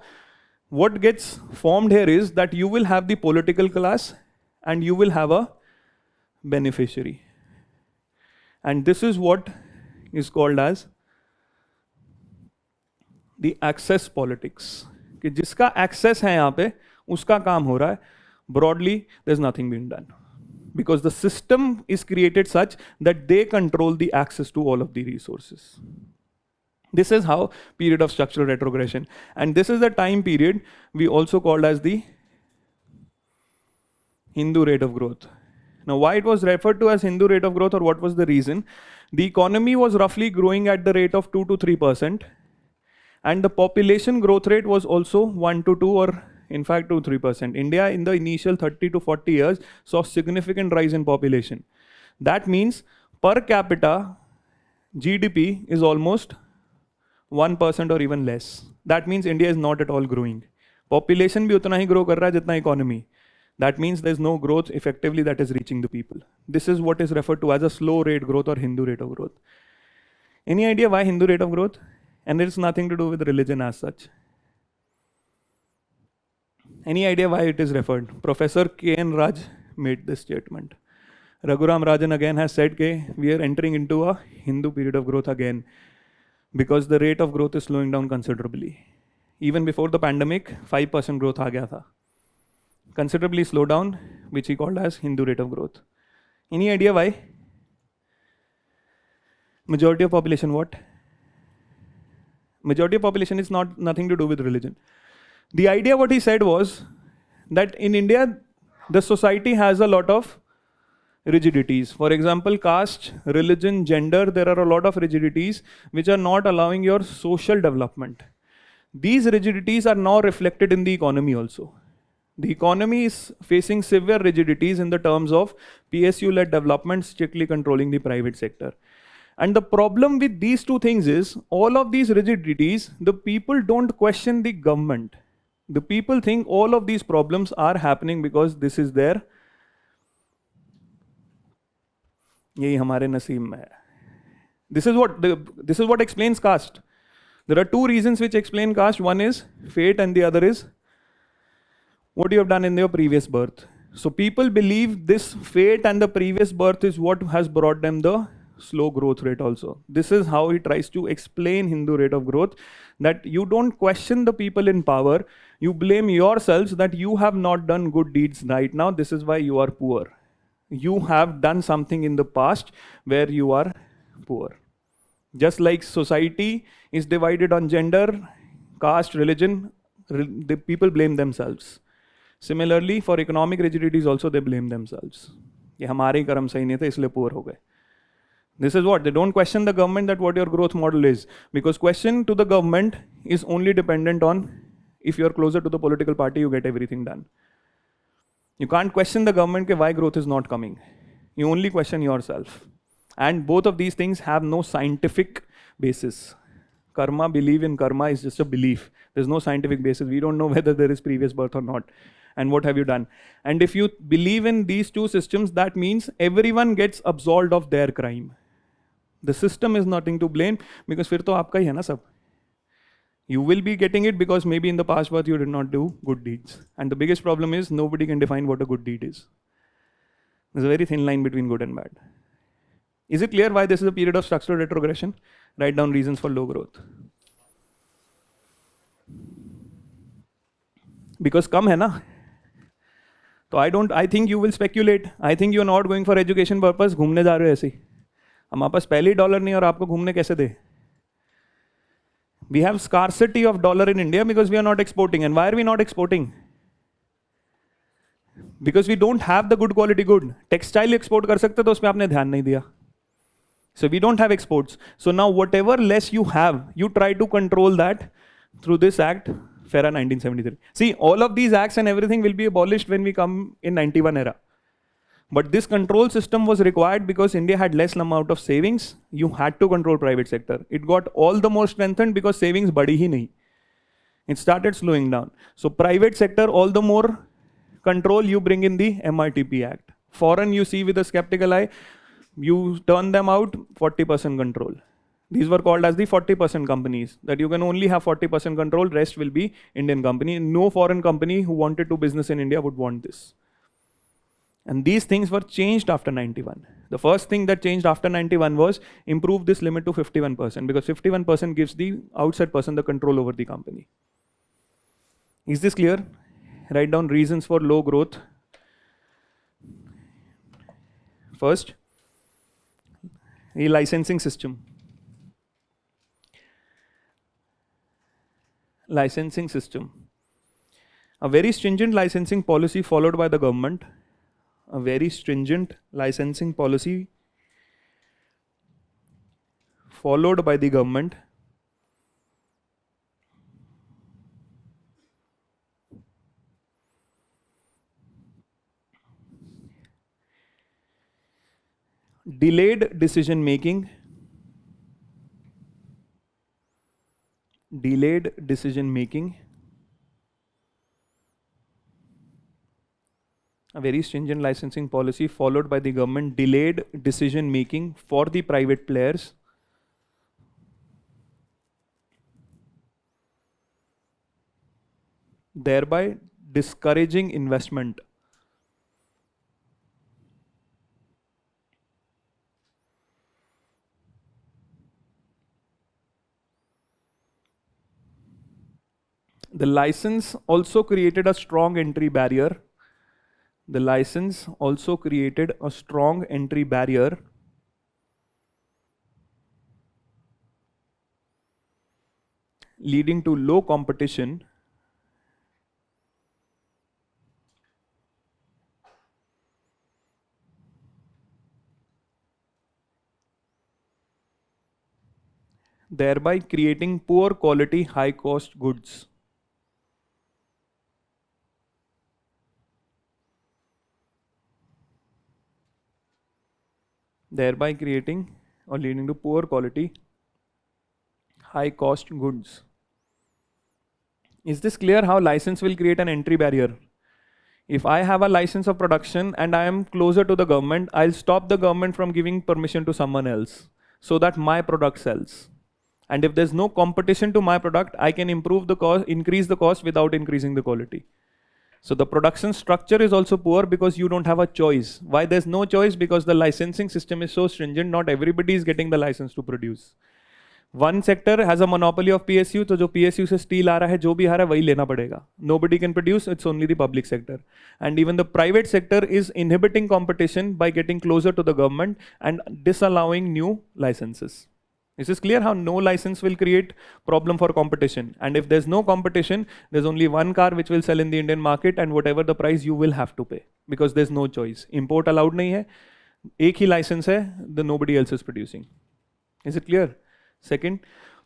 what gets formed here is that you will have the political class and you will have a beneficiary. And this is what is called as the access politics. कि जिसका access है यहाँ पे उसका काम हो रहा है. Broadly, there's nothing being done because the system is created such that they control the access to all of the resources. This is how period of structural retrogression, and this is the time period we also called as the Hindu rate of growth. Now, why it was referred to as Hindu rate of growth, or what was the reason? The economy was roughly growing at the rate of 2 to 3%. And the population growth rate was also 1 to 2, or in fact 2 3%. India in the initial 30 to 40 years saw significant rise in population. That means per capita GDP is almost 1% or even less. That means India is not at all growing. Population भी उतना ही grow कर रहा है जितना economy. That means there's no growth effectively that is reaching the people. This is what is referred to as a slow rate growth or Hindu rate of growth. Any idea why Hindu rate of growth? And it's nothing to do with religion as such. Any idea why it is referred? Professor K.N. Raj made this statement. Raghuram Rajan again has said that we are entering into a Hindu period of growth again because the rate of growth is slowing down considerably. Even before the pandemic, 5% growth aa gaya tha. Considerably slowed down, which he called as Hindu rate of growth. Any idea why? Majority of population what? Majority of population is nothing to do with religion. The idea what he said was that in India, the society has a lot of rigidities. For example, caste, religion, gender, there are a lot of rigidities which are not allowing your social development. These rigidities are now reflected in the economy also. The economy is facing severe rigidities in the terms of PSU-led development strictly controlling the private sector. And the problem with these two things is, all of these rigidities, the people don't question the government. The people think all of these problems are happening because this is their, यही हमारे नसीब में है. This is what explains caste. There are two reasons which explain caste. One is fate and the other is what you have done in your previous birth. So people believe this fate and the previous birth is what has brought them the slow growth rate also. This is how he tries to explain Hindu rate of growth, that you don't question the people in power, you blame yourselves that you have not done good deeds right now, this is why you are poor. You have done something in the past where you are poor. Just like society is divided on gender, caste, religion, the people blame themselves. Similarly, for economic rigidities also they blame themselves. ये हमारे ही कर्म सही नहीं थे इसलिए poor हो गए. This is what they don't question the government that what your growth model is, because question to the government is only dependent on if you're closer to the political party you get everything done. You can't question the government why growth is not coming. You only question yourself. And both of these things have no scientific basis. Karma, believe in karma is just a belief. There's no scientific basis. We don't know whether there is previous birth or not. And what have you done? And if you believe in these two systems, that means everyone gets absolved of their crime. The system is nothing to blame because फिर तो आपका ही है ना सब. You will be getting it because maybe in the past birth you did not do good deeds. And the biggest problem is nobody can define what a good deed is. There's a very thin line between good and bad. Is it clear why this is a period of structural retrogression? Write down reasons for low growth. Because कम है ना. तो I think you will speculate. I think you are not going for education purpose. घूमने जा रहे हो ऐसे ही. हमारे पास पहले ही डॉलर नहीं और आपको घूमने कैसे दे? We have scarcity of dollar in India because we are not exporting. And why are we not exporting? Because we don't have the good quality good. Textile export कर सकते तो उसमें आपने ध्यान नहीं दिया. So we don't have exports. So now whatever less you have, you try to control that through this act, FERA 1973. See, all of these acts and everything will be abolished when we come in 91 era. But this control system was required because India had less amount of savings. You had to control private sector. It got all the more strengthened because savings badi hi nahi. It started slowing down. So private sector, all the more control you bring in the MRTP Act. Foreign you see with a skeptical eye, you turn them out, 40% control. These were called as the 40% companies, that you can only have 40% control, rest will be Indian company. No foreign company who wanted to business in India would want this. And these things were changed after 91. The first thing that changed after 91 was improve this limit to 51%, because 51% gives the outside person the control over the company. Is this clear? Write down reasons for low growth. First, a licensing system. Licensing system. A very stringent licensing policy followed by the government. A very stringent licensing policy followed by the government delayed decision making, a very stringent licensing policy followed by the government delayed decision making for the private players, thereby discouraging investment. The license also created a strong entry barrier. The license also created a strong entry barrier leading to low competition thereby creating poor quality, high cost goods. Thereby creating or leading to poor quality, high cost goods. Is this clear how license will create an entry barrier? If I have a license of production and I am closer to the government, I'll stop the government from giving permission to someone else so that my product sells. And if there's no competition to my product, I can improve the cost, increase the cost without increasing the quality. So the production structure is also poor because you don't have a choice. Why there's no choice? Because the licensing system is so stringent, not everybody is getting the license to produce. One sector has a monopoly of PSU, तो जो PSU से steel आ रहा है, जो भी आ रहा है वही लेना पड़ेगा. Nobody can produce, it's only the public sector. And even the private sector is inhibiting competition by getting closer to the government and disallowing new licenses. Is this clear how no license will create problem for competition? And if there's no competition, there's only one car which will sell in the Indian market, and whatever the price you will have to pay, because there's no choice. Import allowed nahi hai. एक ही license है, the nobody else is producing. Is it clear? Second,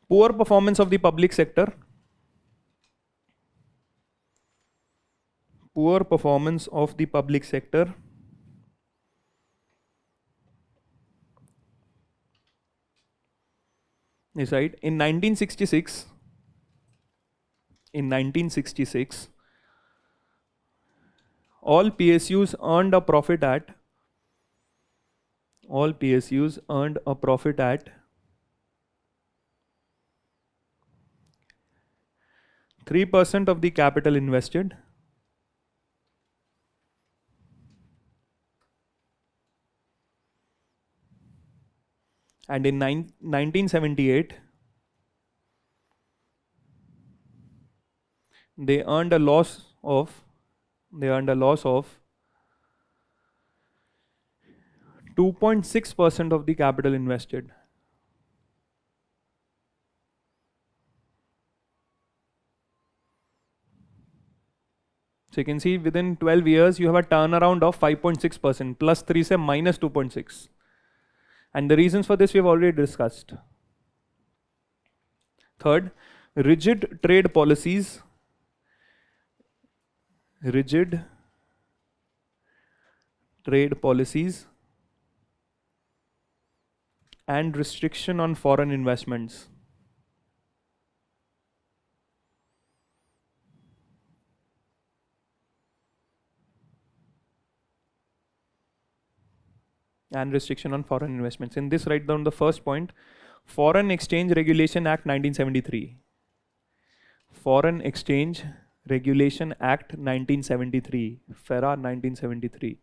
poor performance of the public sector. Poor performance of the public sector is right. In 1966, all PSUs earned a profit at 3% of the capital invested, and in 1978 they earned a loss of 2.6% of the capital invested. So you can see within 12 years you have a turnaround of 5.6%, plus 3 say minus 2.6. And the reasons for this we have already discussed. Third, rigid trade policies. Rigid trade policies and restriction on foreign investments. And restriction on foreign investments. In this, write down the first point. Foreign Exchange Regulation Act 1973. Foreign Exchange Regulation Act 1973. FERA 1973.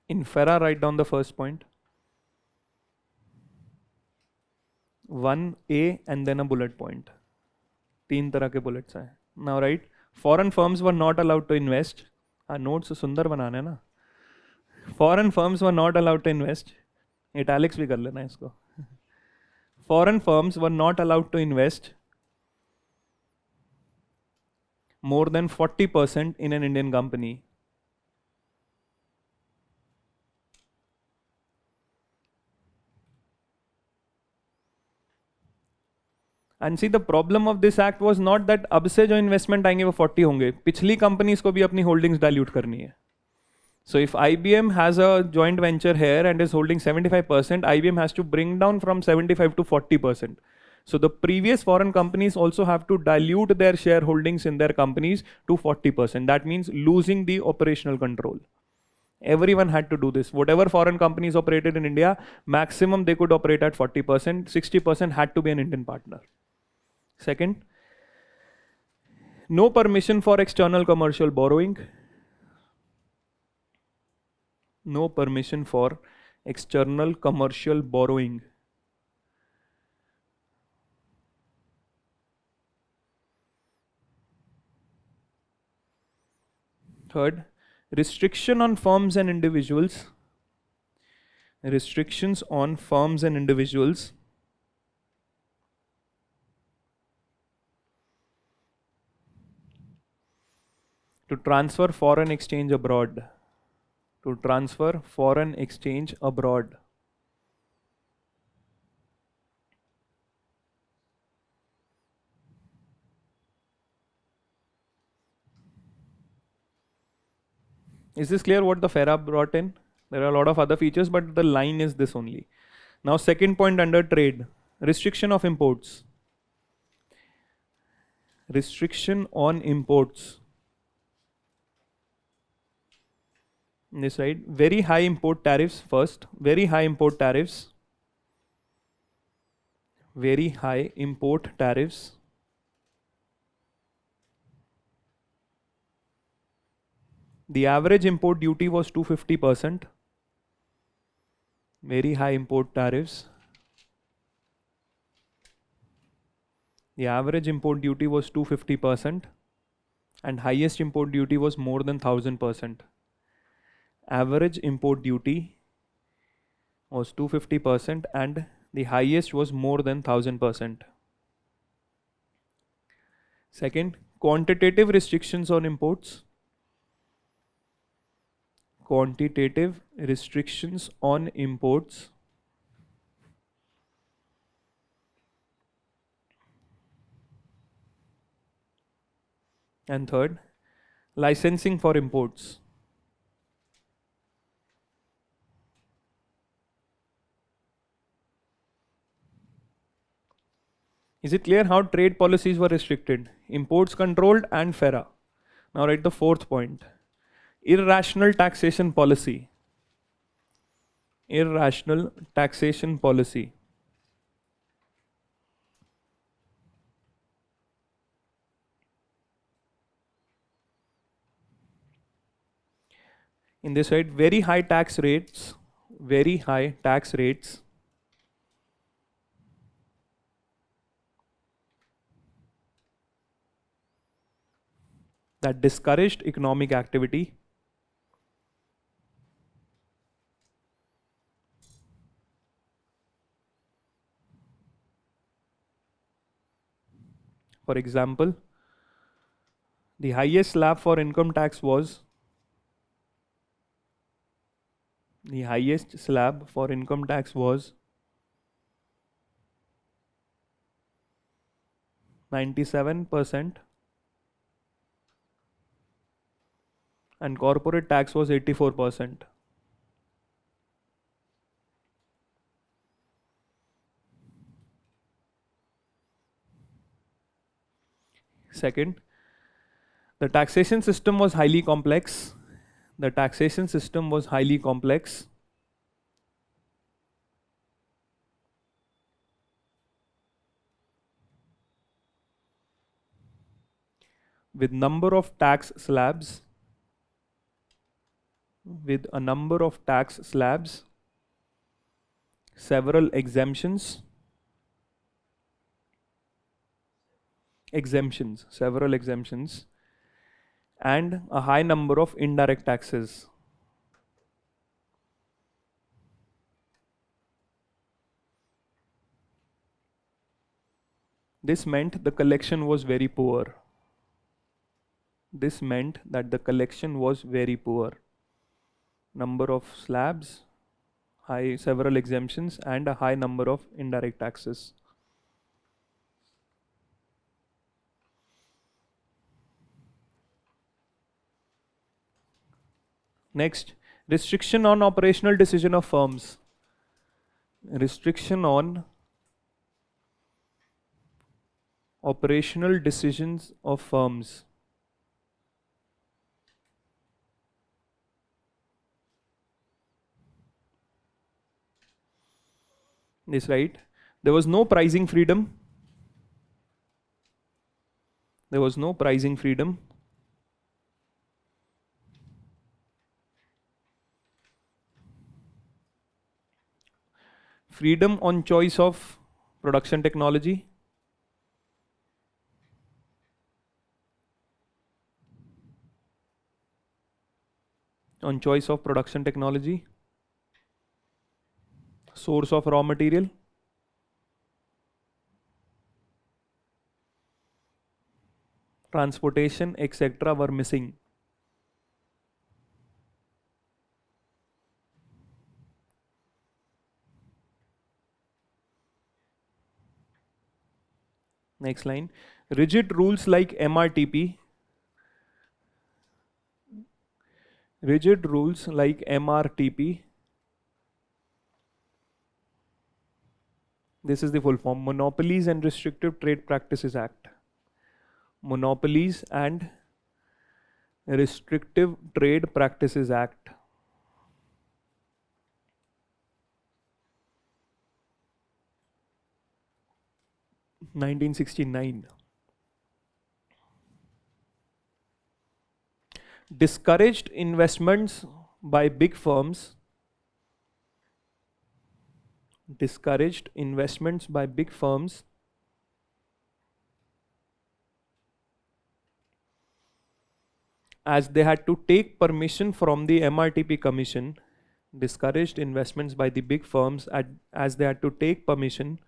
In FERA, write down the first point. 1A and then a bullet point. 3 तरह के bullets हैं. Now right, foreign firms were not allowed to invest. Notes सुंदर बनाने ना. Foreign firms were not allowed to invest. Italics भी कर लेना इसको. Foreign firms were not allowed to invest more than 40% in an Indian company. And see, the problem of this act was not that अब से जो investment आएंगे वो 40 होंगे, पिछली companies को भी अपनी holdings dilute करनी है. So if IBM has a joint venture here and is holding 75%, IBM has to bring down from 75 to 40%. So the previous foreign companies also have to dilute their shareholdings in their companies to 40%. That means losing the operational control. Everyone had to do this. Whatever foreign companies operated in India, maximum they could operate at 40%. 60% had to be an Indian partner. Second, no permission for external commercial borrowing. No permission for external commercial borrowing. Third, restriction on firms and individuals. Restrictions on firms and individuals to transfer foreign exchange abroad. To transfer foreign exchange abroad. Is this clear what the FERA brought in? There are a lot of other features, but the line is this only. Now, second point under trade, restriction of imports. Restriction on imports. This side, very high import tariffs first. Very high import tariffs. Very high import tariffs. The average import duty was 250%. Very high import tariffs. The average import duty was 250%. and highest import duty was more than 1000%. Average import duty was 250% and the highest was more than 1000%. Second, quantitative restrictions on imports. Quantitative restrictions on imports. And third, licensing for imports. Is it clear how trade policies were restricted? Imports controlled and FERA. Now write the fourth point. Irrational taxation policy. Irrational taxation policy. In this side, very high tax rates that discouraged economic activity. For example, the highest slab for income tax was 97% and corporate tax was 84%. Second, the taxation system was highly complex. The taxation system was highly complex. With a number of tax slabs, several exemptions, and a high number of indirect taxes. This meant the collection was very poor. Number of slabs, several exemptions, and a high number of indirect taxes. Next, restriction on operational decision of firms. Restriction on operational decisions of firms. This right. There was no pricing freedom. Freedom on choice of production technology. Source of raw material. Transportation, etc. were missing. Next line. Rigid rules like MRTP. This is the full form. Monopolies and Restrictive Trade Practices Act. Monopolies and Restrictive Trade Practices Act. (1969). Discouraged investments by big firms. as they had to take permission from the MRTP Commission, discouraged investments by the big firms as they had to take permission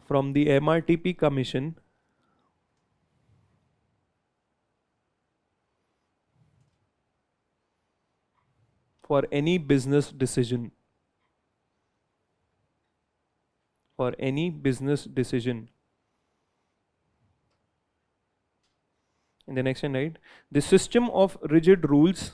from the MRTP Commission for any business decision. For any business decision. In the next line, right? This system of rigid rules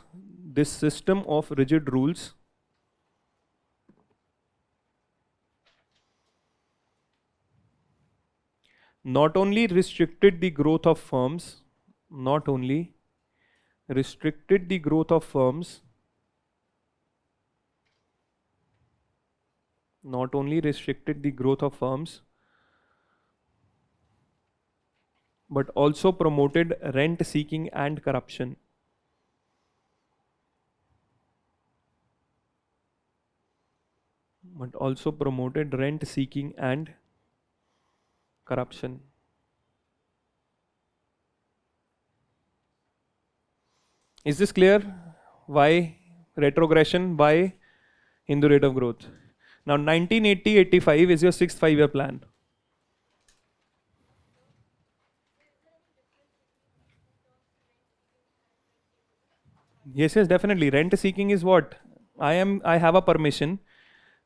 not only restricted the growth of firms, not only restricted the growth of firms, not only restricted the growth of firms, but also promoted rent seeking and corruption. But also promoted rent seeking and corruption. Is this clear? Why retrogression? Why Hindu rate of growth? Now 1980-85 is your sixth 5-year plan. Yes, definitely. Rent seeking is what? I have a permission.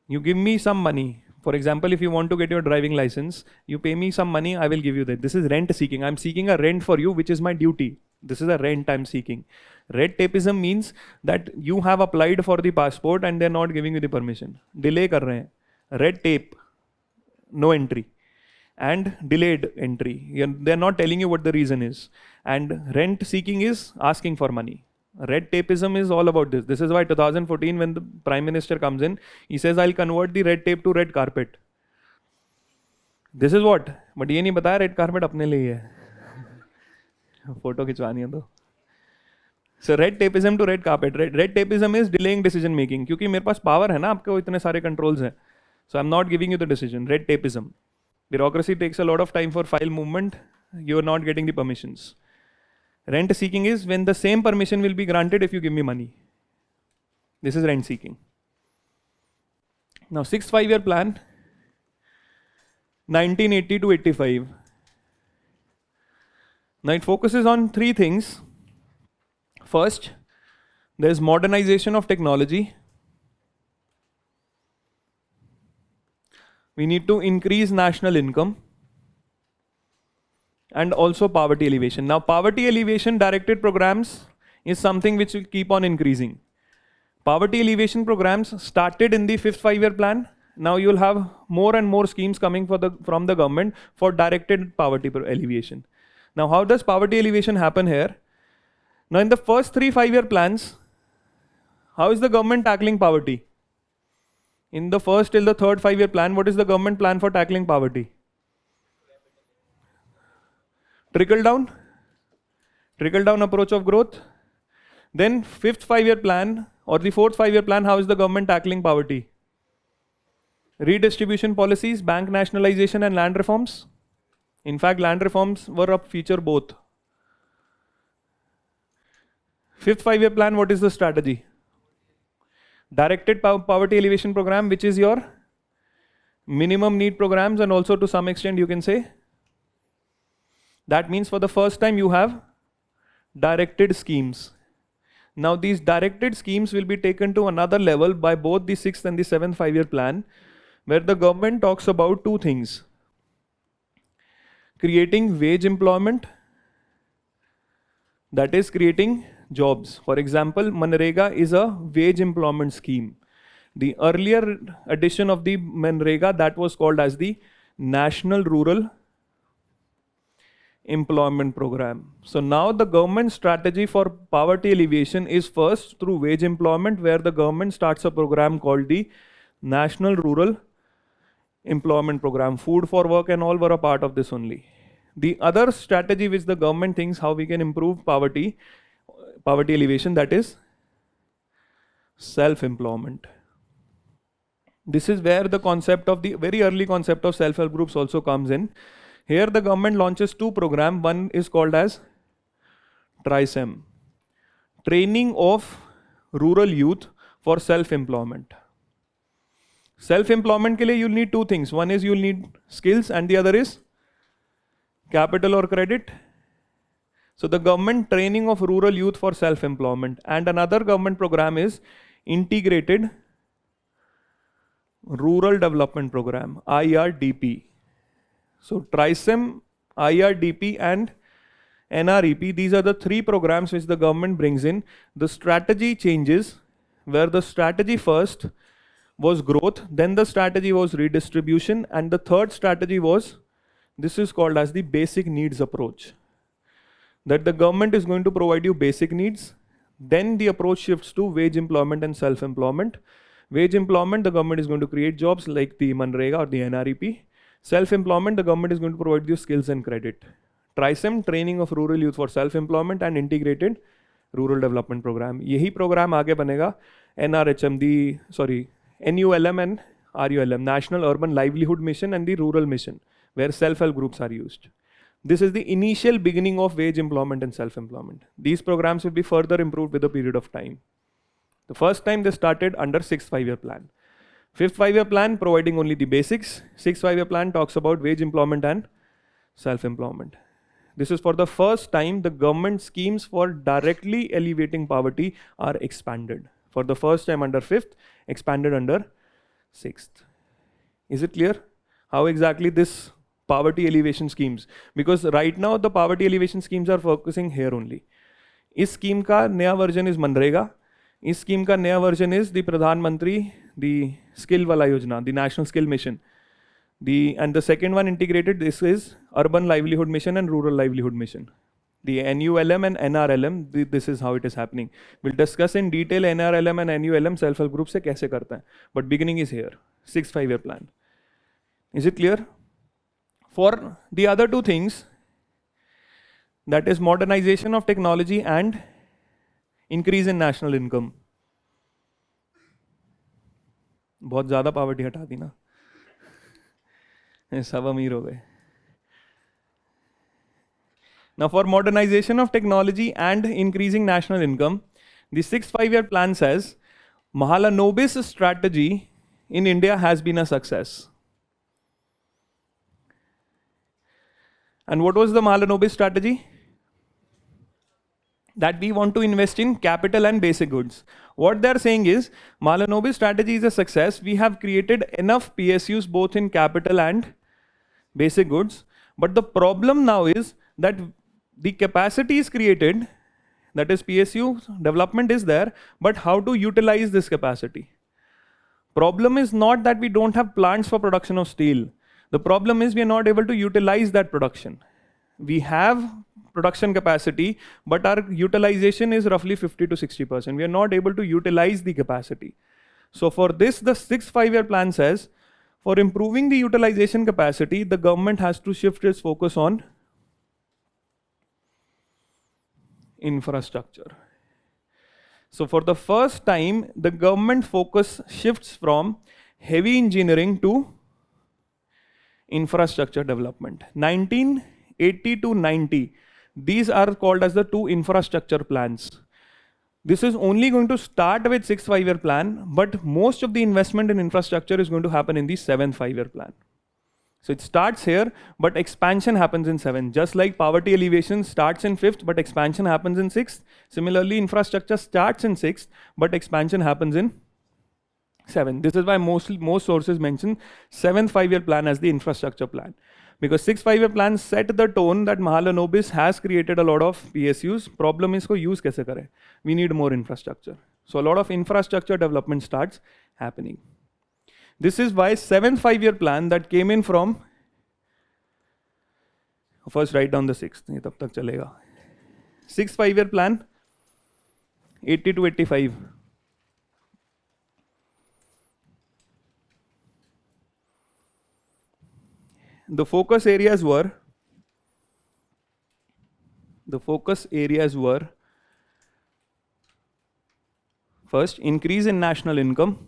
You give me some money. For example, if you want to get your driving license, you pay me some money, I will give you that. This is rent seeking. I'm seeking a rent for you, which is my duty. This is a rent I'm seeking. Red tapeism means that you have applied for the passport and they're not giving you the permission. Delay kar rahe hain. Red tape, no entry. And delayed entry. They're not telling you what the reason is. And rent seeking is asking for money. Red tapeism is all about this. This is why 2014 when the Prime Minister comes in, he says, I'll convert the red tape to red carpet. This is what? But ये नहीं बताया red carpet अपने लिए है. Photo खिंचवानी है तो. So red tapeism to red carpet. Red tapeism is delaying decision making. क्योंकि मेरे पास power है ना, आपको इतने सारे controls हैं. So I'm not giving you the decision. Red tapeism. Bureaucracy takes a lot of time for file movement. You are not getting the permissions. Rent seeking is when the same permission will be granted if you give me money. This is rent seeking. Now, sixth 5-year plan, 1980 to 85. Now, it focuses on three things. First, there is modernization of technology. We need to increase national income. And also poverty alleviation. Now, poverty alleviation directed programs is something which will keep on increasing. Poverty alleviation programs started in the fifth 5-year plan. Now you will have more and more schemes coming from the government for directed poverty alleviation. Now, how does poverty alleviation happen here? Now, in the first 3 5-year plans, how is the government tackling poverty? In the first till the third 5-year plan, what is the government plan for tackling poverty? Trickle down approach of growth. Then fifth 5-year plan or the fourth 5-year plan, how is the government tackling poverty? Redistribution policies, bank nationalization and land reforms. In fact, land reforms were a feature both. Fifth 5-year plan, what is the strategy? Directed poverty alleviation program, which is your minimum need programs, and also to some extent you can say that means for the first time you have directed schemes. Now these directed schemes will be taken to another level by both the 6th and the 7th 5-year plan, where the government talks about two things. Creating wage employment, that is creating jobs. For example, Manrega is a wage employment scheme. The earlier edition of the Manrega, that was called as the National Rural Employment Program. So now the government strategy for poverty alleviation is first through wage employment, where the government starts a program called the National Rural Employment Program. Food for work and all were a part of this only. The other strategy which the government thinks how we can improve poverty alleviation, that is self-employment. This is where the concept of the very early concept of self-help groups also comes in. Here the government launches two programs. One is called as TRISEM, training of rural youth for self-employment. Self-employment के लिए you'll need two things. One is you'll need skills and the other is capital or credit. So the government training of rural youth for self-employment, and another government program is integrated rural development program, IRDP. So TRISEM, IRDP and NREP, these are the three programs which the government brings in. The strategy changes, where the strategy first was growth, then the strategy was redistribution, and the third strategy was, this is called as the basic needs approach. That the government is going to provide you basic needs, then the approach shifts to wage employment and self-employment. Wage employment, the government is going to create jobs like the Manrega or the NREP. Self-employment, the government is going to provide you skills and credit. TRISEM, training of rural youth for self-employment and integrated rural development program. यही program आगे बनेगा NRHM, NULM and RULM, National Urban Livelihood Mission and the Rural Mission, where self-help groups are used. This is the initial beginning of wage employment and self-employment. These programs will be further improved with a period of time. The first time they started under 6th 5-year plan. 5th 5-year plan providing only the basics. 6th 5-year plan talks about wage employment and self-employment. This is for the first time the government schemes for directly alleviating poverty are expanded. For the first time under 5th, expanded under 6th. Is it clear how exactly this poverty alleviation schemes? Because right now the poverty alleviation schemes are focusing here only. इस scheme का नया version is MNREGA. इस scheme का नया version is the प्रधानमंत्री, the skill वाला योजना, the national skill mission. And the second one integrated, this is urban livelihood mission and rural livelihood mission. The NULM and NRLM, this is how it is happening. We'll discuss in detail NRLM and NULM self-help group से कैसे करता है. But beginning is here, 6th 5-year plan. Is it clear? For the other two things, that is modernization of technology and increase in national income. बहुत ज़्यादा poverty हटा दी ना. सब अमीर हो गए. Now for modernization of technology and increasing national income, the 6th 5-year plan says Mahalanobis strategy in India has been a success. And what was the Mahalanobis strategy? That we want to invest in capital and basic goods. What they're saying is Mahalanobis strategy is a success. We have created enough PSUs both in capital and basic goods. But the problem now is that the capacity is created, that is PSU development is there, but how to utilize this capacity? Problem is not that we don't have plants for production of steel. The problem is we are not able to utilize that production. We have production capacity, but our utilization is roughly 50 to 60%. We are not able to utilize the capacity. So for this, the 6th 5-year plan says, for improving the utilization capacity, the government has to shift its focus on infrastructure. So for the first time, the government focus shifts from heavy engineering to infrastructure development. 1980 to 90, these are called as the two infrastructure plans. This is only going to start with 6th 5-year plan, but most of the investment in infrastructure is going to happen in the 7th 5-year plan. So it starts here, but expansion happens in 7th. Just like poverty alleviation starts in 5th, but expansion happens in 6th. Similarly, infrastructure starts in 6th, but expansion happens in 7th. This is why most sources mention 7th 5-year plan as the infrastructure plan. Because 6th 5-year plan set the tone that Mahalanobis has created a lot of PSUs. Problem is ko use kaise kare? We need more infrastructure. So a lot of infrastructure development starts happening. This is why 7th 5-year plan that came in from, first write down the 6th, ye tab tak chalega. 6th 5-year plan, 80 to 85. The focus areas were first, increase in national income.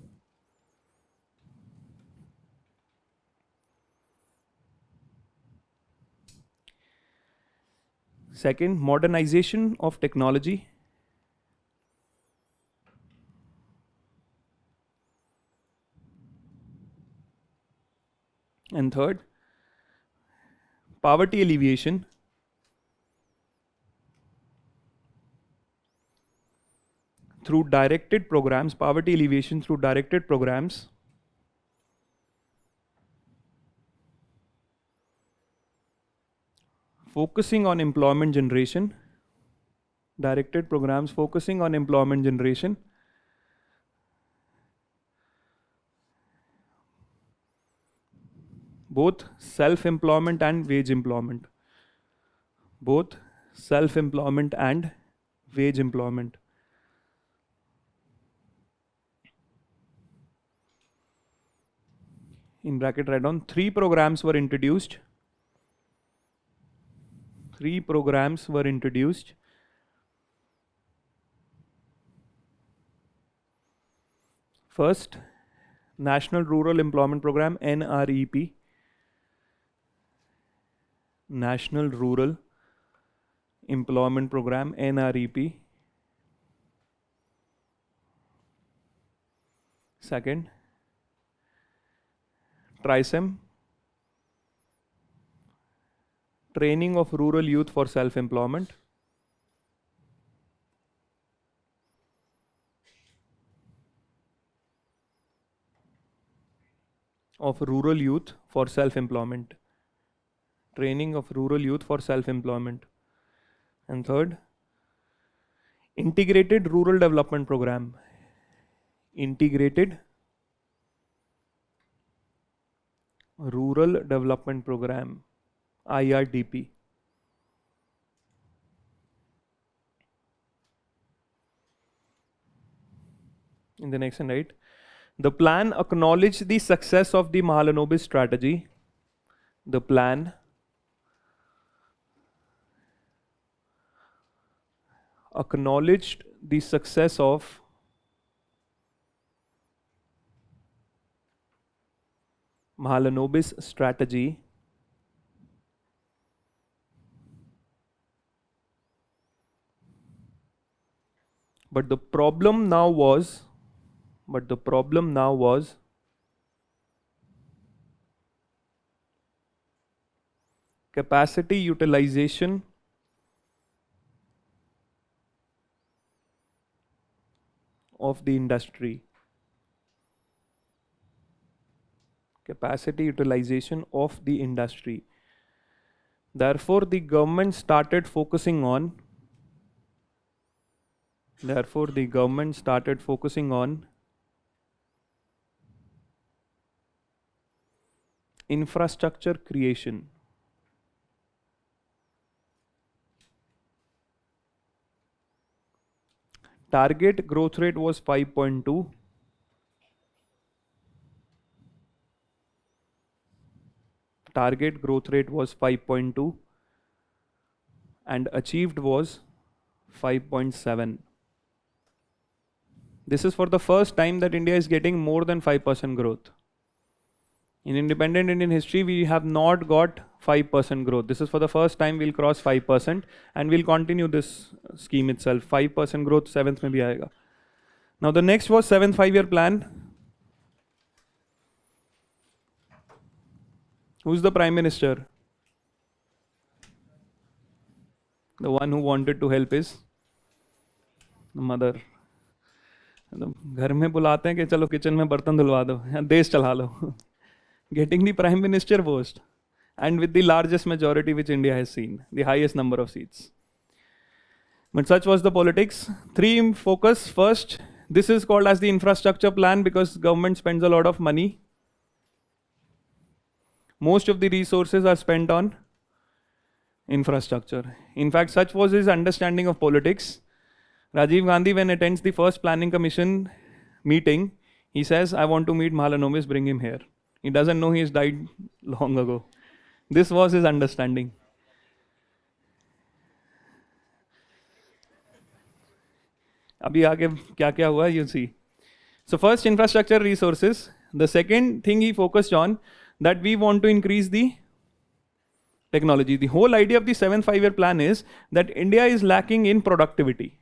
Second, modernization of technology. And third, poverty alleviation through directed programs, poverty alleviation through directed programs focusing on employment generation, directed programs focusing on employment generation, both self-employment and wage employment, both self-employment and wage employment. In bracket write down, 3 programs were introduced. 3 programs were introduced. First, National Rural Employment Program, NREP. National Rural Employment Program, NREP. Second, TRISEM, Training of Rural Youth for Self-Employment. Of rural youth for self-employment. Training of rural youth for self-employment. And third, Integrated Rural Development Program. Integrated Rural Development Program, IRDP. In the next slide, the plan acknowledged the success of the Mahalanobis strategy. The plan acknowledged the success of Mahalanobis strategy but the problem now was capacity utilization of the industry. Capacity utilization of the industry. Therefore, the government started focusing on infrastructure creation. Target growth rate was 5.2. Target growth rate was 5.2 and achieved was 5.7. This is for the first time that India is getting more than 5% growth. In independent Indian history, we have not got 5% growth. This is for the first time we'll cross 5% and we'll continue this scheme itself. 5% growth 7th mein bhi aayega. Now the next was 7th 5-year plan. Who's the Prime Minister? The one who wanted to help his mother. घर में बुलाते हैं कि चलो kitchen में बर्तन धुलवा दो, देश चला लो. Getting the Prime Minister post and with the largest majority which India has seen, the highest number of seats. But such was the politics. 3 focus. First, this is called as the infrastructure plan because government spends a lot of money. Most of the resources are spent on infrastructure. In fact, such was his understanding of politics. Rajiv Gandhi, when attends the first planning commission meeting, he says, I want to meet Mahalanobis, bring him here. He doesn't know he has died long ago. This was his understanding. Abhi aage kya kya hua, you see. So first, infrastructure resources. The second thing he focused on, that we want to increase the technology. The whole idea of the 7th five-year plan is that India is lacking in productivity.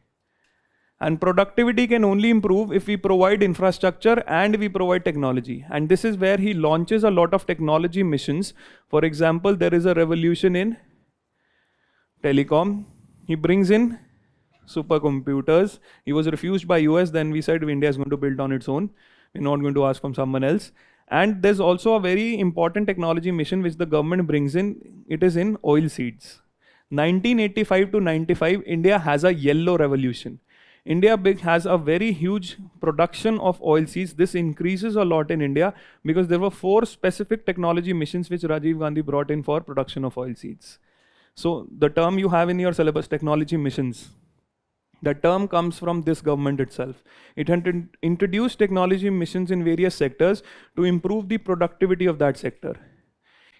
And productivity can only improve if we provide infrastructure and we provide technology. And this is where he launches a lot of technology missions. For example, there is a revolution in telecom. He brings in supercomputers. He was refused by US. Then we said India is going to build on its own. We're not going to ask from someone else. And there's also a very important technology mission which the government brings in. It is in oil seeds. 1985 to 95, India has a yellow revolution. India has a very huge production of oil seeds. This increases a lot in India because there were 4 specific technology missions which Rajiv Gandhi brought in for production of oil seeds. So the term you have in your syllabus, technology missions, the term comes from this government itself. It had introduced technology missions in various sectors to improve the productivity of that sector.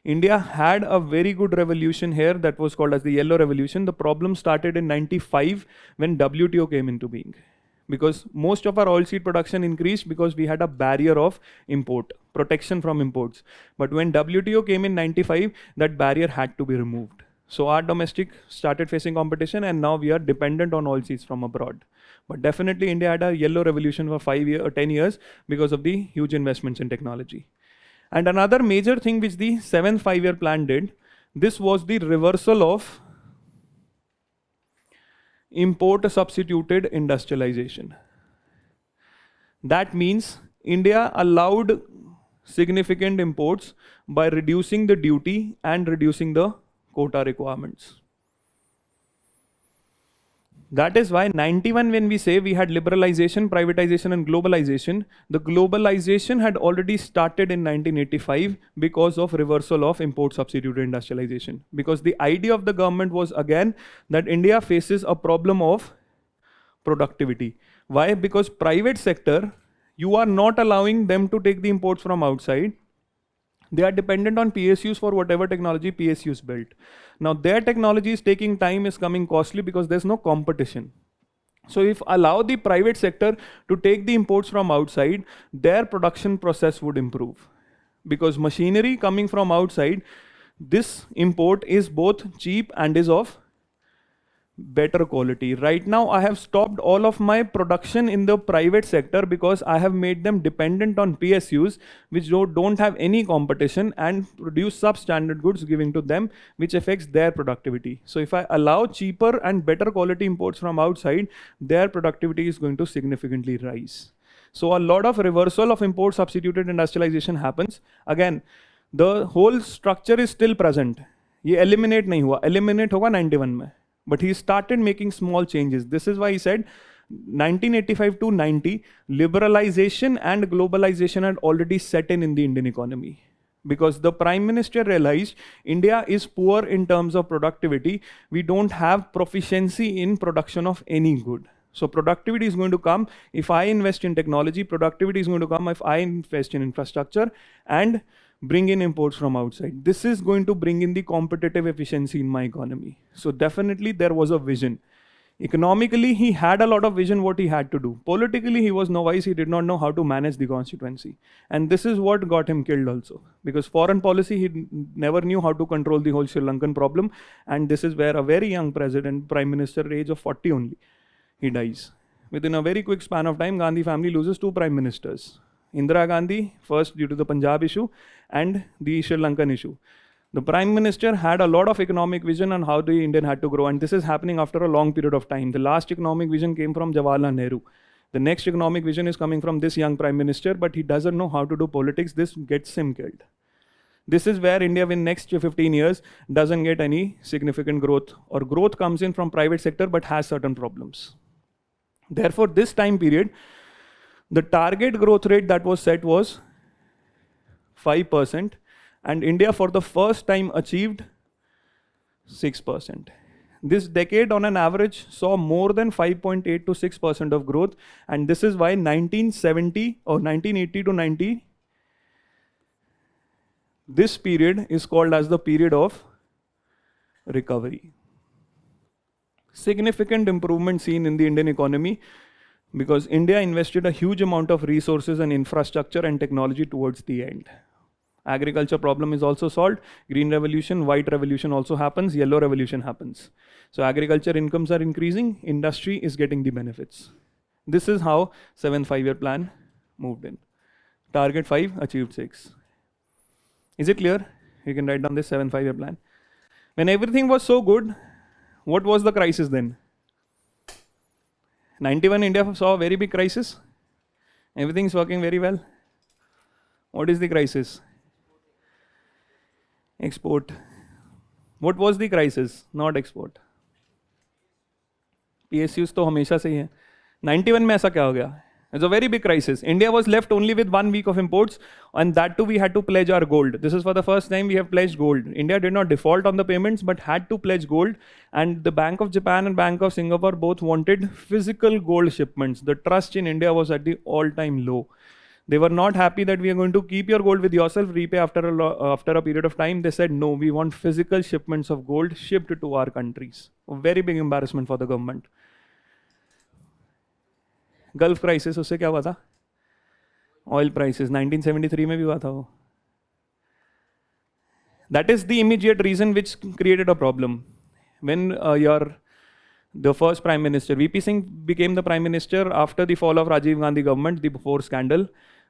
India had a very good revolution here that was called as the Yellow Revolution. The problem started in 95 when WTO came into being. Because most of our oilseed production increased because we had a barrier of import, protection from imports. But when WTO came in 95, that barrier had to be removed. So our domestic started facing competition and now we are dependent on oilseeds from abroad. But definitely India had a yellow revolution for 5 years or 10 years because of the huge investments in technology. And another major thing which the 7th five-year plan did, this was the reversal of import substituted industrialization. That means India allowed significant imports by reducing the duty and reducing the quota requirements. That is why 91, when we say we had liberalization, privatization and globalization, the globalization had already started in 1985 because of reversal of import substituted industrialization. Because the idea of the government was again that India faces a problem of productivity. Why? Because private sector, you are not allowing them to take the imports from outside. They are dependent on PSUs for whatever technology PSUs built. Now their technology is taking time, is coming costly because there's no competition. So if allow the private sector to take the imports from outside, their production process would improve. Because machinery coming from outside, this import is both cheap and is of better quality. Right now, I have stopped all of my production in the private sector because I have made them dependent on PSUs, which don't have any competition and produce substandard goods giving to them, which affects their productivity. So if I allow cheaper and better quality imports from outside, their productivity is going to significantly rise. So a lot of reversal of import substituted industrialization happens. Again, the whole structure is still present. ये eliminate नहीं हुआ, eliminate होगा 91 में. But he started making small changes. This is why he said 1985 to 90, liberalization and globalization had already set in the Indian economy. Because the Prime Minister realized India is poor in terms of productivity. We don't have proficiency in production of any good. So productivity is going to come if I invest in technology. Productivity is going to come if I invest in infrastructure and bring in imports from outside. This is going to bring in the competitive efficiency in my economy. So definitely there was a vision. Economically, he had a lot of vision what he had to do. Politically, he was novice. He did not know how to manage the constituency. And this is what got him killed also. Because foreign policy, he never knew how to control the whole Sri Lankan problem. And this is where a very young president, prime minister, age of 40 only, he dies. Within a very quick span of time, Gandhi family loses 2 prime ministers. Indira Gandhi, first due to the Punjab issue and the Sri Lankan issue. The Prime Minister had a lot of economic vision on how the Indian had to grow, and this is happening after a long period of time. The last economic vision came from Jawaharlal Nehru. The next economic vision is coming from this young Prime Minister, but he doesn't know how to do politics. This gets him killed. This is where India in next 15 years doesn't get any significant growth, or growth comes in from private sector but has certain problems. Therefore, this time period, the target growth rate that was set was 5%, and India for the first time achieved 6%. This decade on an average saw more than 5.8 to 6% of growth, and this is why 1970 or 1980 to 90, this period is called as the period of recovery. Significant improvement seen in the Indian economy because India invested a huge amount of resources and infrastructure and technology towards the end. Agriculture problem is also solved. Green revolution, white revolution also happens, yellow revolution happens. So agriculture incomes are increasing, industry is getting the benefits. This is how 7th 5-year plan moved in. Target 5, achieved 6. Is it clear? You can write down this 7th 5-year plan. When everything was so good, what was the crisis then? 91 India saw a very big crisis. Everything is working very well. What is the crisis? Export. What was the crisis? Not export. PSUs तो हमेशा से ही है. 91 में ऐसा क्या हो गया? It's a very big crisis. India was left only with 1 week of imports, and that too we had to pledge our gold. This is for the first time we have pledged gold. India did not default on the payments, but had to pledge gold. And the Bank of Japan and Bank of Singapore both wanted physical gold shipments. The trust in India was at the all-time low. They were not happy that we are going to keep your gold with yourself, repay after a period of time. They said, no, we want physical shipments of gold shipped to our countries. A very big embarrassment for the government. Gulf crisis, उससे क्या हुआ था? Oil prices 1973 में भी हुआ था वो. That is the immediate reason which created a problem. When the first prime minister, VP Singh, became the prime minister after the fall of Rajiv Gandhi government, the before scandal,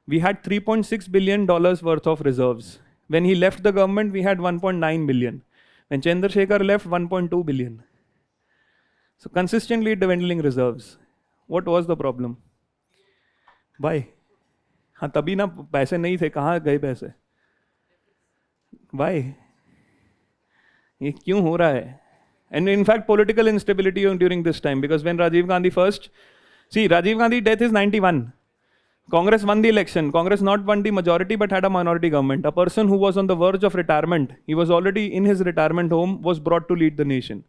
we had $3.6 billion worth of reserves. When he left the government, we had 1.9 billion. When Chandrasekhar left, 1.2 billion. So consistently dwindling reserves. What was the problem? Why? हाँ तभी ना पैसे नहीं थे, कहाँ गए पैसे? Why? ये क्यों हो रहा है? And in fact, political instability during this time, because when Rajiv Gandhi first, see, Rajiv Gandhi death is 91. Congress won the election. Congress not won the majority, but had a minority government. A person who was on the verge of retirement, he was already in his retirement home, was brought to lead the nation.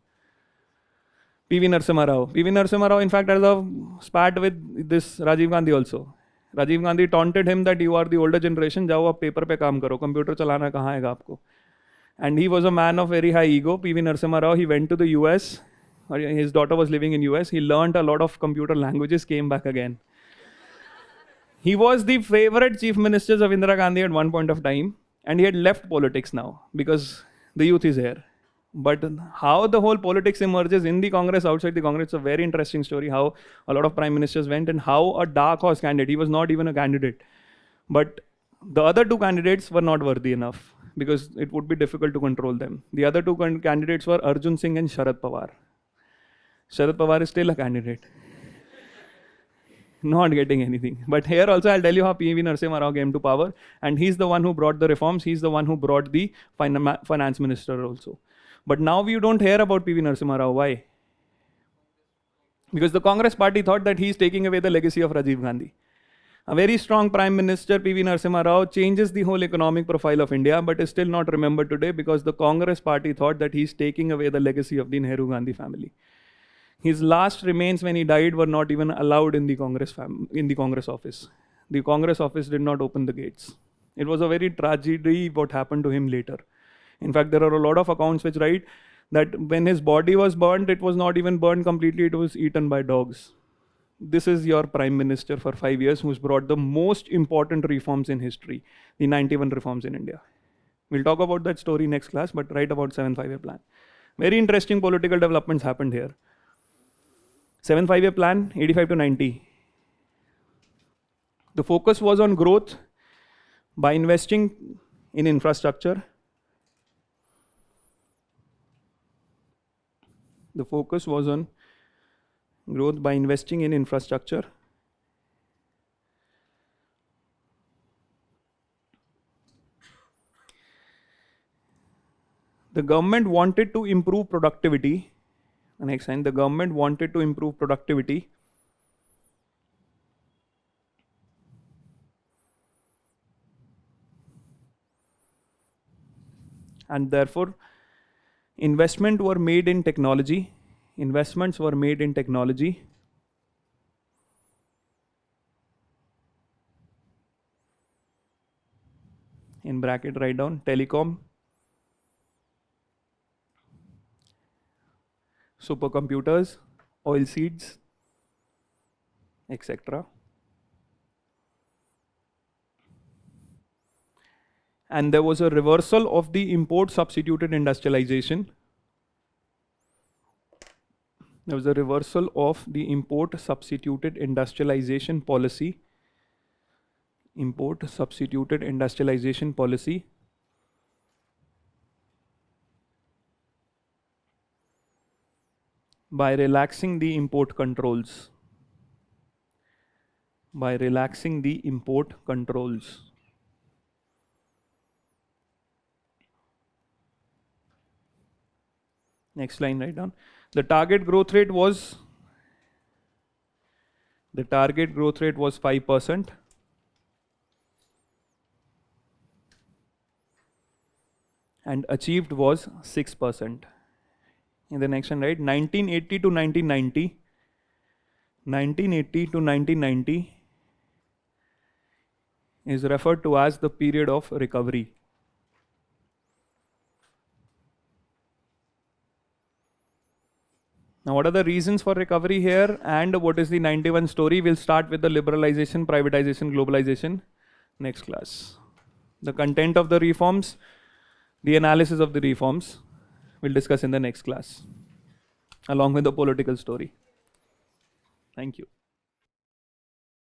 PV Narasimha Rao. PV Narasimha Rao, in fact, has a spat with this Rajiv Gandhi also. Rajiv Gandhi taunted him that you are the older generation, जाओ आप paper पे काम करो, computer चलाना कहाँ आएगा आपको? And he was a man of very high ego. PV Narasimha Rao, he went to the US, or his daughter was living in US. He learned a lot of computer languages, came back again. He was the favorite chief minister of Indira Gandhi at one point of time, and he had left politics now because the youth is here. But how the whole politics emerges in the Congress, outside the Congress, it's a very interesting story how a lot of prime ministers went and how a dark horse candidate, he was not even a candidate. But the other two candidates were not worthy enough because it would be difficult to control them. The other two candidates were Arjun Singh and Sharad Pawar. Sharad Pawar is still a candidate. Not getting anything. But here also I'll tell you how PV Narasimha Rao came to power. And he's the one who brought the reforms. He's the one who brought the finance minister also. But now we don't hear about PV Narasimha Rao. Why? Because the Congress party thought that he's taking away the legacy of Rajiv Gandhi. A very strong Prime Minister, PV Narasimha Rao, changes the whole economic profile of India, but is still not remembered today because the Congress party thought that he's taking away the legacy of the Nehru-Gandhi family. His last remains when he died were not even allowed in the Congress office. The Congress office did not open the gates. It was a very tragedy what happened to him later. In fact, there are a lot of accounts which write that when his body was burnt, it was not even burned completely, it was eaten by dogs. This is your Prime Minister for 5 years who's brought the most important reforms in history, the 91 reforms in India. We'll talk about that story next class, but write about 7th 5-year plan. Very interesting political developments happened here. 7th 5-year plan, 85 to 90. The focus was on growth by investing in infrastructure. The focus was on growth by investing in infrastructure. The government wanted to improve productivity. The next line, the government wanted to improve productivity. And therefore, investments were made in technology. Investments were made in technology. In bracket, write down telecom, supercomputers, oil seeds, etc. and there was a reversal of the import substituted industrialization. There was a reversal of the import substituted industrialization policy. Import substituted industrialization policy by relaxing the import controls. By relaxing the import controls. Next line, write down. The target growth rate was 5%. And achieved was 6%. In the next one, right? 1980 to 1990. 1980 to 1990 is referred to as the period of recovery. Now, what are the reasons for recovery here, and what is the 91 story? We'll start with the liberalization, privatization, globalization next class. The content of the reforms, the analysis of the reforms, we'll discuss in the next class, along with the political story. Thank you.